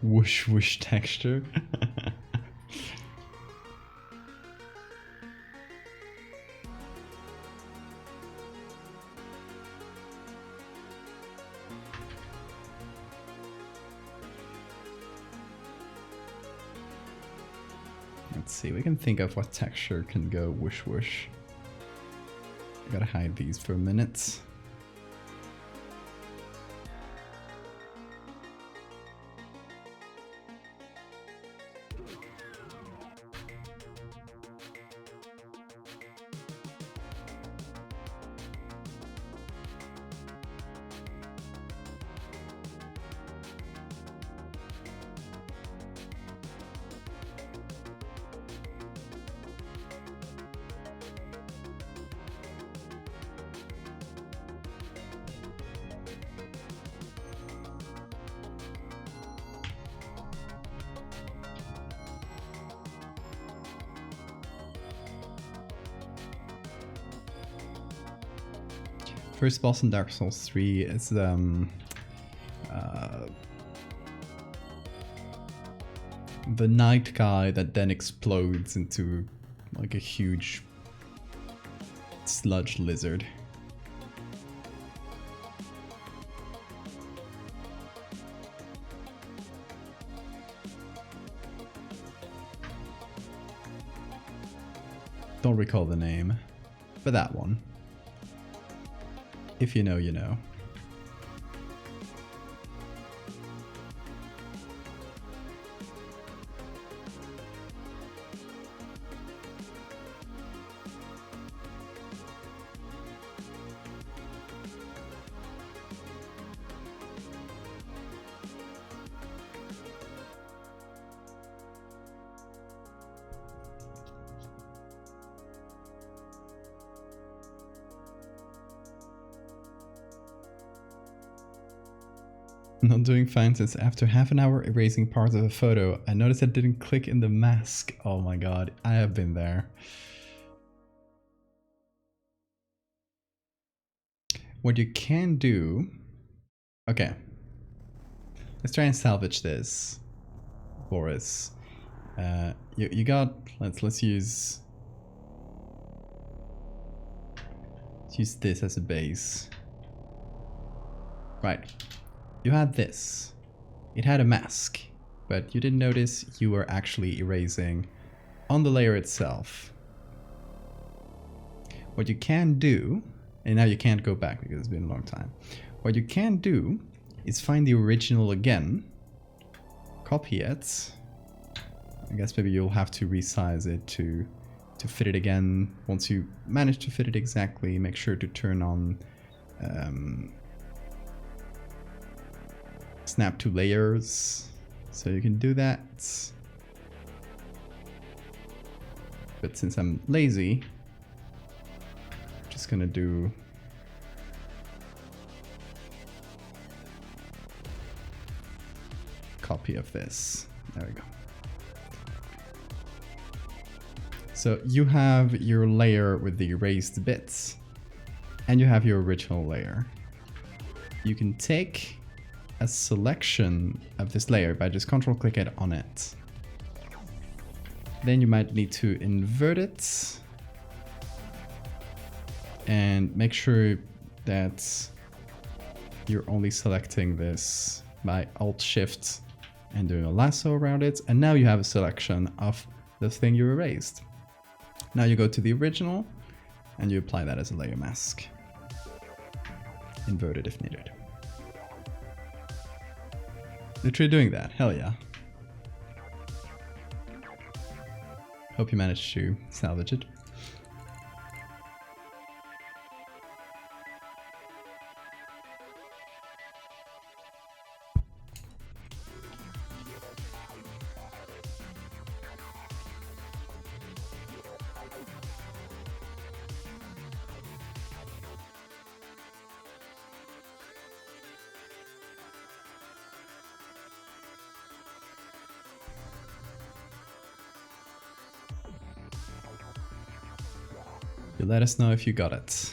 Whoosh whoosh texture. Let's see, we can think of what texture can go whoosh whoosh. I gotta hide these for a minute. First boss in Dark Souls 3 is the night guy that then explodes into like a huge sludge lizard. Don't recall the name, but that one. If you know, you know. Not doing fine since after half an hour erasing parts of a photo, I noticed I didn't click in the mask. Oh my god, I have been there. What you can do... Okay. Let's try and salvage this, Boris. You got... Let's use this as a base. Right. You had this. It had a mask, but you didn't notice you were actually erasing on the layer itself. What you can do, and now you can't go back because it's been a long time. What you can do is find the original again, copy it. I guess maybe you'll have to resize it to fit it again. Once you manage to fit it exactly, make sure to turn on snap to layers, so you can do that. But since I'm lazy, I'm just gonna do copy of this. There we go. So you have your layer with the erased bits, and you have your original layer. You can take a selection of this layer by just control click it on it. Then you might need to invert it and make sure that you're only selecting this by Alt Shift and doing a lasso around it, and now you have a selection of the thing you erased. Now you go to the original and you apply that as a layer mask. Invert it if needed. Literally doing that, hell yeah. Hope you managed to salvage it. You let us know if you got it.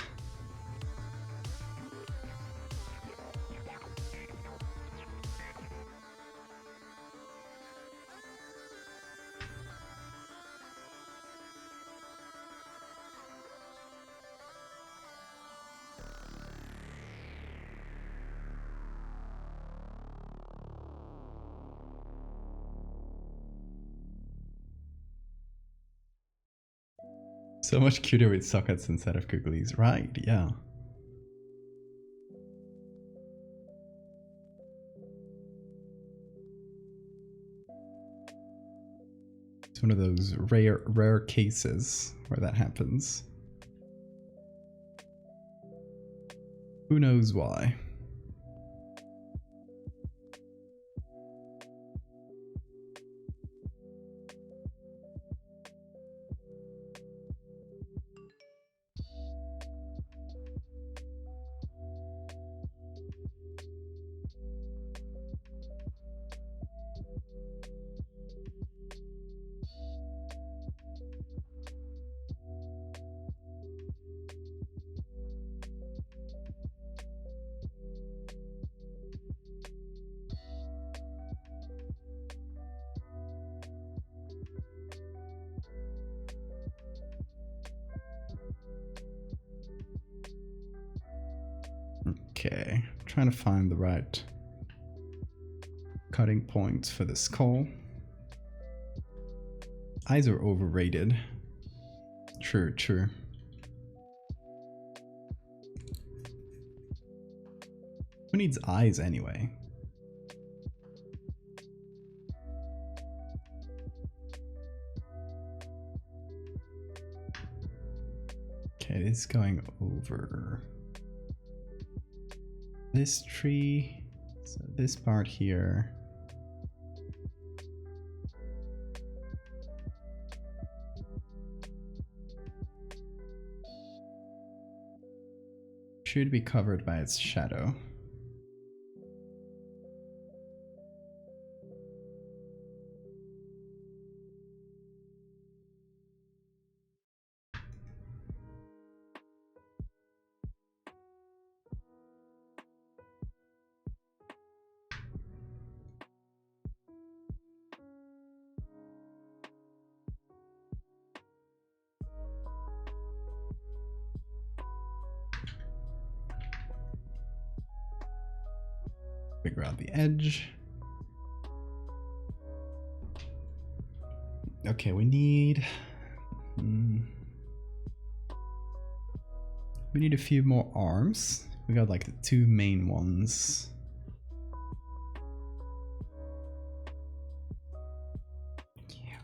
So much cuter with sockets instead of googlies, right? Yeah. It's one of those rare cases where that happens. Who knows why? Okay, trying to find the right cutting points for the skull. Eyes are overrated. True, true. Who needs eyes anyway? Okay, this is going over this tree. So this part here. Should be covered by its shadow. Figure out the edge. Okay, we need a few more arms. We got like the two main ones.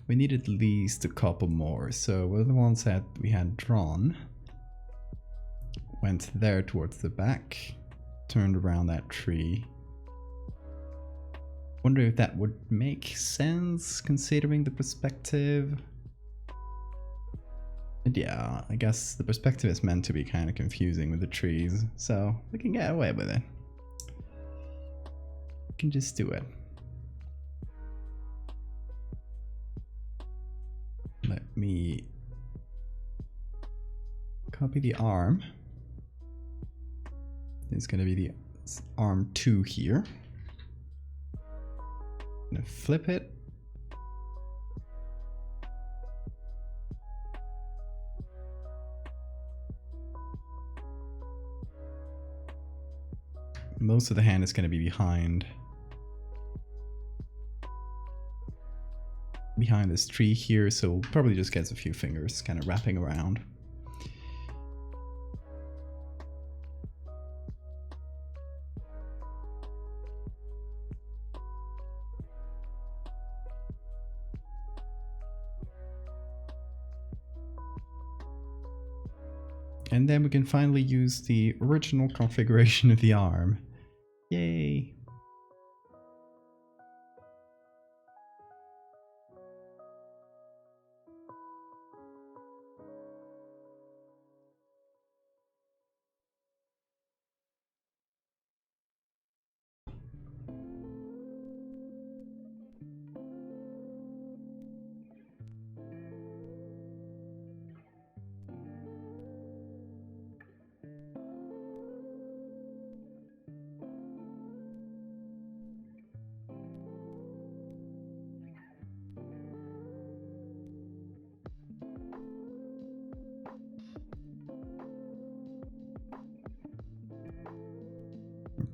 We need at least a couple more. So what are the ones that we had drawn? Went there towards the back, turned around that tree. Wonder if that would make sense considering the perspective. And yeah, I guess the perspective is meant to be kind of confusing with the trees, so we can get away with it. We can just do it. Let me copy the arm. It's going to be the arm 2 here. I'm gonna flip it. Most of the hand is going to be behind this tree here, so we'll probably just get a few fingers kind of wrapping around. And then we can finally use the original configuration of the arm. Yay!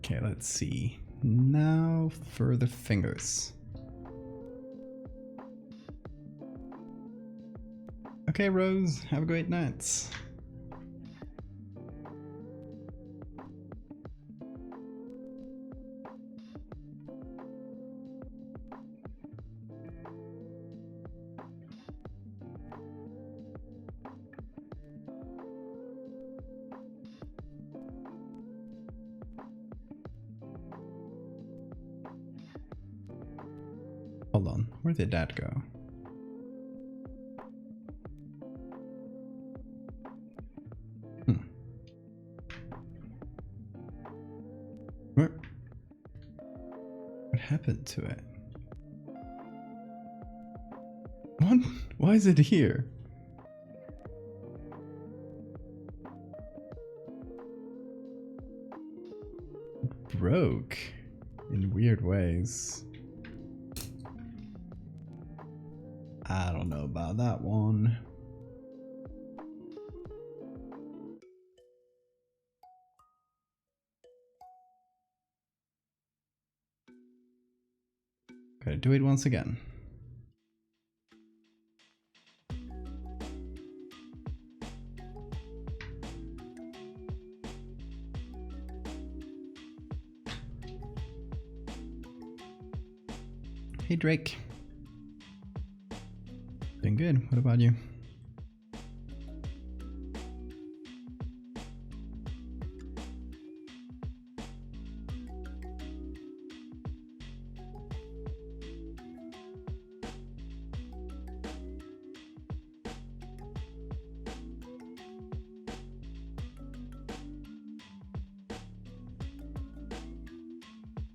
Okay, let's see. Now for the fingers. Okay, Rose, have a great night. Hold on, where did that go? What happened to it? What? Why is it here? It broke in weird ways. I don't know about that one. Gotta do it once again. Hey Drake. Doing good. What about you?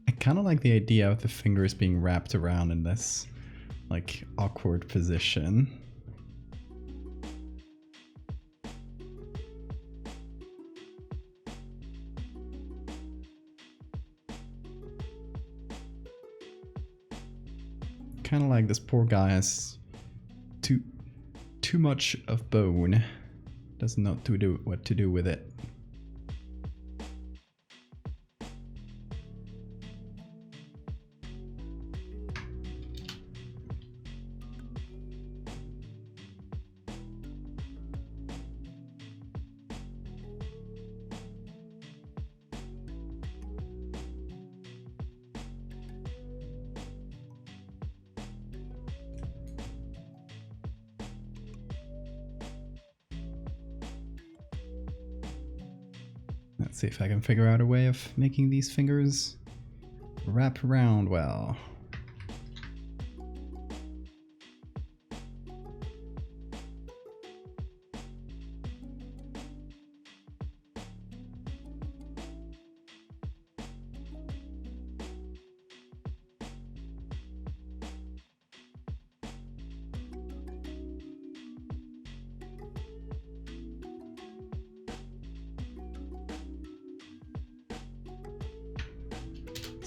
I kind of like the idea of the fingers being wrapped around in this like awkward position. Kind of like this poor guy has too much of bone, doesn't know what to do with it. Let's see if I can figure out a way of making these fingers wrap around well.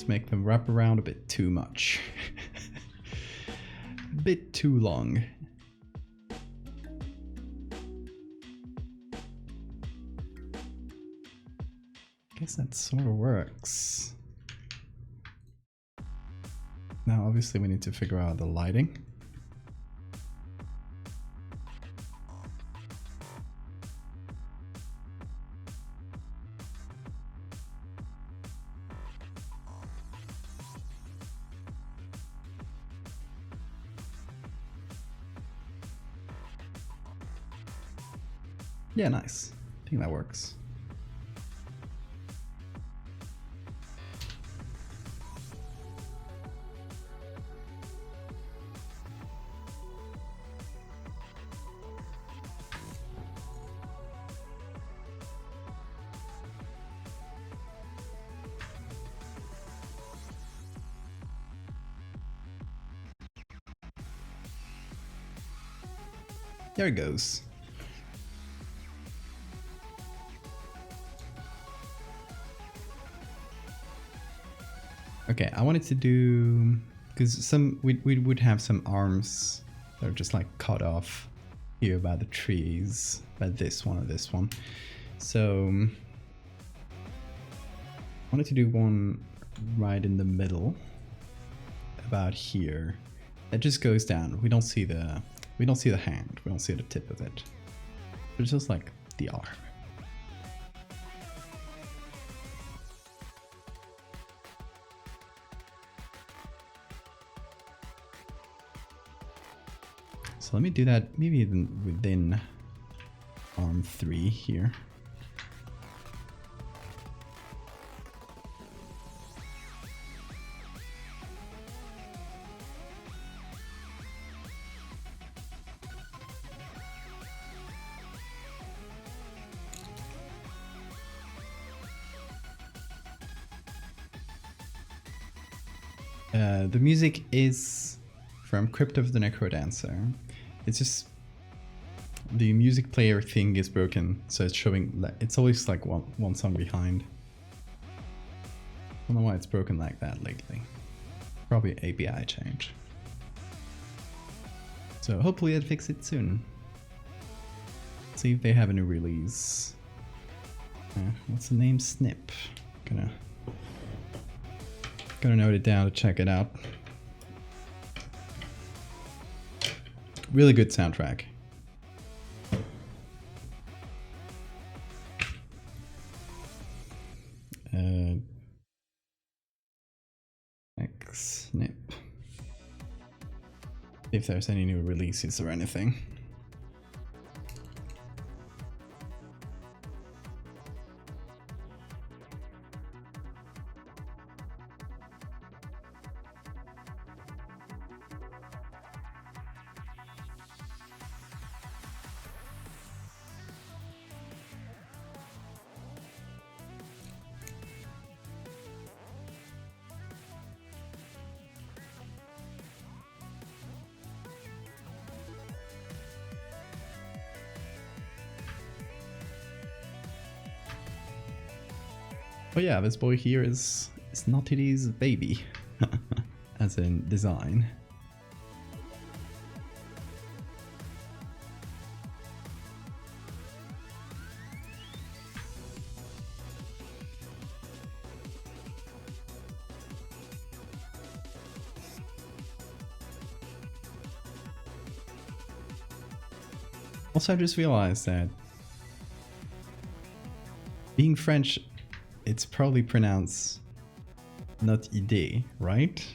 Make them wrap around a bit too much. A bit too long. Guess that sort of works. Now obviously we need to figure out the lighting. Yeah, nice. I think that works. There it goes. Okay, I wanted to do, because we would have some arms that are just like cut off here by the trees, by this one or this one. So I wanted to do one right in the middle, about here. That just goes down. We don't see the hand. We don't see the tip of it. It's just like the arm. So let me do that maybe even within arm 3 here. The music is from Crypt of the Necrodancer. It's just the music player thing is broken, so it's showing. It's always like one song behind. I don't know why it's broken like that lately. Probably API change. So hopefully it'll fix it soon. See if they have a new release. What's the name? Snip. Gonna note it down to check it out. Really good soundtrack. Snip. If there's any new releases or anything. Oh yeah, this boy here is Naughty D's baby, as in design. Also, I just realized that being French, it's probably pronounced not idée, right?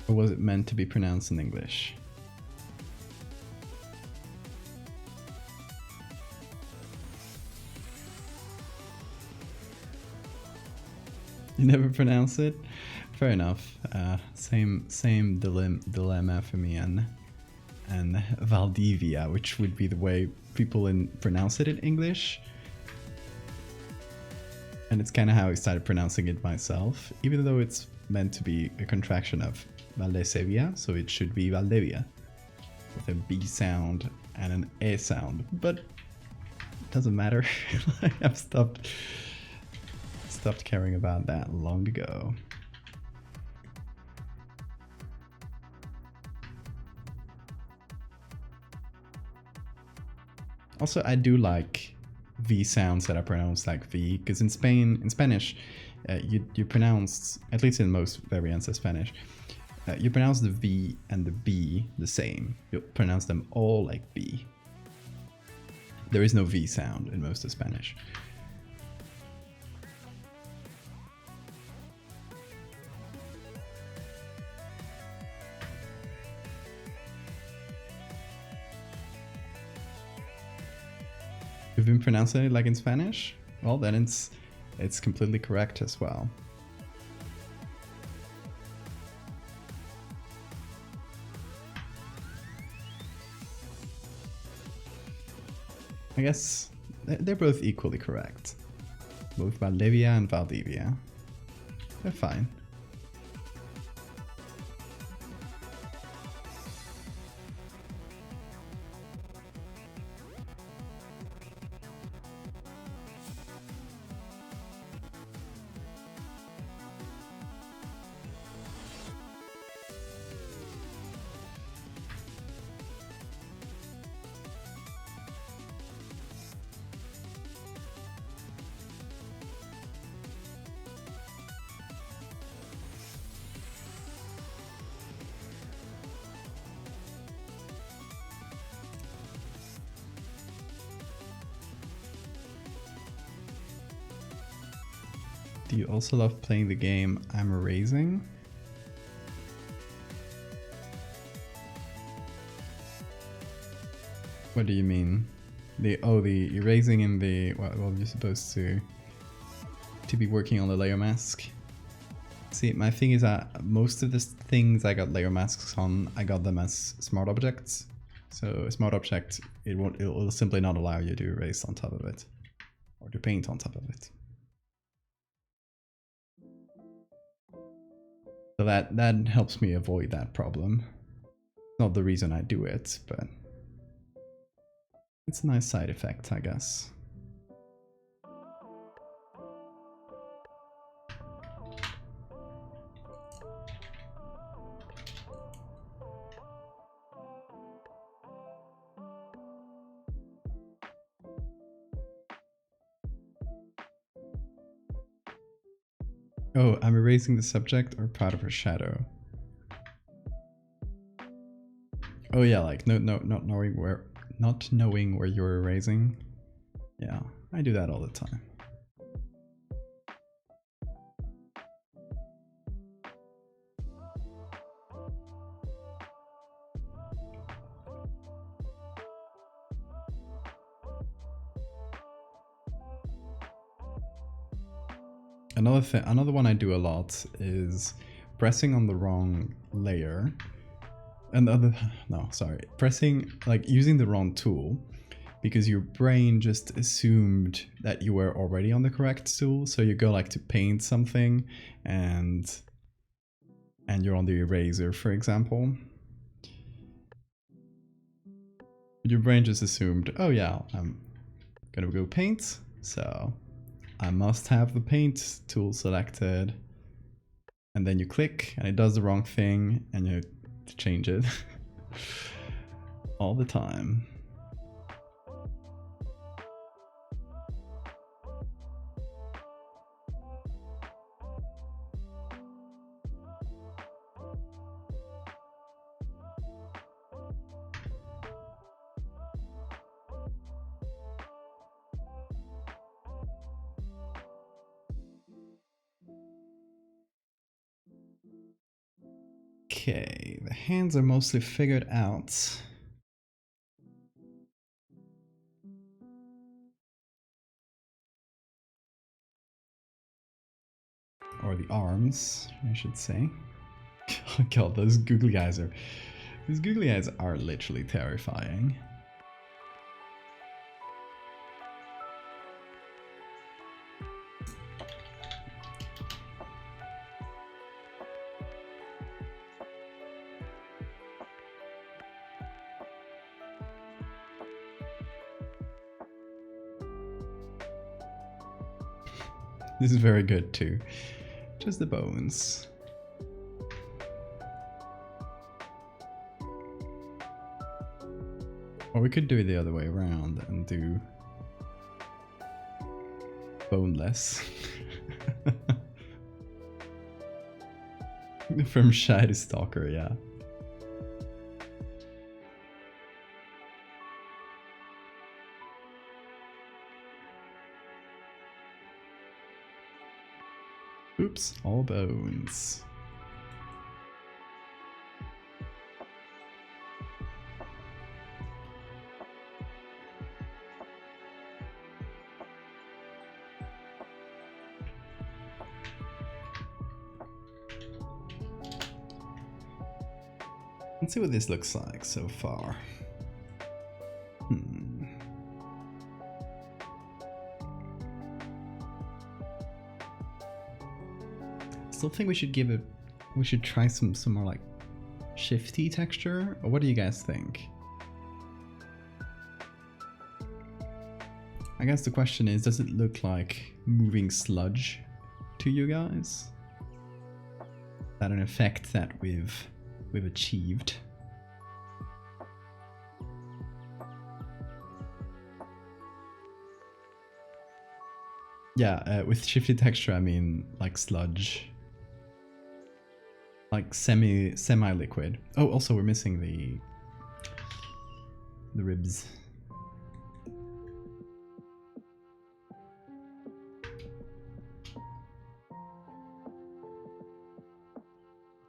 Or was it meant to be pronounced in English? You never pronounce it? Fair enough. Same dilemma for me and Valdevia, which would be the way people pronounce it in English. And it's kind of how I started pronouncing it myself, even though it's meant to be a contraction of valdés-hevia, so it should be Valdevia, with a B sound and an A sound. But it doesn't matter. I've stopped caring about that long ago. Also, I do like V sounds that are pronounced like V, because in Spanish, you pronounce, at least in most variants of Spanish, you pronounce the V and the B the same. You pronounce them all like B. There is no V sound in most of Spanish. You've been pronouncing it like in Spanish? Well, then it's completely correct as well. I guess they're both equally correct. Both Valdevia and Valdevia. They're fine. Do you also love playing the game I'm erasing? What do you mean? The erasing in the well you're supposed to be working on the layer mask. See, my thing is that most of the things I got layer masks on, I got them as smart objects. So a smart object, it will simply not allow you to erase on top of it or to paint on top of it. So that helps me avoid that problem. Not the reason I do it, but it's a nice side effect, I guess. Oh, I'm erasing the subject or part of her shadow. Oh yeah, like not knowing where you're erasing. Yeah, I do that all the time. Another one I do a lot is pressing on the wrong layer. Pressing, like using the wrong tool, because your brain just assumed that you were already on the correct tool. So you go like to paint something and you're on the eraser, for example. Your brain just assumed, oh yeah, I'm gonna go paint, so I must have the paint tool selected. And then you click and it does the wrong thing and you have to change it all the time. Okay, the hands are mostly figured out. Or the arms, I should say. Oh god, those googly eyes are literally terrifying. This is very good too. Just the bones. Or we could do it the other way around and do boneless. From shy to stalker, yeah. Oops, all bones. Let's see what this looks like so far. Still think we should try some more like shifty texture, or what do you guys think? I guess the question is, does it look like moving sludge to you guys? Is that an effect that we've achieved? Yeah, with shifty texture I mean like sludge. Like semi-liquid. Oh, also we're missing the ribs.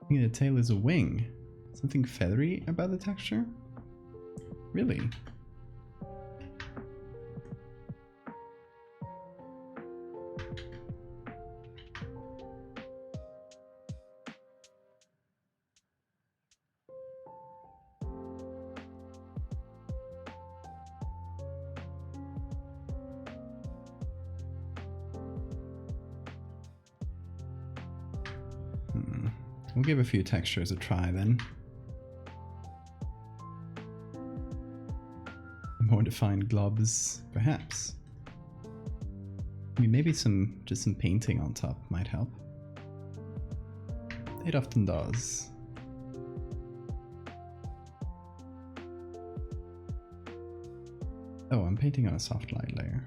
I think the tail is a wing. Something feathery about the texture? Really? We'll give a few textures a try then. More defined globs, perhaps. I mean, maybe just some painting on top might help. It often does. Oh, I'm painting on a soft light layer.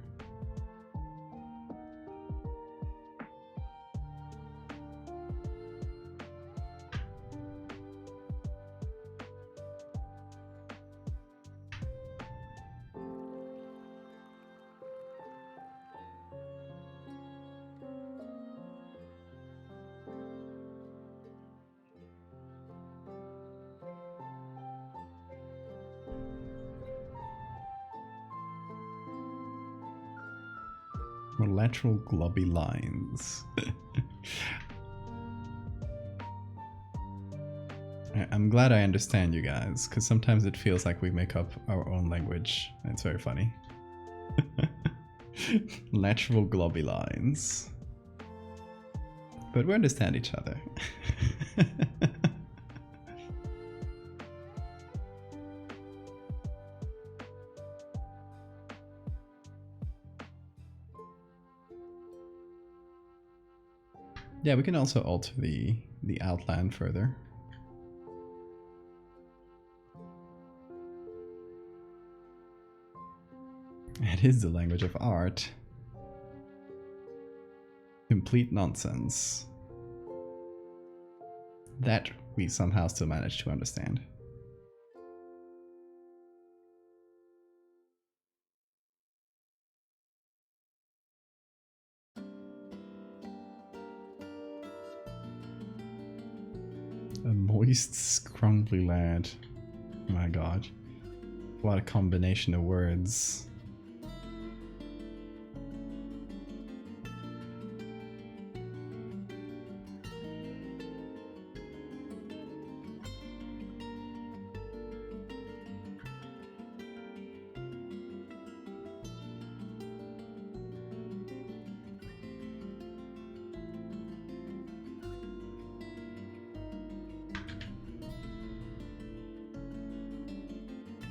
Or lateral globby lines. I'm glad I understand you guys, because sometimes it feels like we make up our own language. It's very funny. Lateral globby lines. But we understand each other. Yeah, we can also alter the outline further. It is the language of art. Complete nonsense. That we somehow still manage to understand. A moist, scrumbly lad. Oh my god. What a combination of words.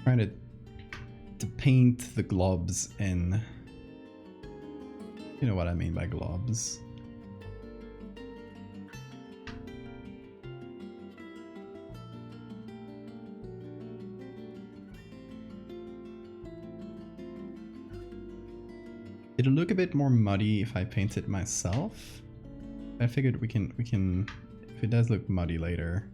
Trying to paint the globs in. You know what I mean by globs. It'll look a bit more muddy if I paint it myself. I figured we can if it does look muddy later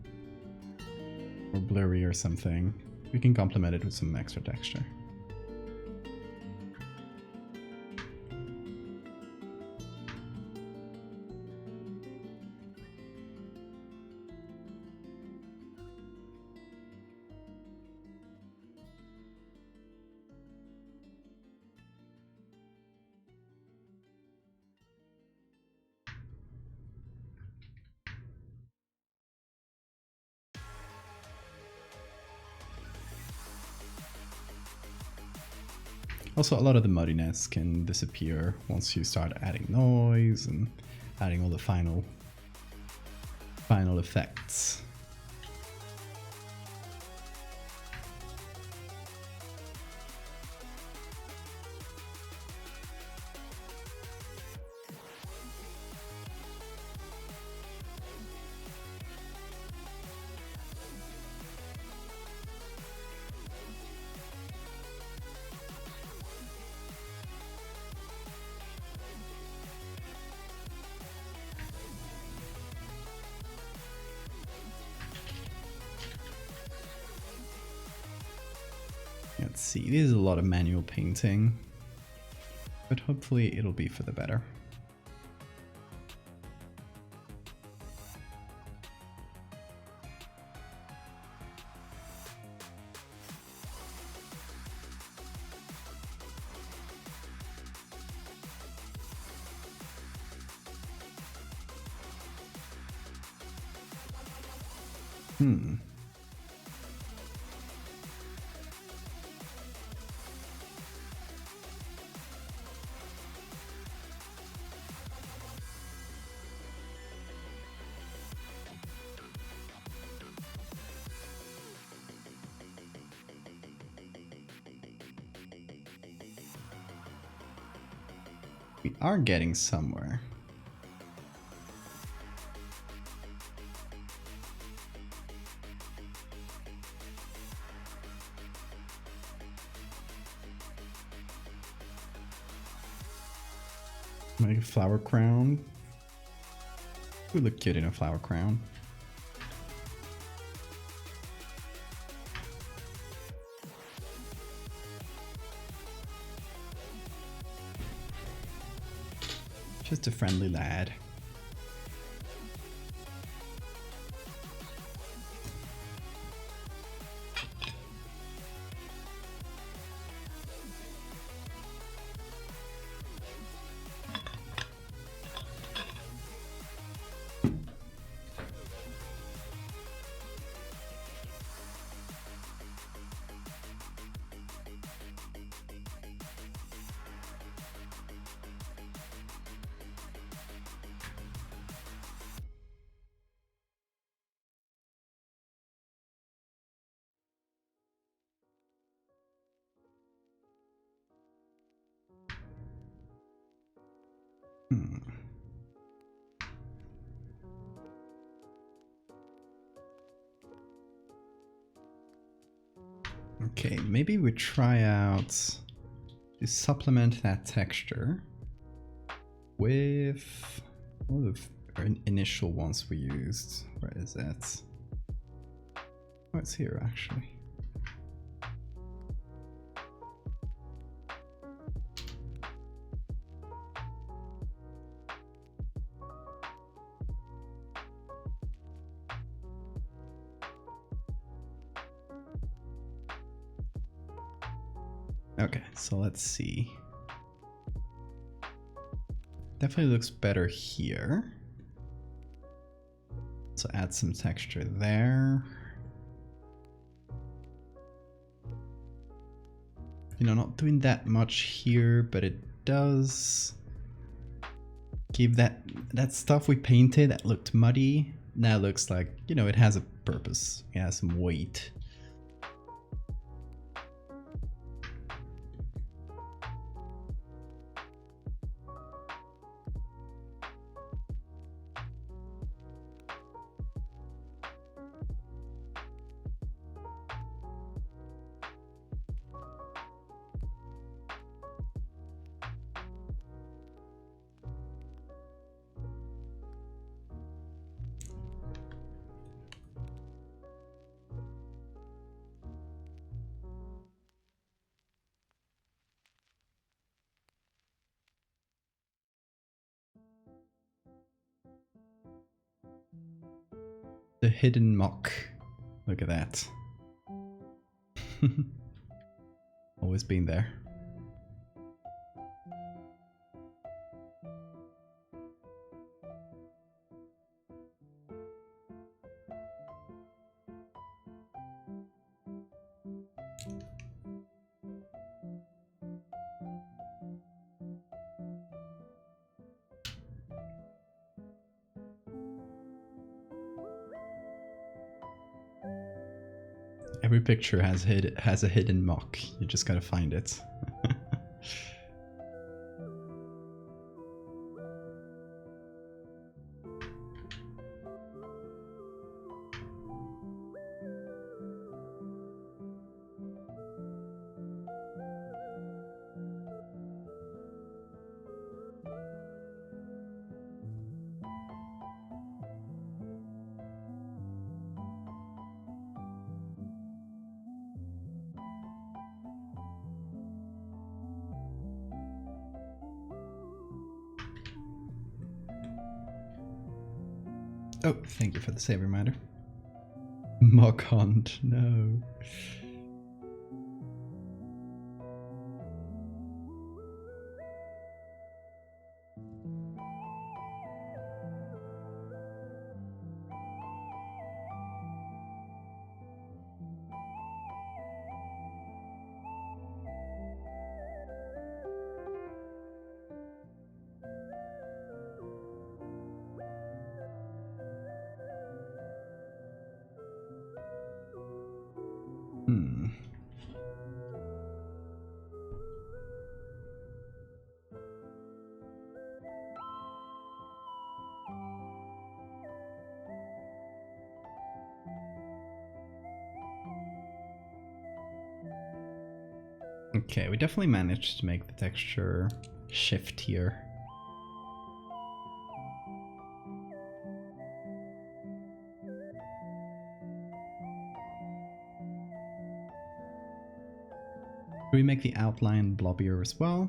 or blurry or something, we can complement it with some extra texture. Also, a lot of the muddiness can disappear once you start adding noise and adding all the final effects. Let's see, this is a lot of manual painting, but hopefully it'll be for the better. We are getting somewhere. Make a flower crown. Would look cute in a flower crown. Just a friendly lad. Hmm. Okay, maybe we try out to supplement that texture with one of the initial ones we used. Where is that? Oh, it's here actually. Okay, so let's see. Definitely looks better here. So add some texture there. You know, not doing that much here, but it does give that stuff we painted that looked muddy. Now looks like, you know, it has a purpose. It has some weight. The hidden mock. Look at that. Always been there. Every picture has a hidden mock. You just gotta find it. Oh, thank you for the save reminder. Mock hunt, no. Hmm. Okay, we definitely managed to make the texture shift here. Do we make the outline blobbier as well?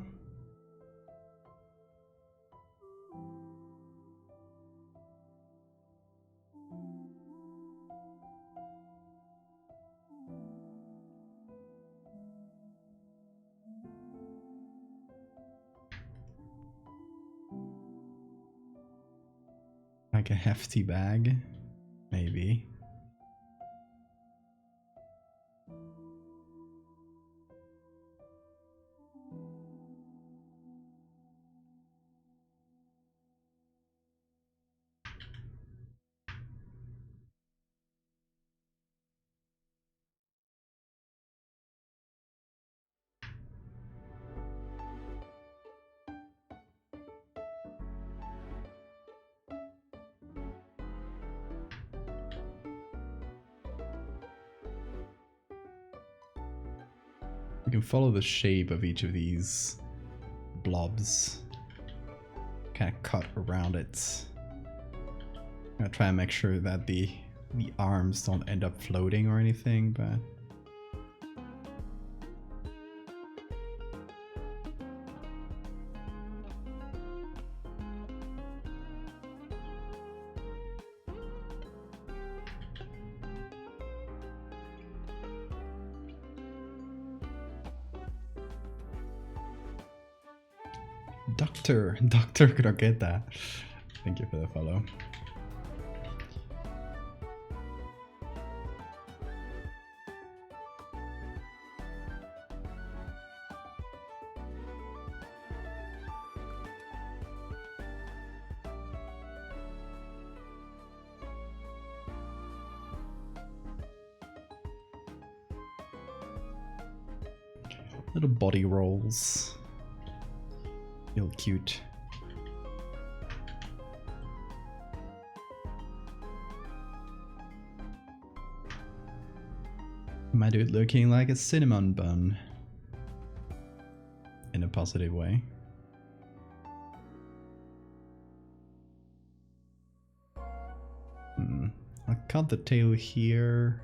Like a hefty bag, maybe. We can follow the shape of each of these blobs. Kind of cut around it. I'm gonna try and make sure that the arms don't end up floating or anything, but Doctor Croqueta. Thank you for the follow. Little body rolls. Feel cute. My dude looking like a cinnamon bun. In a positive way. I'll cut the tail here.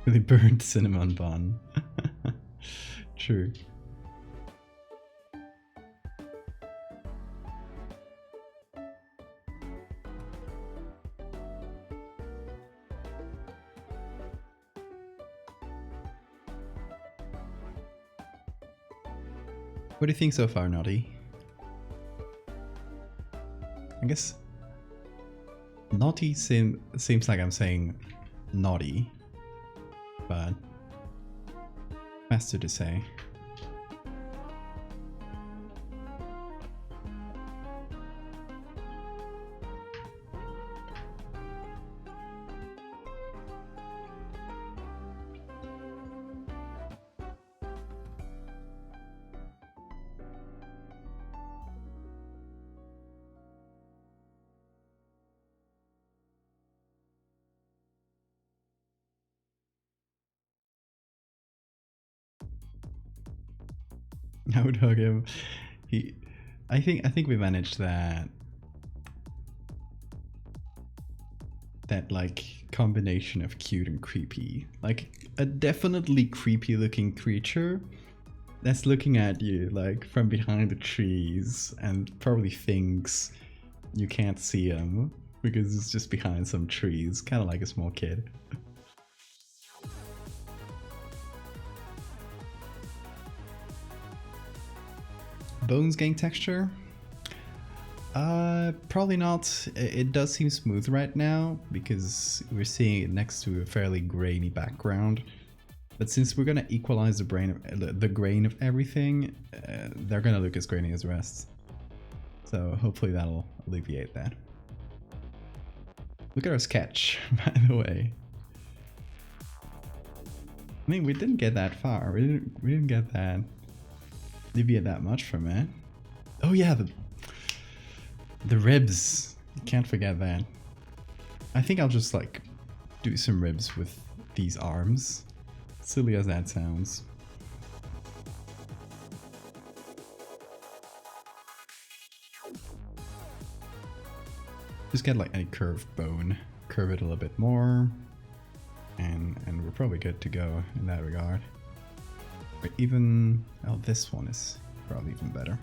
Really burnt cinnamon bun. True. What do you think so far, Naughty? I guess Naughty seems like I'm saying naughty, but faster to say. I would hug him. I think we managed that like combination of cute and creepy. Like a definitely creepy looking creature that's looking at you like from behind the trees and probably thinks you can't see him because it's just behind some trees, kind of like a small kid. Bones gang texture? Probably not. It does seem smooth right now because we're seeing it next to a fairly grainy background. But since we're gonna equalize the grain of everything, they're gonna look as grainy as the rest. So hopefully that'll alleviate that. Look at our sketch, by the way. I mean, we didn't get that far. We didn't get that. Deviate that much from it. Oh yeah, the ribs. You can't forget that. I think I'll just like do some ribs with these arms. Silly as that sounds. Just get like any curved bone, curve it a little bit more, and we're probably good to go in that regard. Or even, oh, this one is probably even better.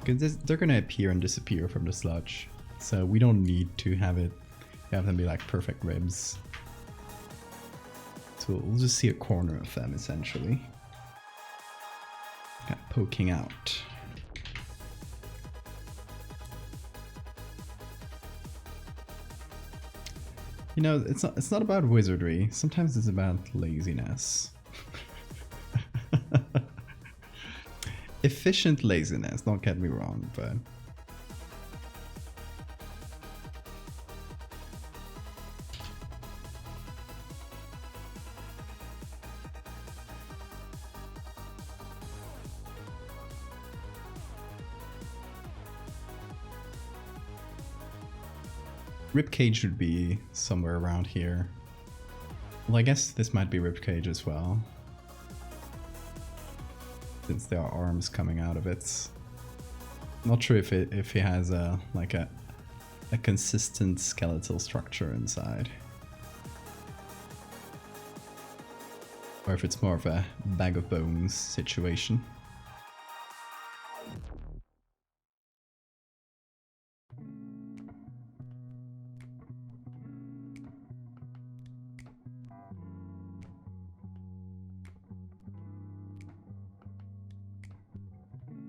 Because they're gonna appear and disappear from the sludge, so we don't need to have them be like perfect ribs. So we'll just see a corner of them essentially, kind of poking out. You know, it's not about wizardry. Sometimes it's about laziness. Efficient laziness, don't get me wrong, but Ribcage should be somewhere around here. Well, I guess this might be ribcage as well, since there are arms coming out of it. Not sure if he has a like a consistent skeletal structure inside, or if it's more of a bag of bones situation.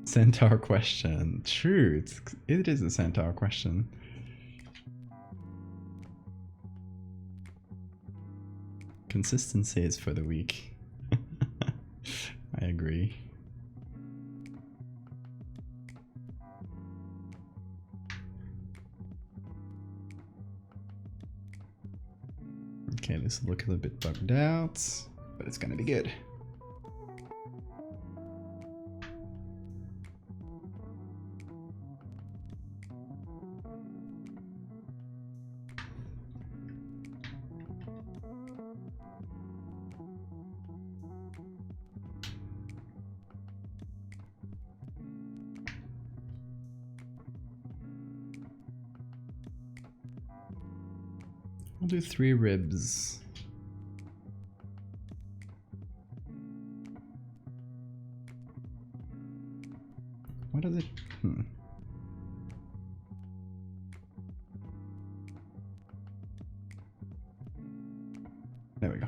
Centaur question. True, it is a centaur question. Consistency is for the weak. I agree. Okay, this will look a little bit bugged out, but it's gonna be good. I'll do 3 ribs. What is it? There we go.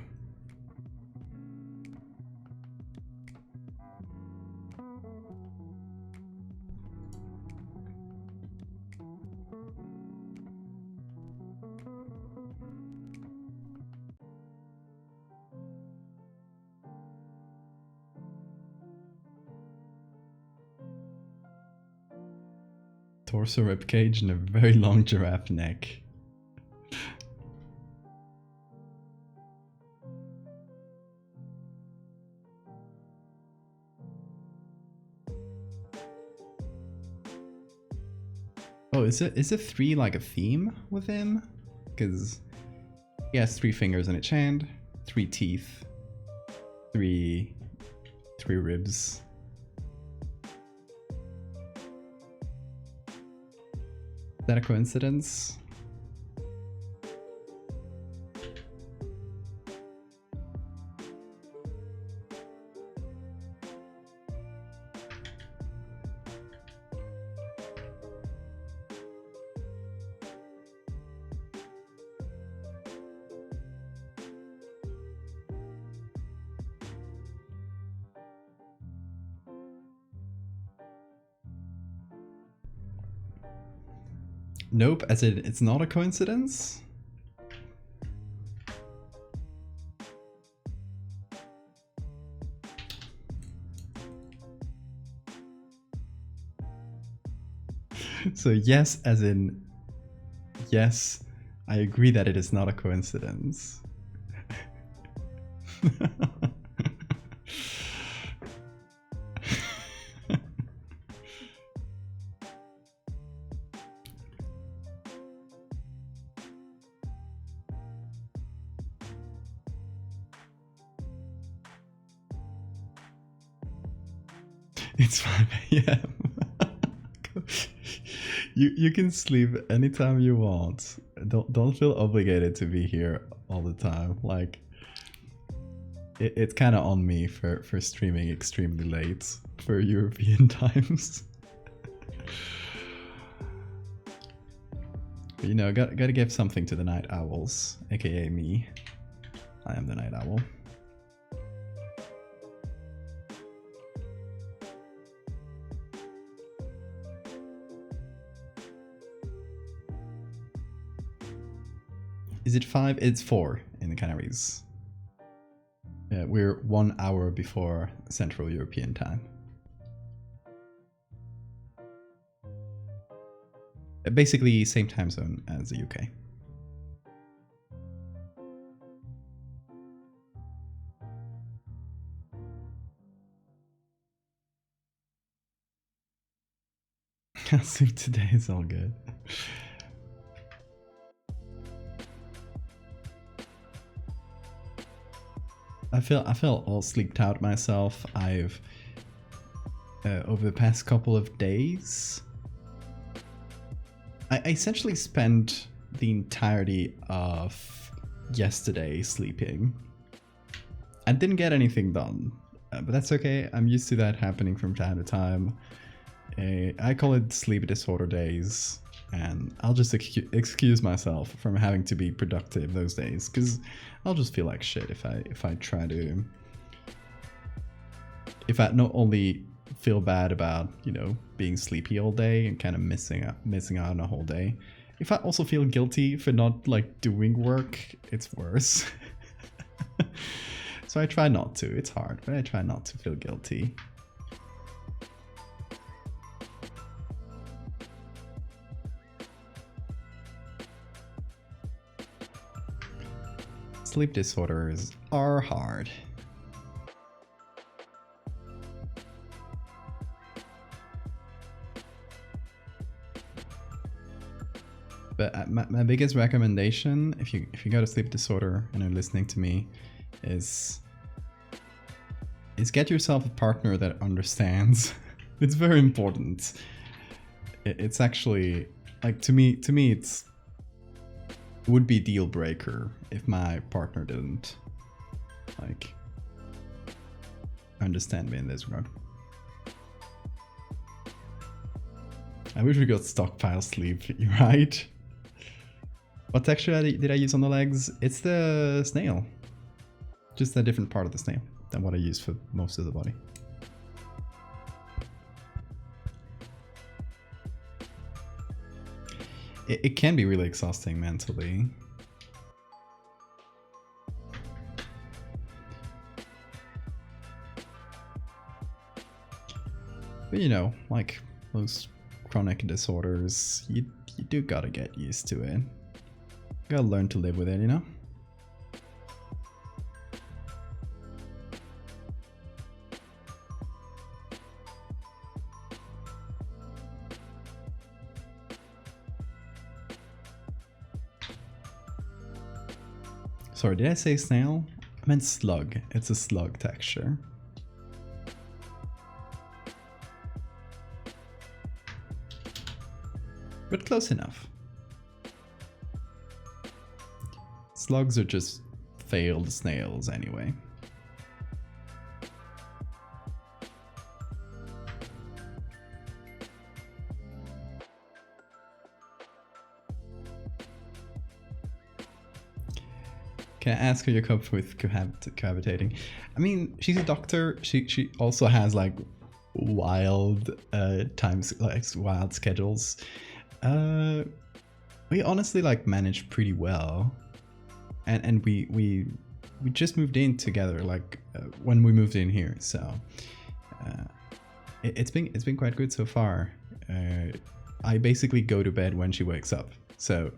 Torso, ribcage, and a very long giraffe neck. Oh, is it 3 like a theme with him? Because he has 3 fingers in each hand, 3 teeth, 3 ribs. Is that a coincidence? Nope, as in it's not a coincidence? So yes, as in yes, I agree that it is not a coincidence. It's 5 AM. You can sleep anytime you want. Don't feel obligated to be here all the time. Like it's kind of on me for streaming extremely late for European times. But, you know, gotta give something to the night owls, aka me. I am the night owl. Is it 5? It's 4 in the Canaries. Yeah, we're 1 hour before Central European time. Basically, same time zone as the UK. I'll sleep today, it's all good. I feel all sleeped out myself. I've over the past couple of days, I essentially spent the entirety of yesterday sleeping and didn't get anything done. But that's okay. I'm used to that happening from time to time. I call it sleep disorder days, and I'll just excuse myself from having to be productive those days, because I'll just feel like shit if I try to. If I not only feel bad about, you know, being sleepy all day and kind of missing out on a whole day, if I also feel guilty for not like doing work, it's worse. So I try not to. It's hard, but I try not to feel guilty. Sleep disorders are hard. But my biggest recommendation, if you got a sleep disorder and are listening to me, is get yourself a partner that understands. It's very important. It's actually, like, to me it would be deal breaker if my partner didn't like understand me in this regard. I wish we got stockpile sleep, right? What texture did I use on the legs? It's the snail. Just a different part of the snail than what I use for most of the body. It can be really exhausting mentally. But you know, like most chronic disorders, you do gotta get used to it. You gotta learn to live with it, you know? Sorry, did I say snail? I meant slug. It's a slug texture. But close enough. Slugs are just failed snails anyway. Can I ask her your cope with cohabitating? I mean, she's a doctor. She also has like wild times, like wild schedules. We honestly like manage pretty well, and we just moved in together like when we moved in here, so it's been quite good so far. I basically go to bed when she wakes up, so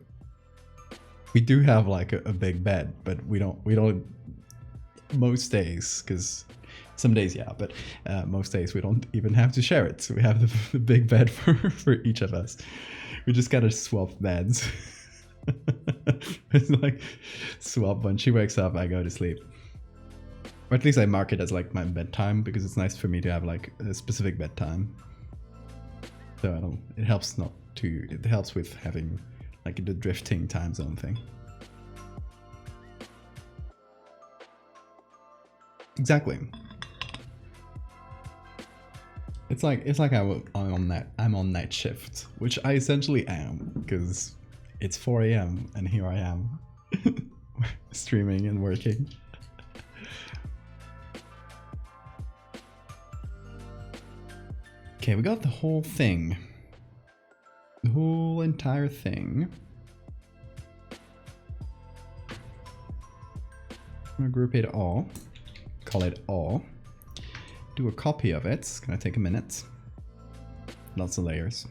we do have like a big bed, but we don't most days, because some days yeah, but most days we don't even have to share it, so we have the big bed for each of us. We just gotta swap beds. It's like swap when she wakes up, I go to sleep. Or at least I mark it as like my bedtime, because it's nice for me to have like a specific bedtime. So it helps with having like the drifting time zone thing. Exactly. It's like I'm on night shift, which I essentially am, because it's 4 AM and here I am streaming and working. Okay, we got the whole thing. The whole entire thing. I'm gonna group it all. Call it all. Do a copy of it. It's gonna take a minute. Lots of layers.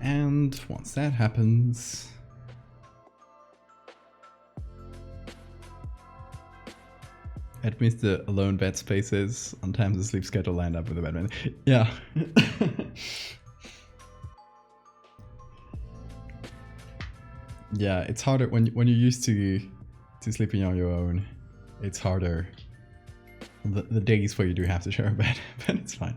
And once that happens, admits the alone bed spaces. On times the sleep schedule lined up with the bed. Yeah. Yeah, it's harder when you're used to sleeping on your own. It's harder the days where you do have to share a bed, but it's fine.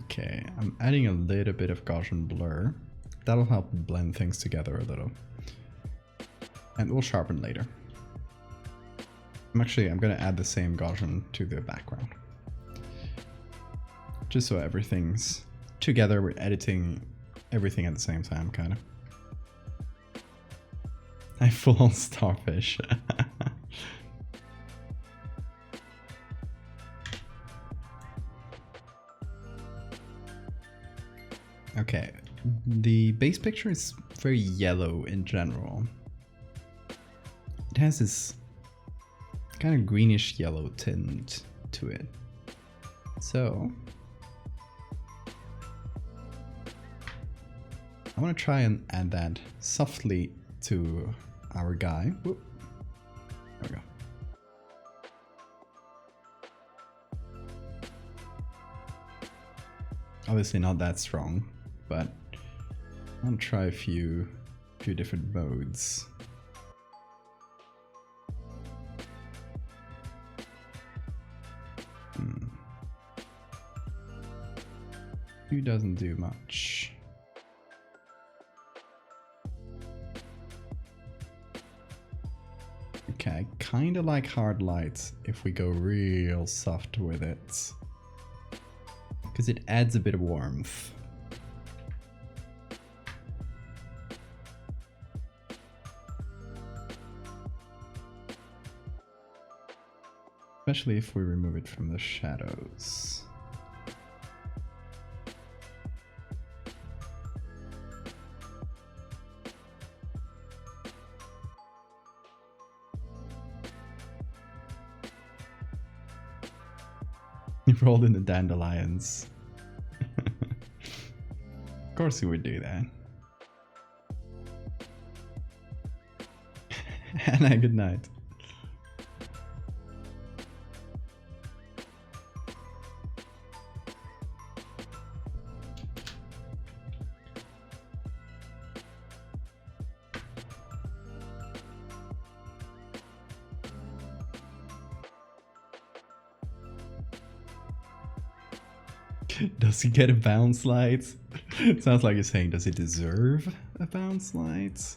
Okay, I'm adding a little bit of Gaussian blur. That'll help blend things together a little. And we'll sharpen later. I'm gonna add the same Gaussian to the background. Just so everything's together, we're editing everything at the same time, kind of. I full on starfish. Okay, the base picture is very yellow in general. It has this kind of greenish yellow tint to it. So I want to try and add that softly to our guy. Whoop. There we go. Obviously not that strong, but I want to try a few different modes. Hue doesn't do much. Okay, I kind of like hard lights if we go real soft with it, because it adds a bit of warmth. Especially if we remove it from the shadows. He rolled in the dandelions. Of course he would do that. Anna, good night. Does he get a bounce light? It sounds like you're saying, does he deserve a bounce light?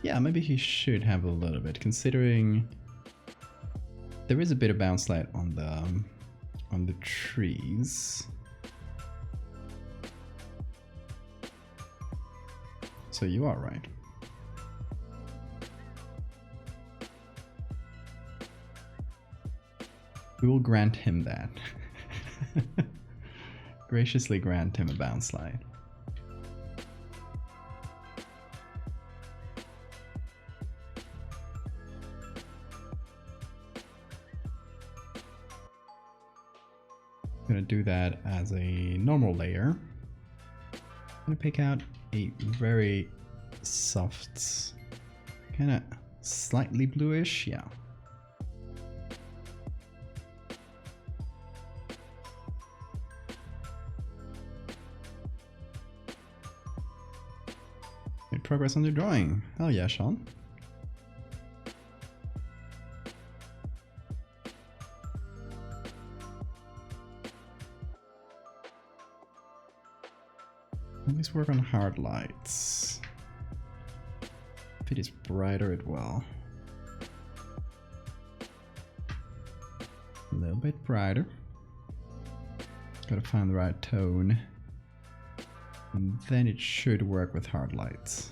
Yeah, maybe he should have a little bit, considering there is a bit of bounce light on the trees. So you are right. We will grant him that. Graciously grant him a bounce light. I'm gonna do that as a normal layer. I'm gonna pick out a very soft, kind of slightly bluish, yeah. Made progress on the drawing. Hell yeah, Sean. Let's work on hard lights. If it is brighter, it will. A little bit brighter. Gotta find the right tone. And then it should work with hard lights.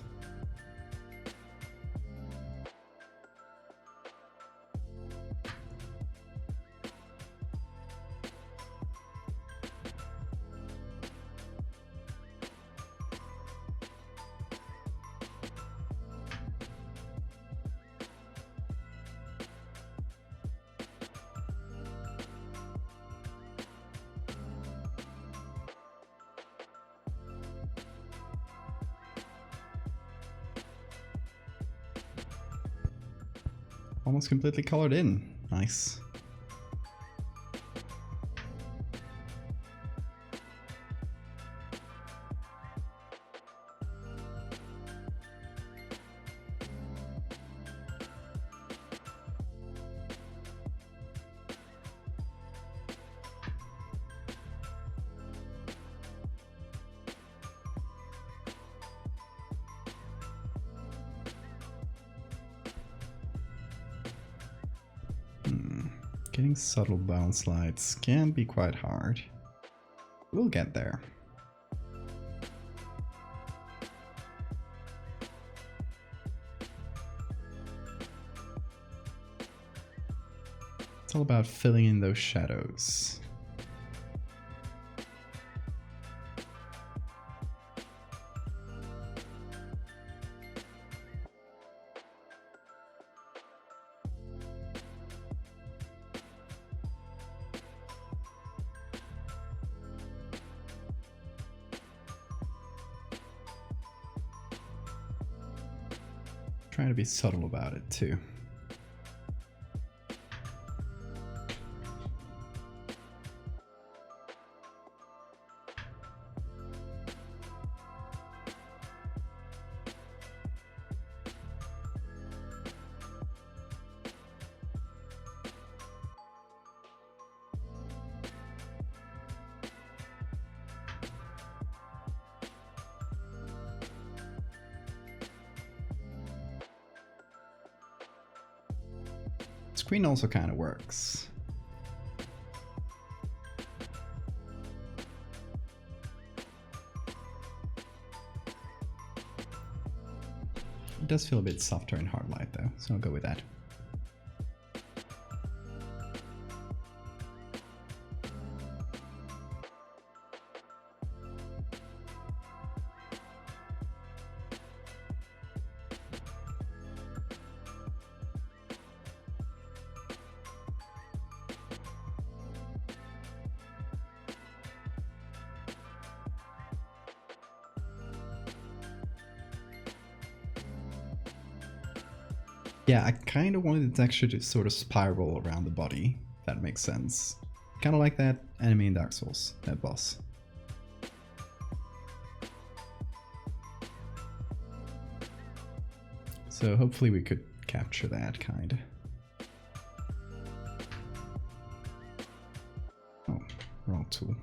almost completely colored in. Nice. Getting subtle bounce lights can be quite hard. We'll get there. It's all about filling in those shadows. Trying to be subtle about it too. Screen also kind of works. It does feel a bit softer in hard light though, so I'll go with that. Yeah, I kind of wanted the texture to sort of spiral around the body, if that makes sense. Kind of like that enemy in Dark Souls, that boss. So hopefully we could capture that kind. Oh, wrong tool.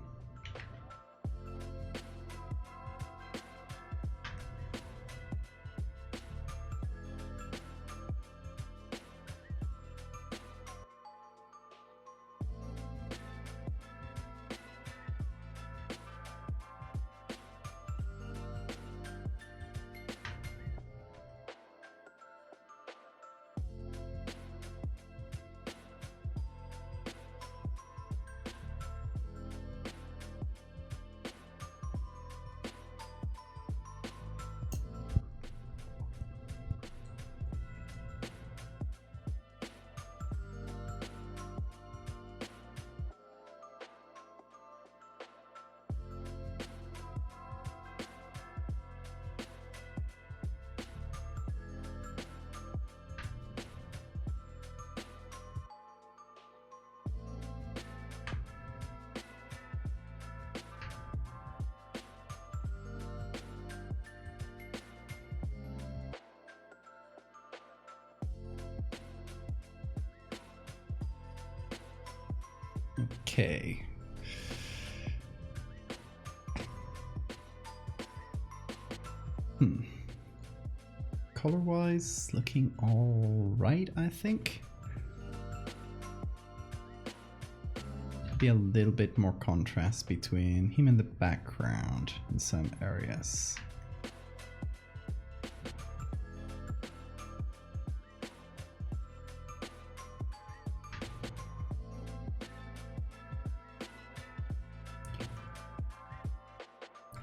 Okay. Color-wise, looking all right, I think. Be a little bit more contrast between him and the background in some areas.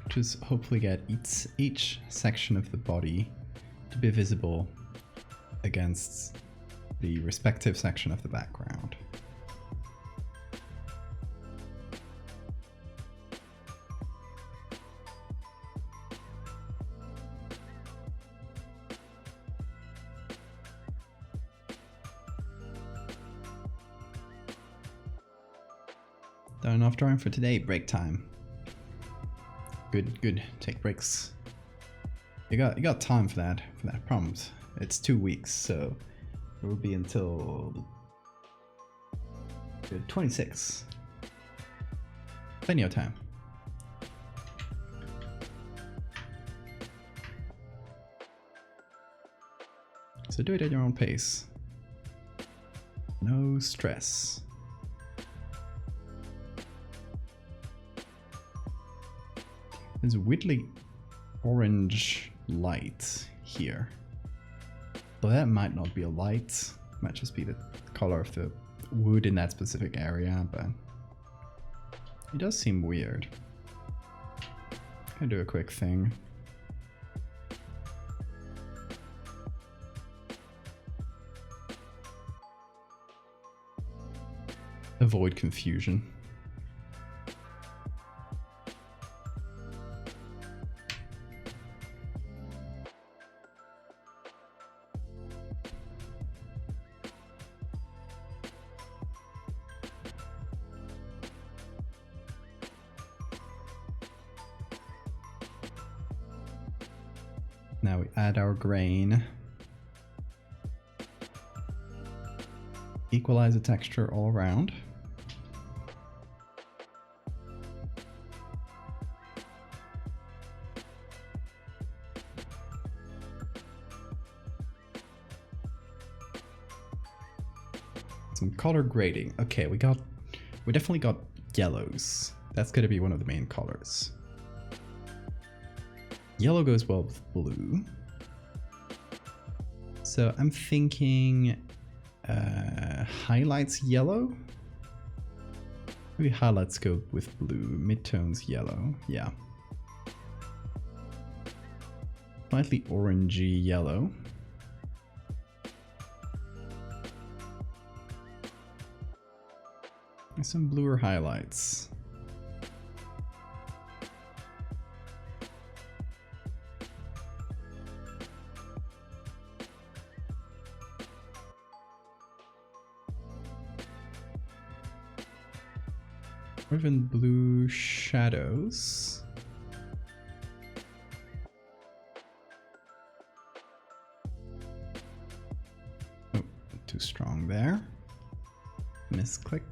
Just hopefully get each section of the body to be visible against the respective section of the background. Done enough drawing for today. Break time. Good, good. Take breaks. You got time for that prompt. It's 2 weeks, so it will be until the 26th. Plenty of time. So do it at your own pace. No stress. There's a weirdly orange light here. But that might not be a light. It might just be the color of the wood in that specific area, but it does seem weird. I'll do a quick thing. Avoid confusion. Now we add our grain. Equalize the texture all around. Some color grading. Okay, we definitely got yellows. That's gonna be one of the main colors. Yellow goes well with blue. So I'm thinking highlights yellow. Maybe highlights go with blue, midtones yellow. Yeah. Slightly orangey yellow. And some bluer highlights. Or even blue shadows. Oh, too strong there. Misclicked.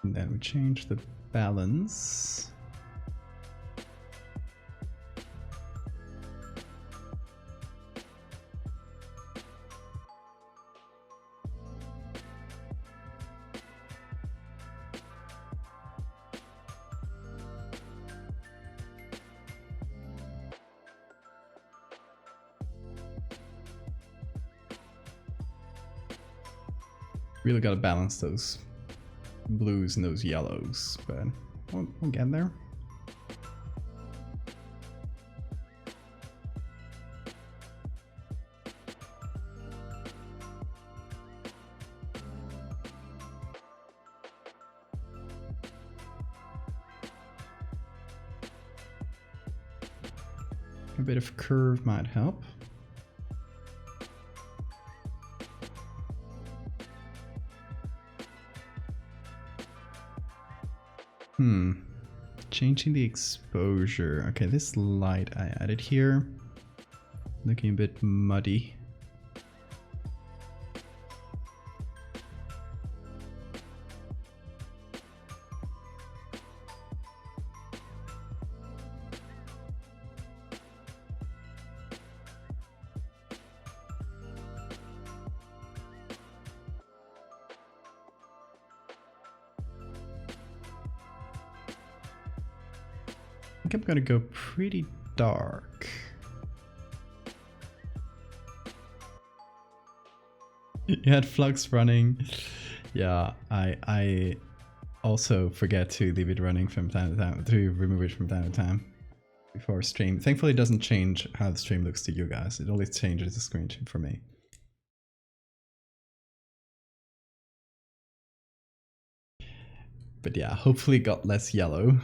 And then we change the balance. Really got to balance those blues and those yellows, but we'll get there. A bit of curve might help. Changing the exposure. Okay, this light I added here, looking a bit muddy. I think I'm gonna go pretty dark. You had Flux running. Yeah, I also forget to leave it running from time to time, to remove it from time to time before stream. Thankfully it doesn't change how the stream looks to you guys. It only changes the screen for me. But yeah, hopefully it got less yellow.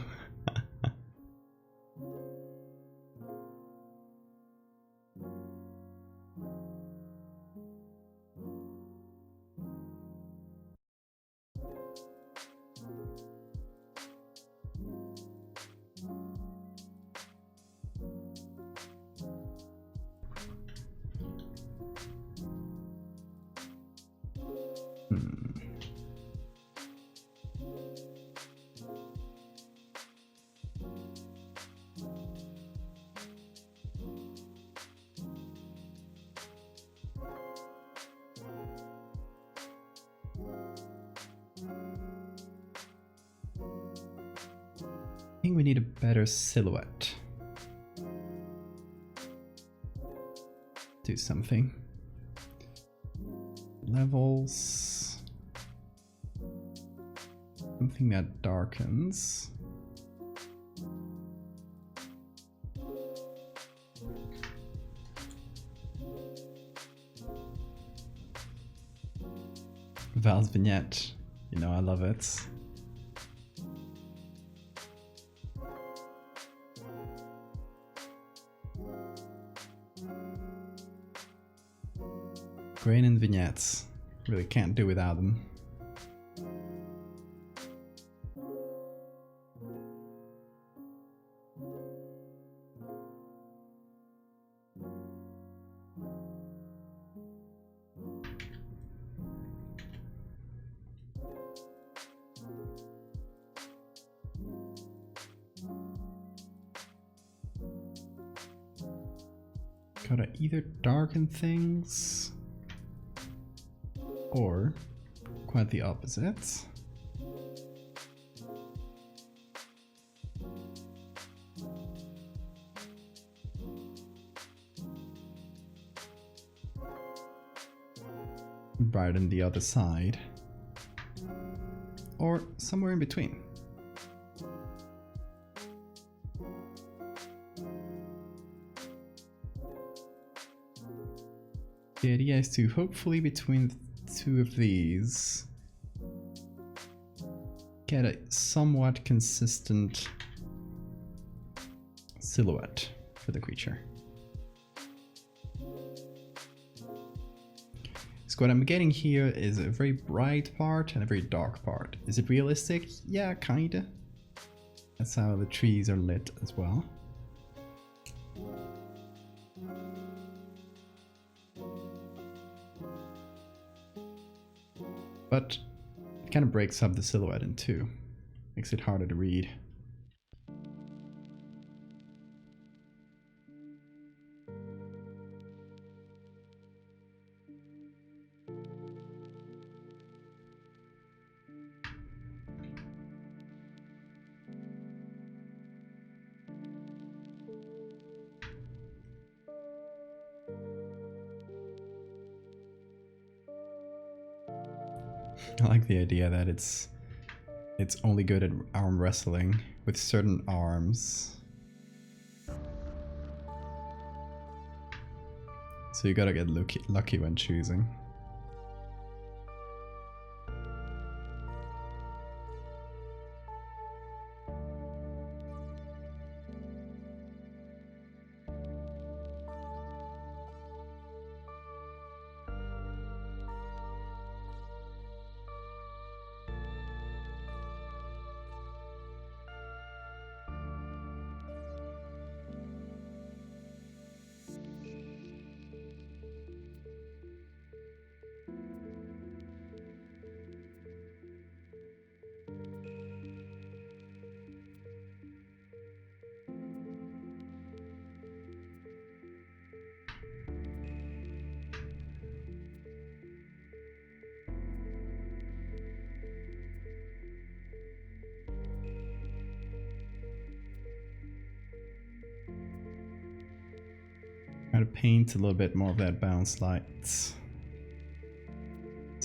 I think we need a better silhouette. Do something. Levels. Something that darkens. Val's vignette. You know I love it. Grain and vignettes. Really can't do without them. Gotta either darken things or quite the opposite. Brighten the other side. Or somewhere in between. The idea is to hopefully between two of these get a somewhat consistent silhouette for the creature. So what I'm getting here is a very bright part and a very dark part. Is it realistic? Yeah, kinda. That's how the trees are lit as well. But it kind of breaks up the silhouette in two. Makes it harder to read. I like the idea that it's only good at arm wrestling with certain arms. So you gotta get lucky when choosing. Try to paint a little bit more of that bounce light. See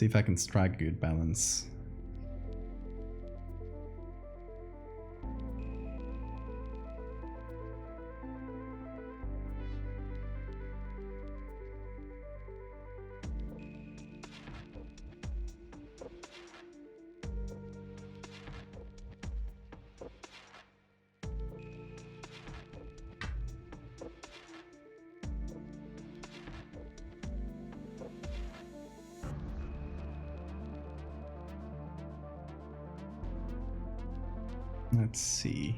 if I can strike a good balance. Let's see.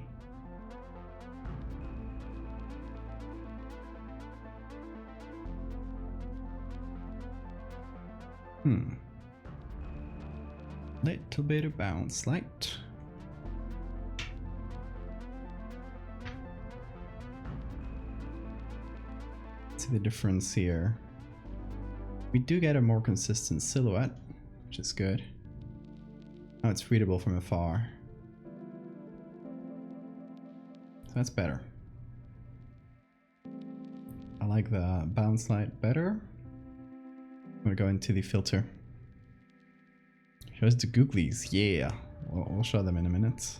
Little bit of bounce light. See the difference here. We do get a more consistent silhouette, which is good. Now it's readable from afar. So that's better. I like the bounce light better. I'm gonna go into the filter. Shows the googlies, yeah. We'll show them in a minute.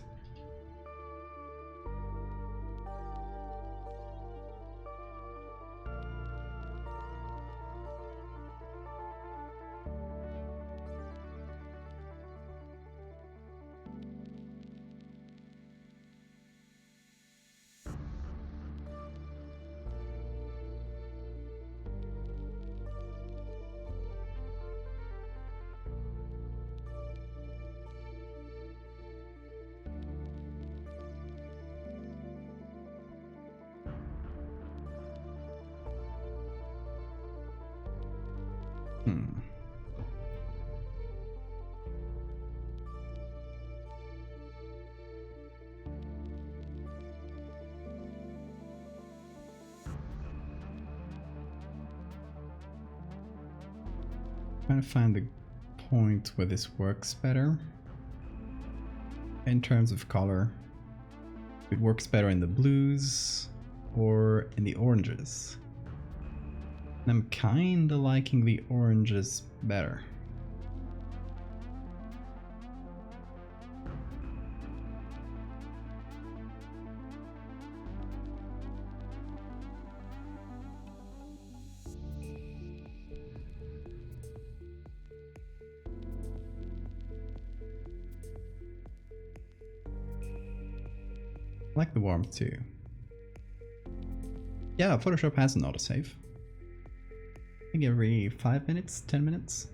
Trying to find the point where this works better. In terms of color, it works better in the blues or in the oranges. And I'm kinda liking the oranges better. I like the warmth too. Yeah, Photoshop has an autosave. I think every 5 minutes, 10 minutes.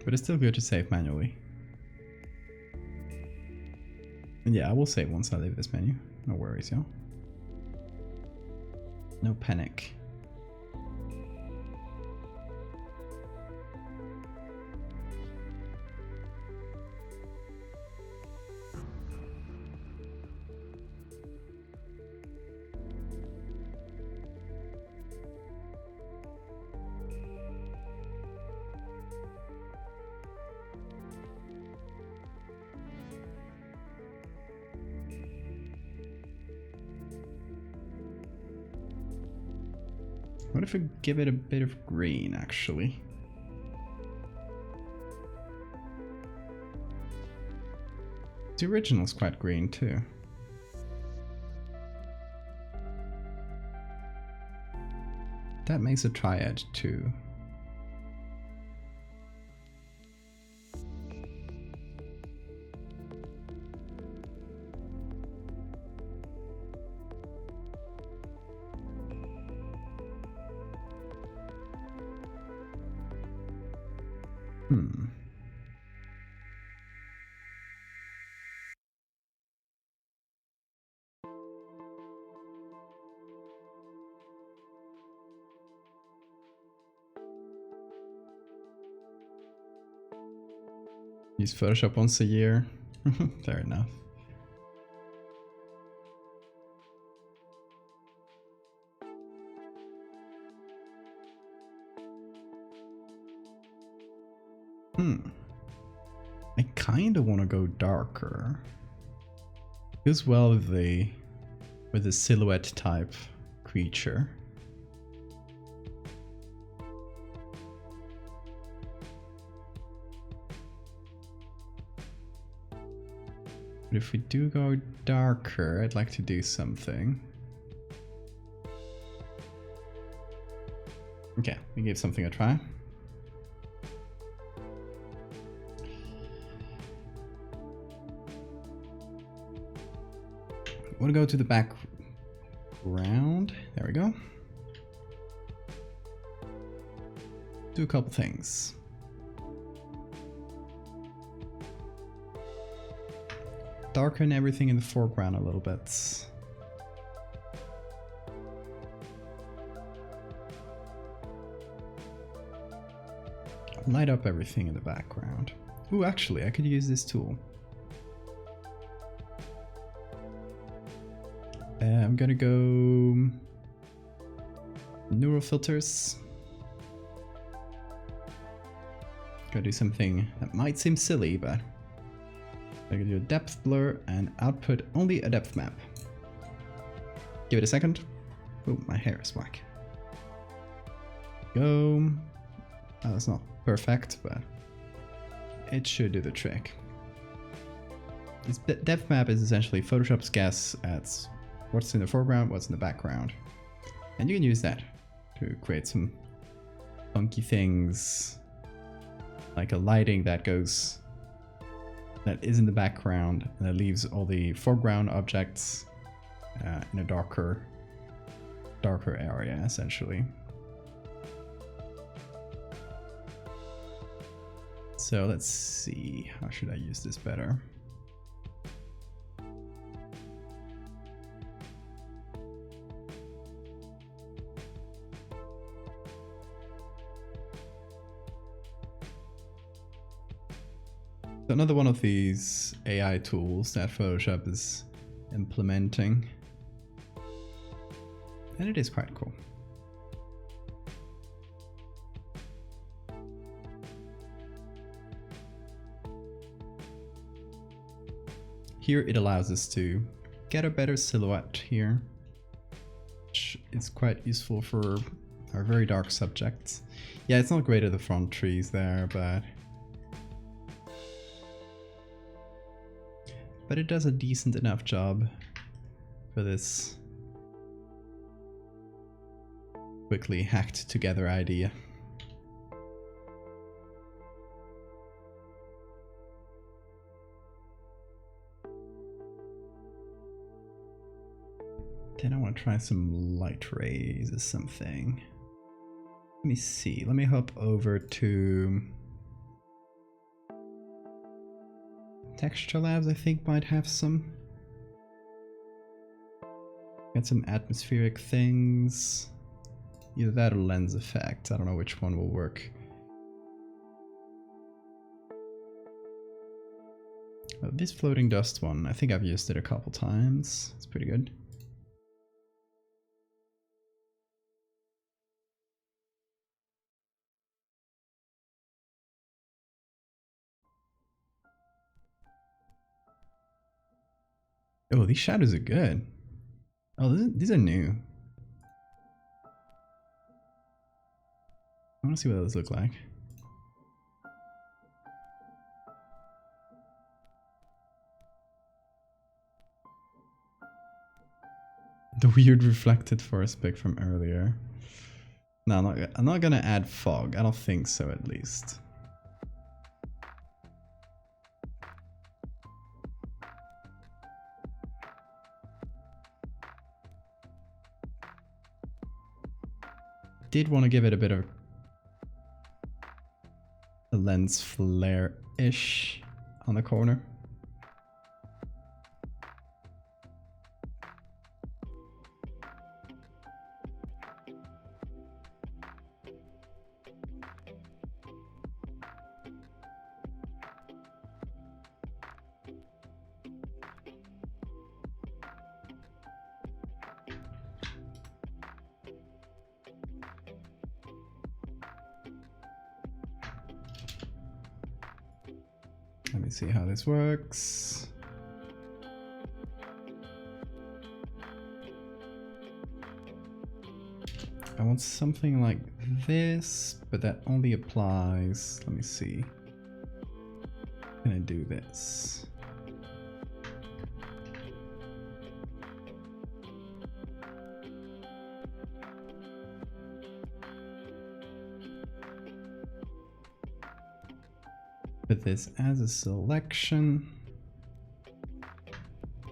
But it's still good to save manually. And yeah, I will save once I leave this menu. No worries, y'all. No panic. What if we give it a bit of green, actually? The original's quite green, too. That makes a triad, too. Use Photoshop once a year. Fair enough. I kind of want to go darker. Goes well with the silhouette type creature. But if we do go darker, I'd like to do something. Okay, we give something a try. I want to go to the back Round. There we go. Do a couple things. Darken everything in the foreground a little bit. Light up everything in the background. Ooh, actually, I could use this tool. I'm gonna go neural filters. Gonna do something that might seem silly, but I'm gonna do a depth blur and output only a depth map. Give it a second. Oh, my hair is whack. Go. Oh, that's not perfect, but it should do the trick. This depth map is essentially Photoshop's guess at what's in the foreground, what's in the background. And you can use that to create some funky things, like a lighting that is in the background and that leaves all the foreground objects in a darker area, essentially. So let's see, how should I use this better? Another one of these AI tools that Photoshop is implementing, and it is quite cool. Here it allows us to get a better silhouette here, which is quite useful for our very dark subjects. Yeah, it's not great at the front trees there, but it does a decent enough job for this quickly hacked together idea. Then I want to try some light rays or something. Let me see, let me hop over to Texture Labs. I think might have some. Got some atmospheric things. Either that or lens effect. I don't know which one will work. Oh, this floating dust one, I think I've used it a couple times. It's pretty good. Oh, these shadows are good. Oh, these are new. I want to see what those look like. The weird reflected forest pic from earlier. No, I'm not gonna add fog. I don't think so, at least. Did want to give it a bit of a lens flare-ish on the corner. Let me see how this works. I want something like this, but that only applies. Let me see. Can I do this? Put this as a selection,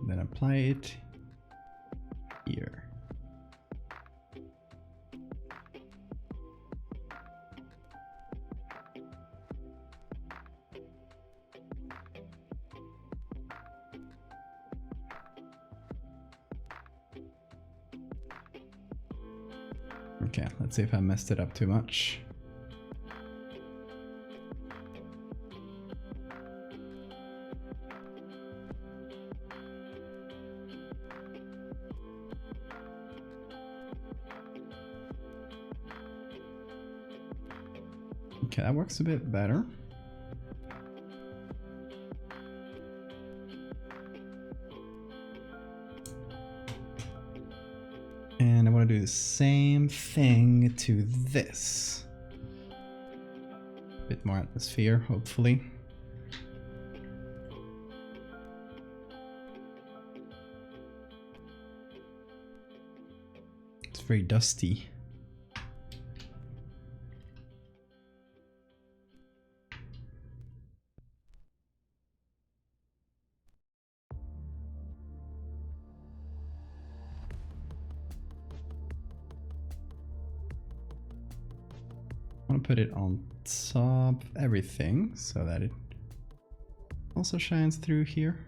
then apply it here. Okay, let's see if I messed it up too much. Okay, that works a bit better. And I want to do the same thing to this. A bit more atmosphere, hopefully. It's very dusty. I want to put it on top of everything so that it also shines through here.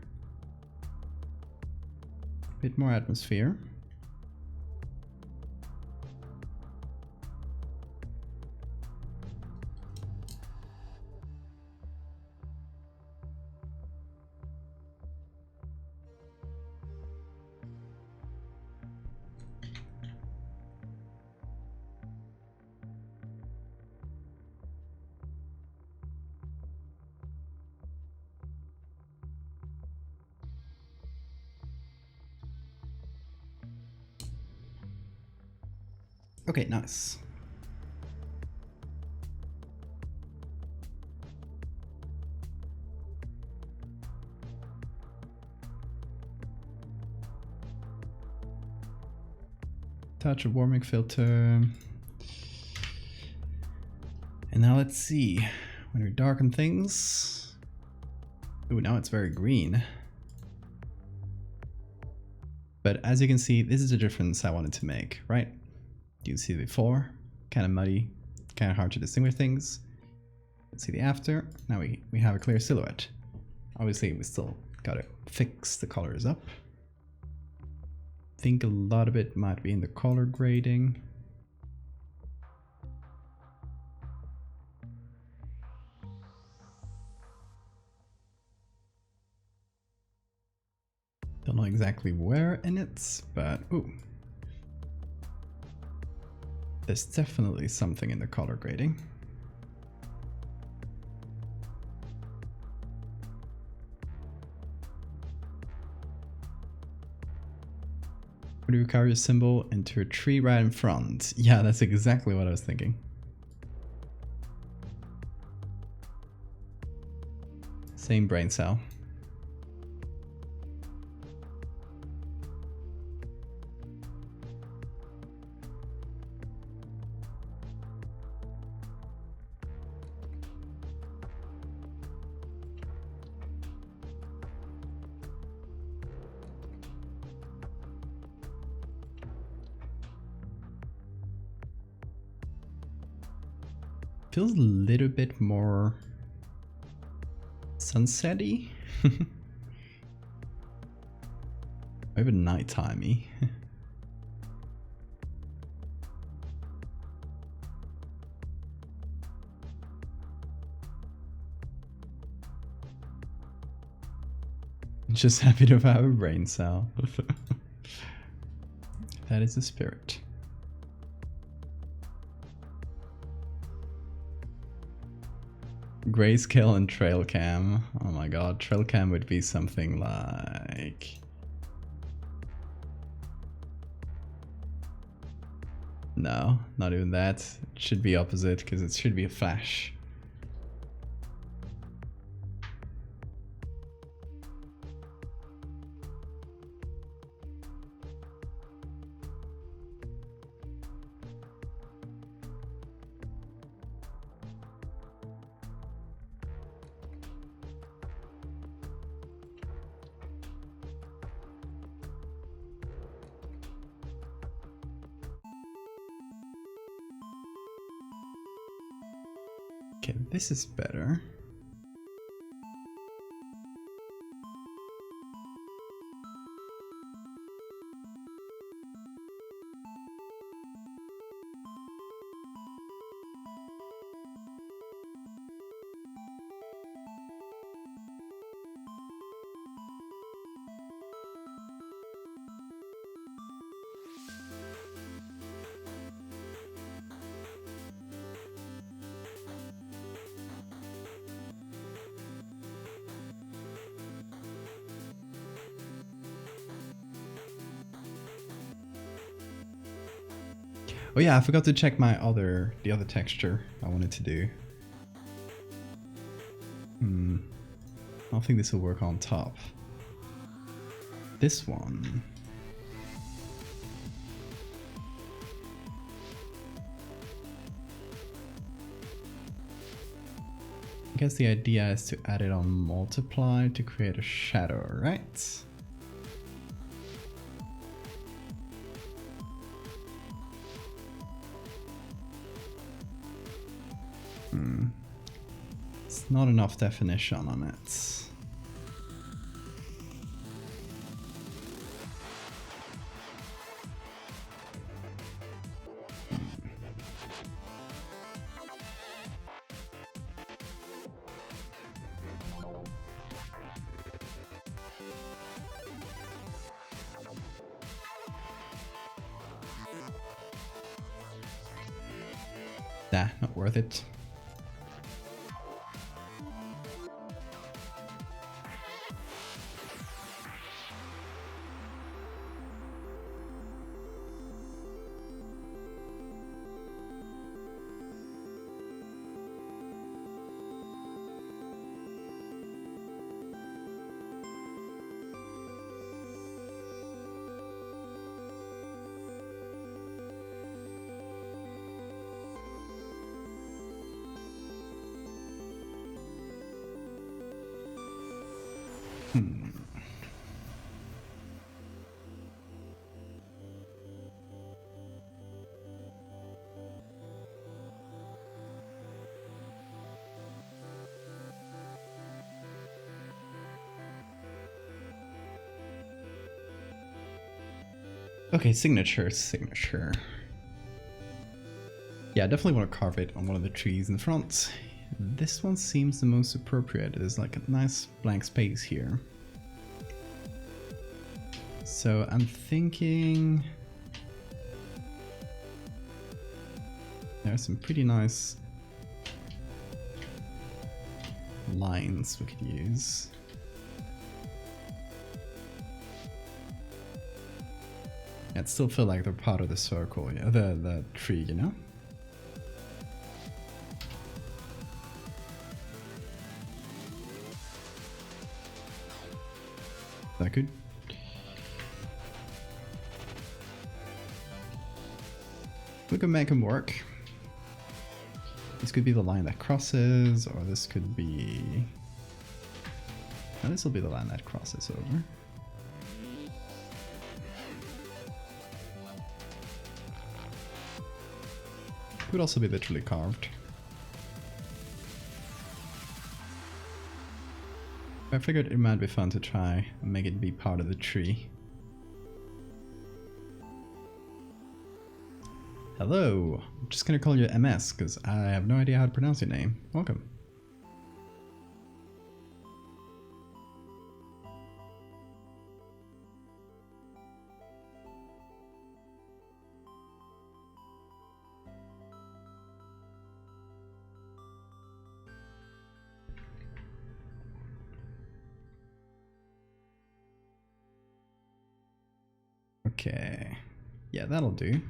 A bit more atmosphere. Okay, nice. Touch of warming filter. And now let's see. When we darken things. Ooh, now it's very green. But as you can see, this is the difference I wanted to make, right? You can see the before, kind of muddy, kind of hard to distinguish things. Let's see the after. Now we have a clear silhouette. Obviously, we still gotta fix the colors up. I think a lot of it might be in the color grading. Don't know exactly where in it, but ooh. There's definitely something in the color grading. Where do you carry a symbol into a tree right in front? Yeah, that's exactly what I was thinking. Same brain cell. Feels a little bit more sunset-y. Or even nighttime-y. Just happy to have a brain cell. That is the spirit. Grayscale and trail cam. Oh my god, trail cam would be something like... No, not even that. It should be opposite because it should be a flash. Okay, this is better. Oh yeah, I forgot to check the other texture I wanted to do. I don't think this will work on top. This one. I guess the idea is to add it on multiply to create a shadow, right? It's not enough definition on it. Nah, not worth it. Okay, signature. Yeah, I definitely want to carve it on one of the trees in front. This one seems the most appropriate. There's like a nice blank space here. So I'm thinking there's some pretty nice lines we could use. It still feel like they're part of the circle, yeah, the tree, you know? That good? We can make them work. This could be the line that crosses, or this could be... No, this will be the line that crosses over. Could also be literally carved. I figured it might be fun to try and make it be part of the tree. Hello! I'm just gonna call you MS because I have no idea how to pronounce your name. Welcome. Okay, yeah, that'll do.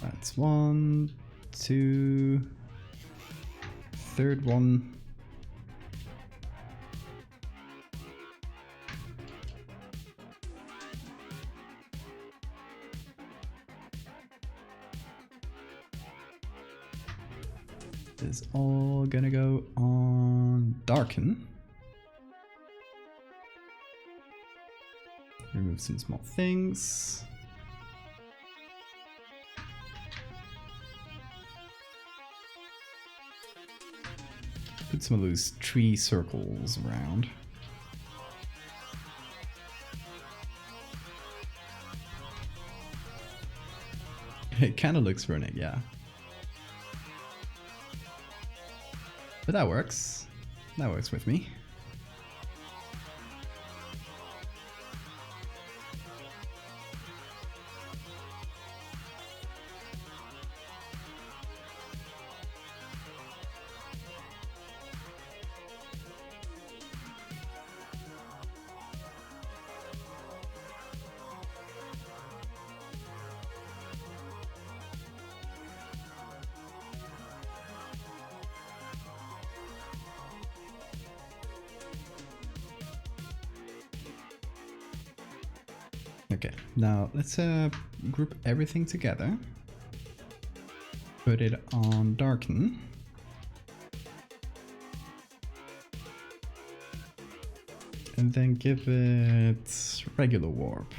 That's 1, 2, third one. Is all gonna go on darken. Remove some small things. Put some of those tree circles around. It kind of looks runic, yeah. But that works. That works with me. Okay, now let's group everything together. Put it on darken. And then give it regular warp.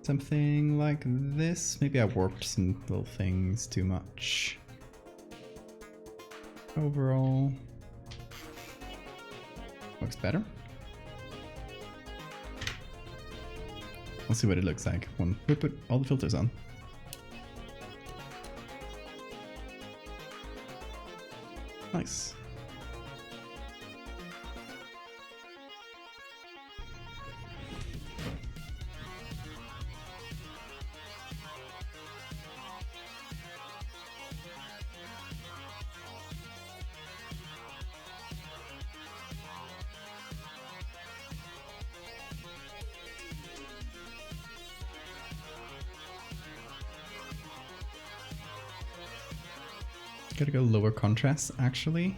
Something like this. Maybe I warped some little things too much. Overall, looks better. Let's see what it looks like when we put all the filters on. Nice. Gotta go lower contrast, actually.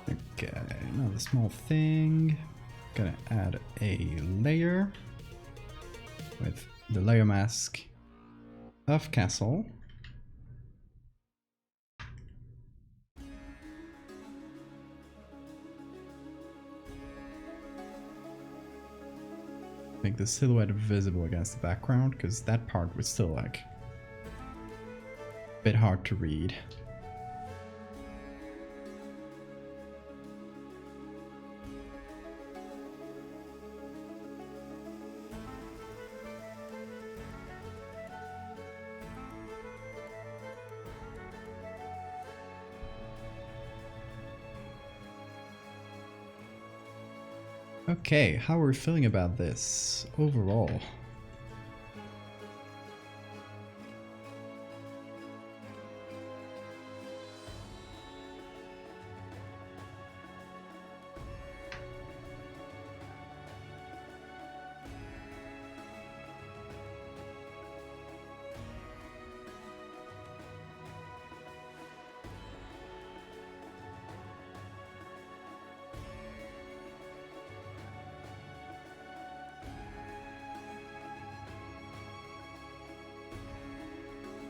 Okay, another small thing. Gonna add a layer with the layer mask of castle. Make the silhouette visible against the background, because that part was still like a bit hard to read. Okay, how are we feeling about this overall?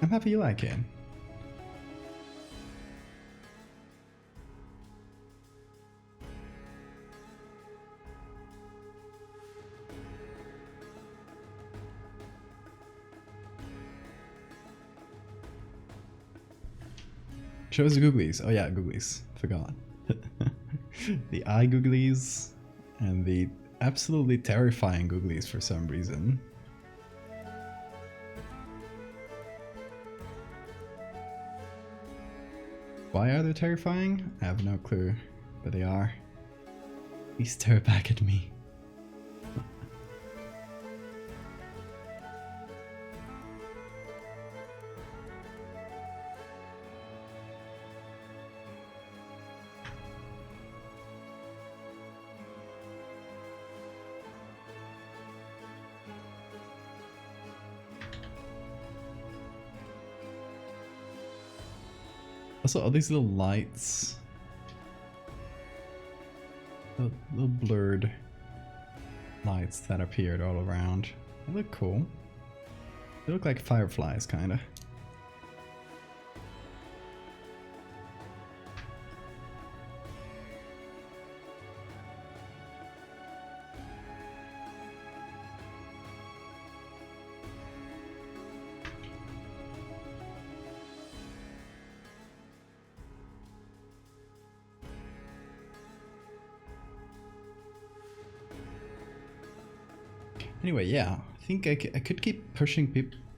I'm happy you like it. Show us the googlies. Oh yeah, googlies. Forgot. The eye googlies and the absolutely terrifying googlies for some reason. Why are they terrifying? I have no clue, but they are. Please stare back at me. Also, all these little lights, little blurred lights that appeared all around, they look cool. They look like fireflies, kinda. Anyway, yeah, I think I could keep pushing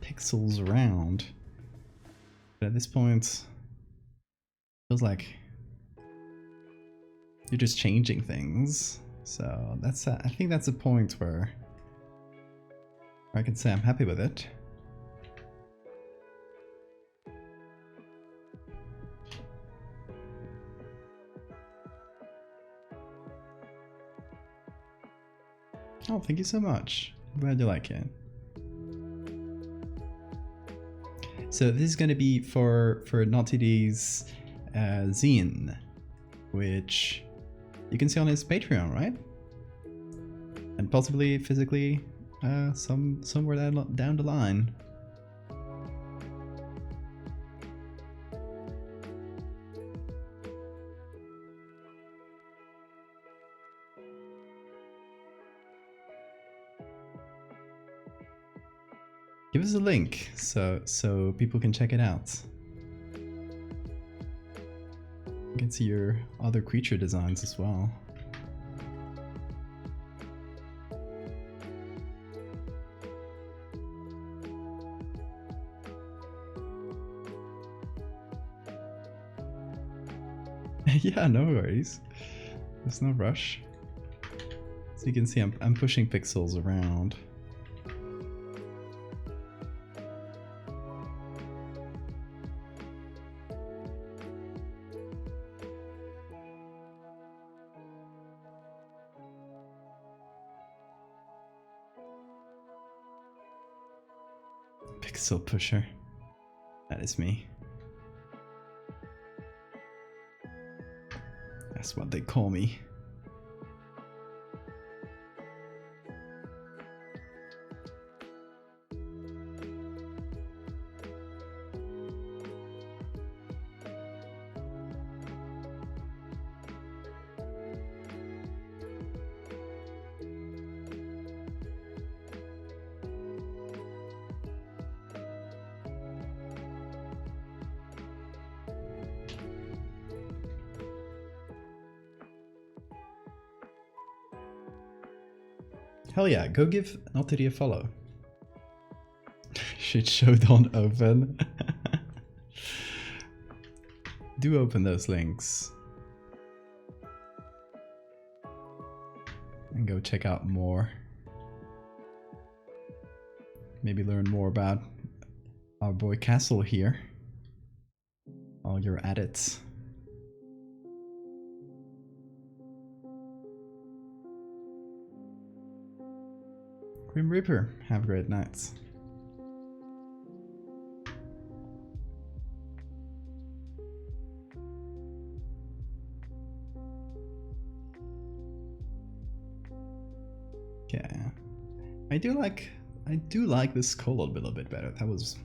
pixels around, but at this point, feels like you're just changing things. So that's I think that's a point where I can say I'm happy with it. Oh, thank you so much. I'm glad you like it. So this is going to be for Naughty D's zine, which you can see on his Patreon, right? And possibly physically somewhere down the line. Give us a link so people can check it out. You can see your other creature designs as well. Yeah, no worries. There's no rush. So you can see I'm pushing pixels around. Pixel pusher. That is me. That's what they call me. Hell yeah, go give Naughty a follow. Shit show don't open. Do open those links. And go check out more. Maybe learn more about our boy Castle here. While you're at it. Grim Reaper, have a great night. Yeah, I do like this skull a little bit better. That was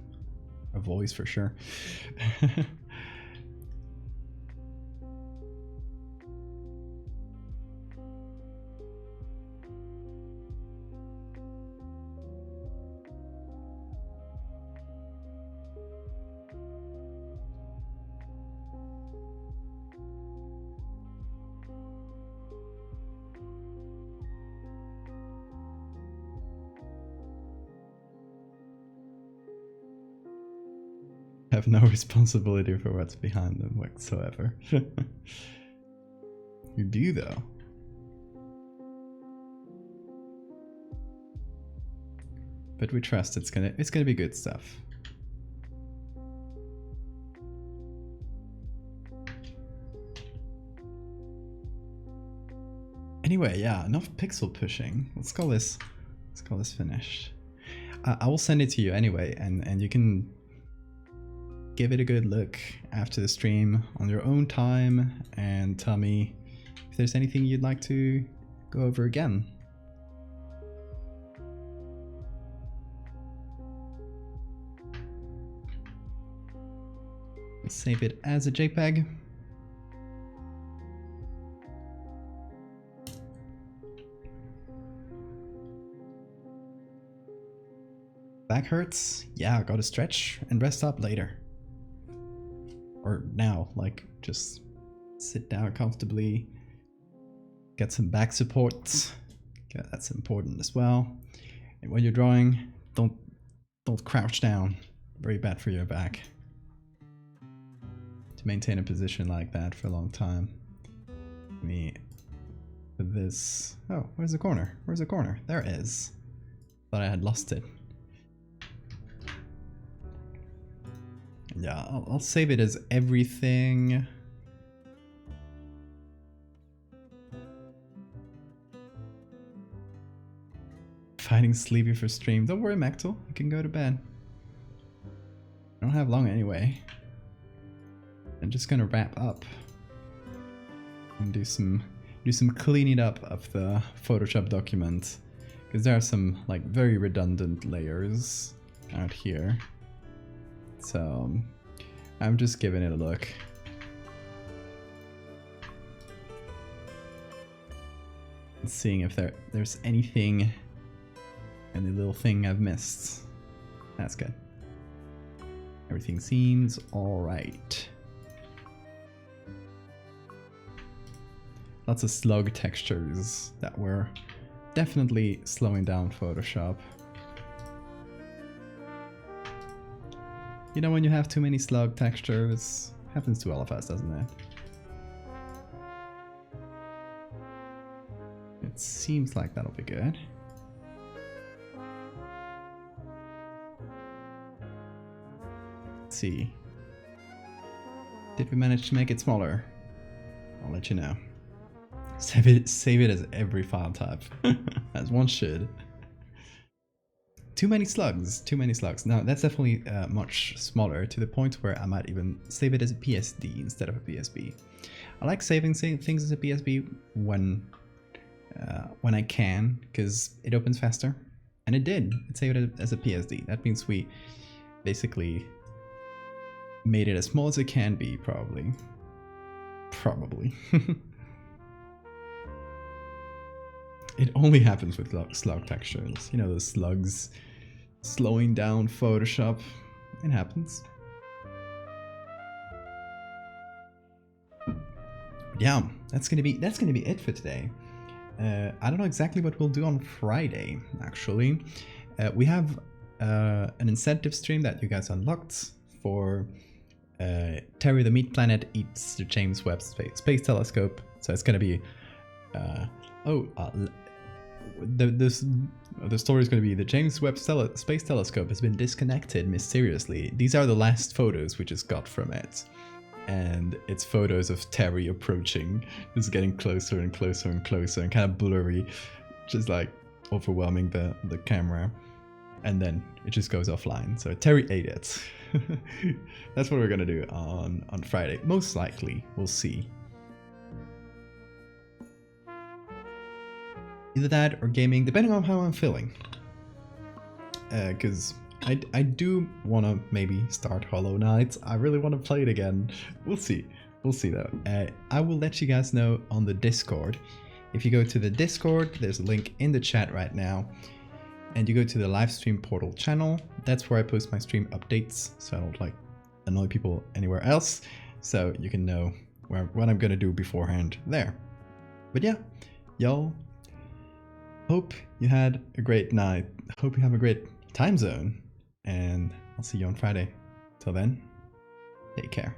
a voice for sure. Have no responsibility for what's behind them whatsoever. You do though. But we trust it's gonna be good stuff. Anyway, yeah, enough pixel pushing. Let's call this finished. I will send it to you anyway, and you can give it a good look after the stream on your own time and tell me if there's anything you'd like to go over again. Let's save it as a JPEG. Back hurts? Yeah, gotta stretch and rest up later. Or now, like, just sit down comfortably, get some back support. Yeah, that's important as well. And when you're drawing, don't crouch down. Very bad for your back. To maintain a position like that for a long time. me put this. Oh, where's the corner? Where's the corner? There it is. Thought I had lost it. Yeah, I'll save it as everything. Fighting sleepy for stream. Don't worry, Mactel. You can go to bed. I don't have long anyway. I'm just gonna wrap up and do some cleaning up of the Photoshop document, because there are some like very redundant layers out here. So I'm just giving it a look. And seeing if there's anything, any little thing I've missed. That's good. Everything seems alright. Lots of slug textures that were definitely slowing down Photoshop. You know, when you have too many slug textures, happens to all of us, doesn't it? It seems like that'll be good. Let's see. Did we manage to make it smaller? I'll let you know. Save it as every file type, as one should. Too many slugs, too many slugs. No, that's definitely much smaller, to the point where I might even save it as a PSD instead of a PSB. I like saving things as a PSB when I can, because it opens faster. And it did. It saved it as a PSD. That means we basically made it as small as it can be, probably. Probably. It only happens with slug textures. You know, the slugs slowing down Photoshop. It happens. Yeah, that's gonna be it for today. I don't know exactly what we'll do on Friday, actually. We have an incentive stream that you guys unlocked for Terry the Meat Planet Eats the James Webb Space Telescope. So it's gonna be the story is going to be the James Webb Space Telescope has been disconnected mysteriously. These are the last photos we just got from it. And it's photos of Terry approaching, just getting closer and closer and closer, and kind of blurry, just like overwhelming the camera. And then it just goes offline. So Terry ate it. That's what we're going to do on Friday. Most likely, we'll see. Either that or gaming, depending on how I'm feeling. Because I do want to maybe start Hollow Knight. I really want to play it again. We'll see. We'll see though. I will let you guys know on the Discord. If you go to the Discord, there's a link in the chat right now. And you go to the live stream portal channel. That's where I post my stream updates, so I don't like annoy people anywhere else. So you can know what I'm gonna do beforehand there. But yeah, y'all. Hope you had a great night. Hope you have a great time zone. And I'll see you on Friday. Till then, take care.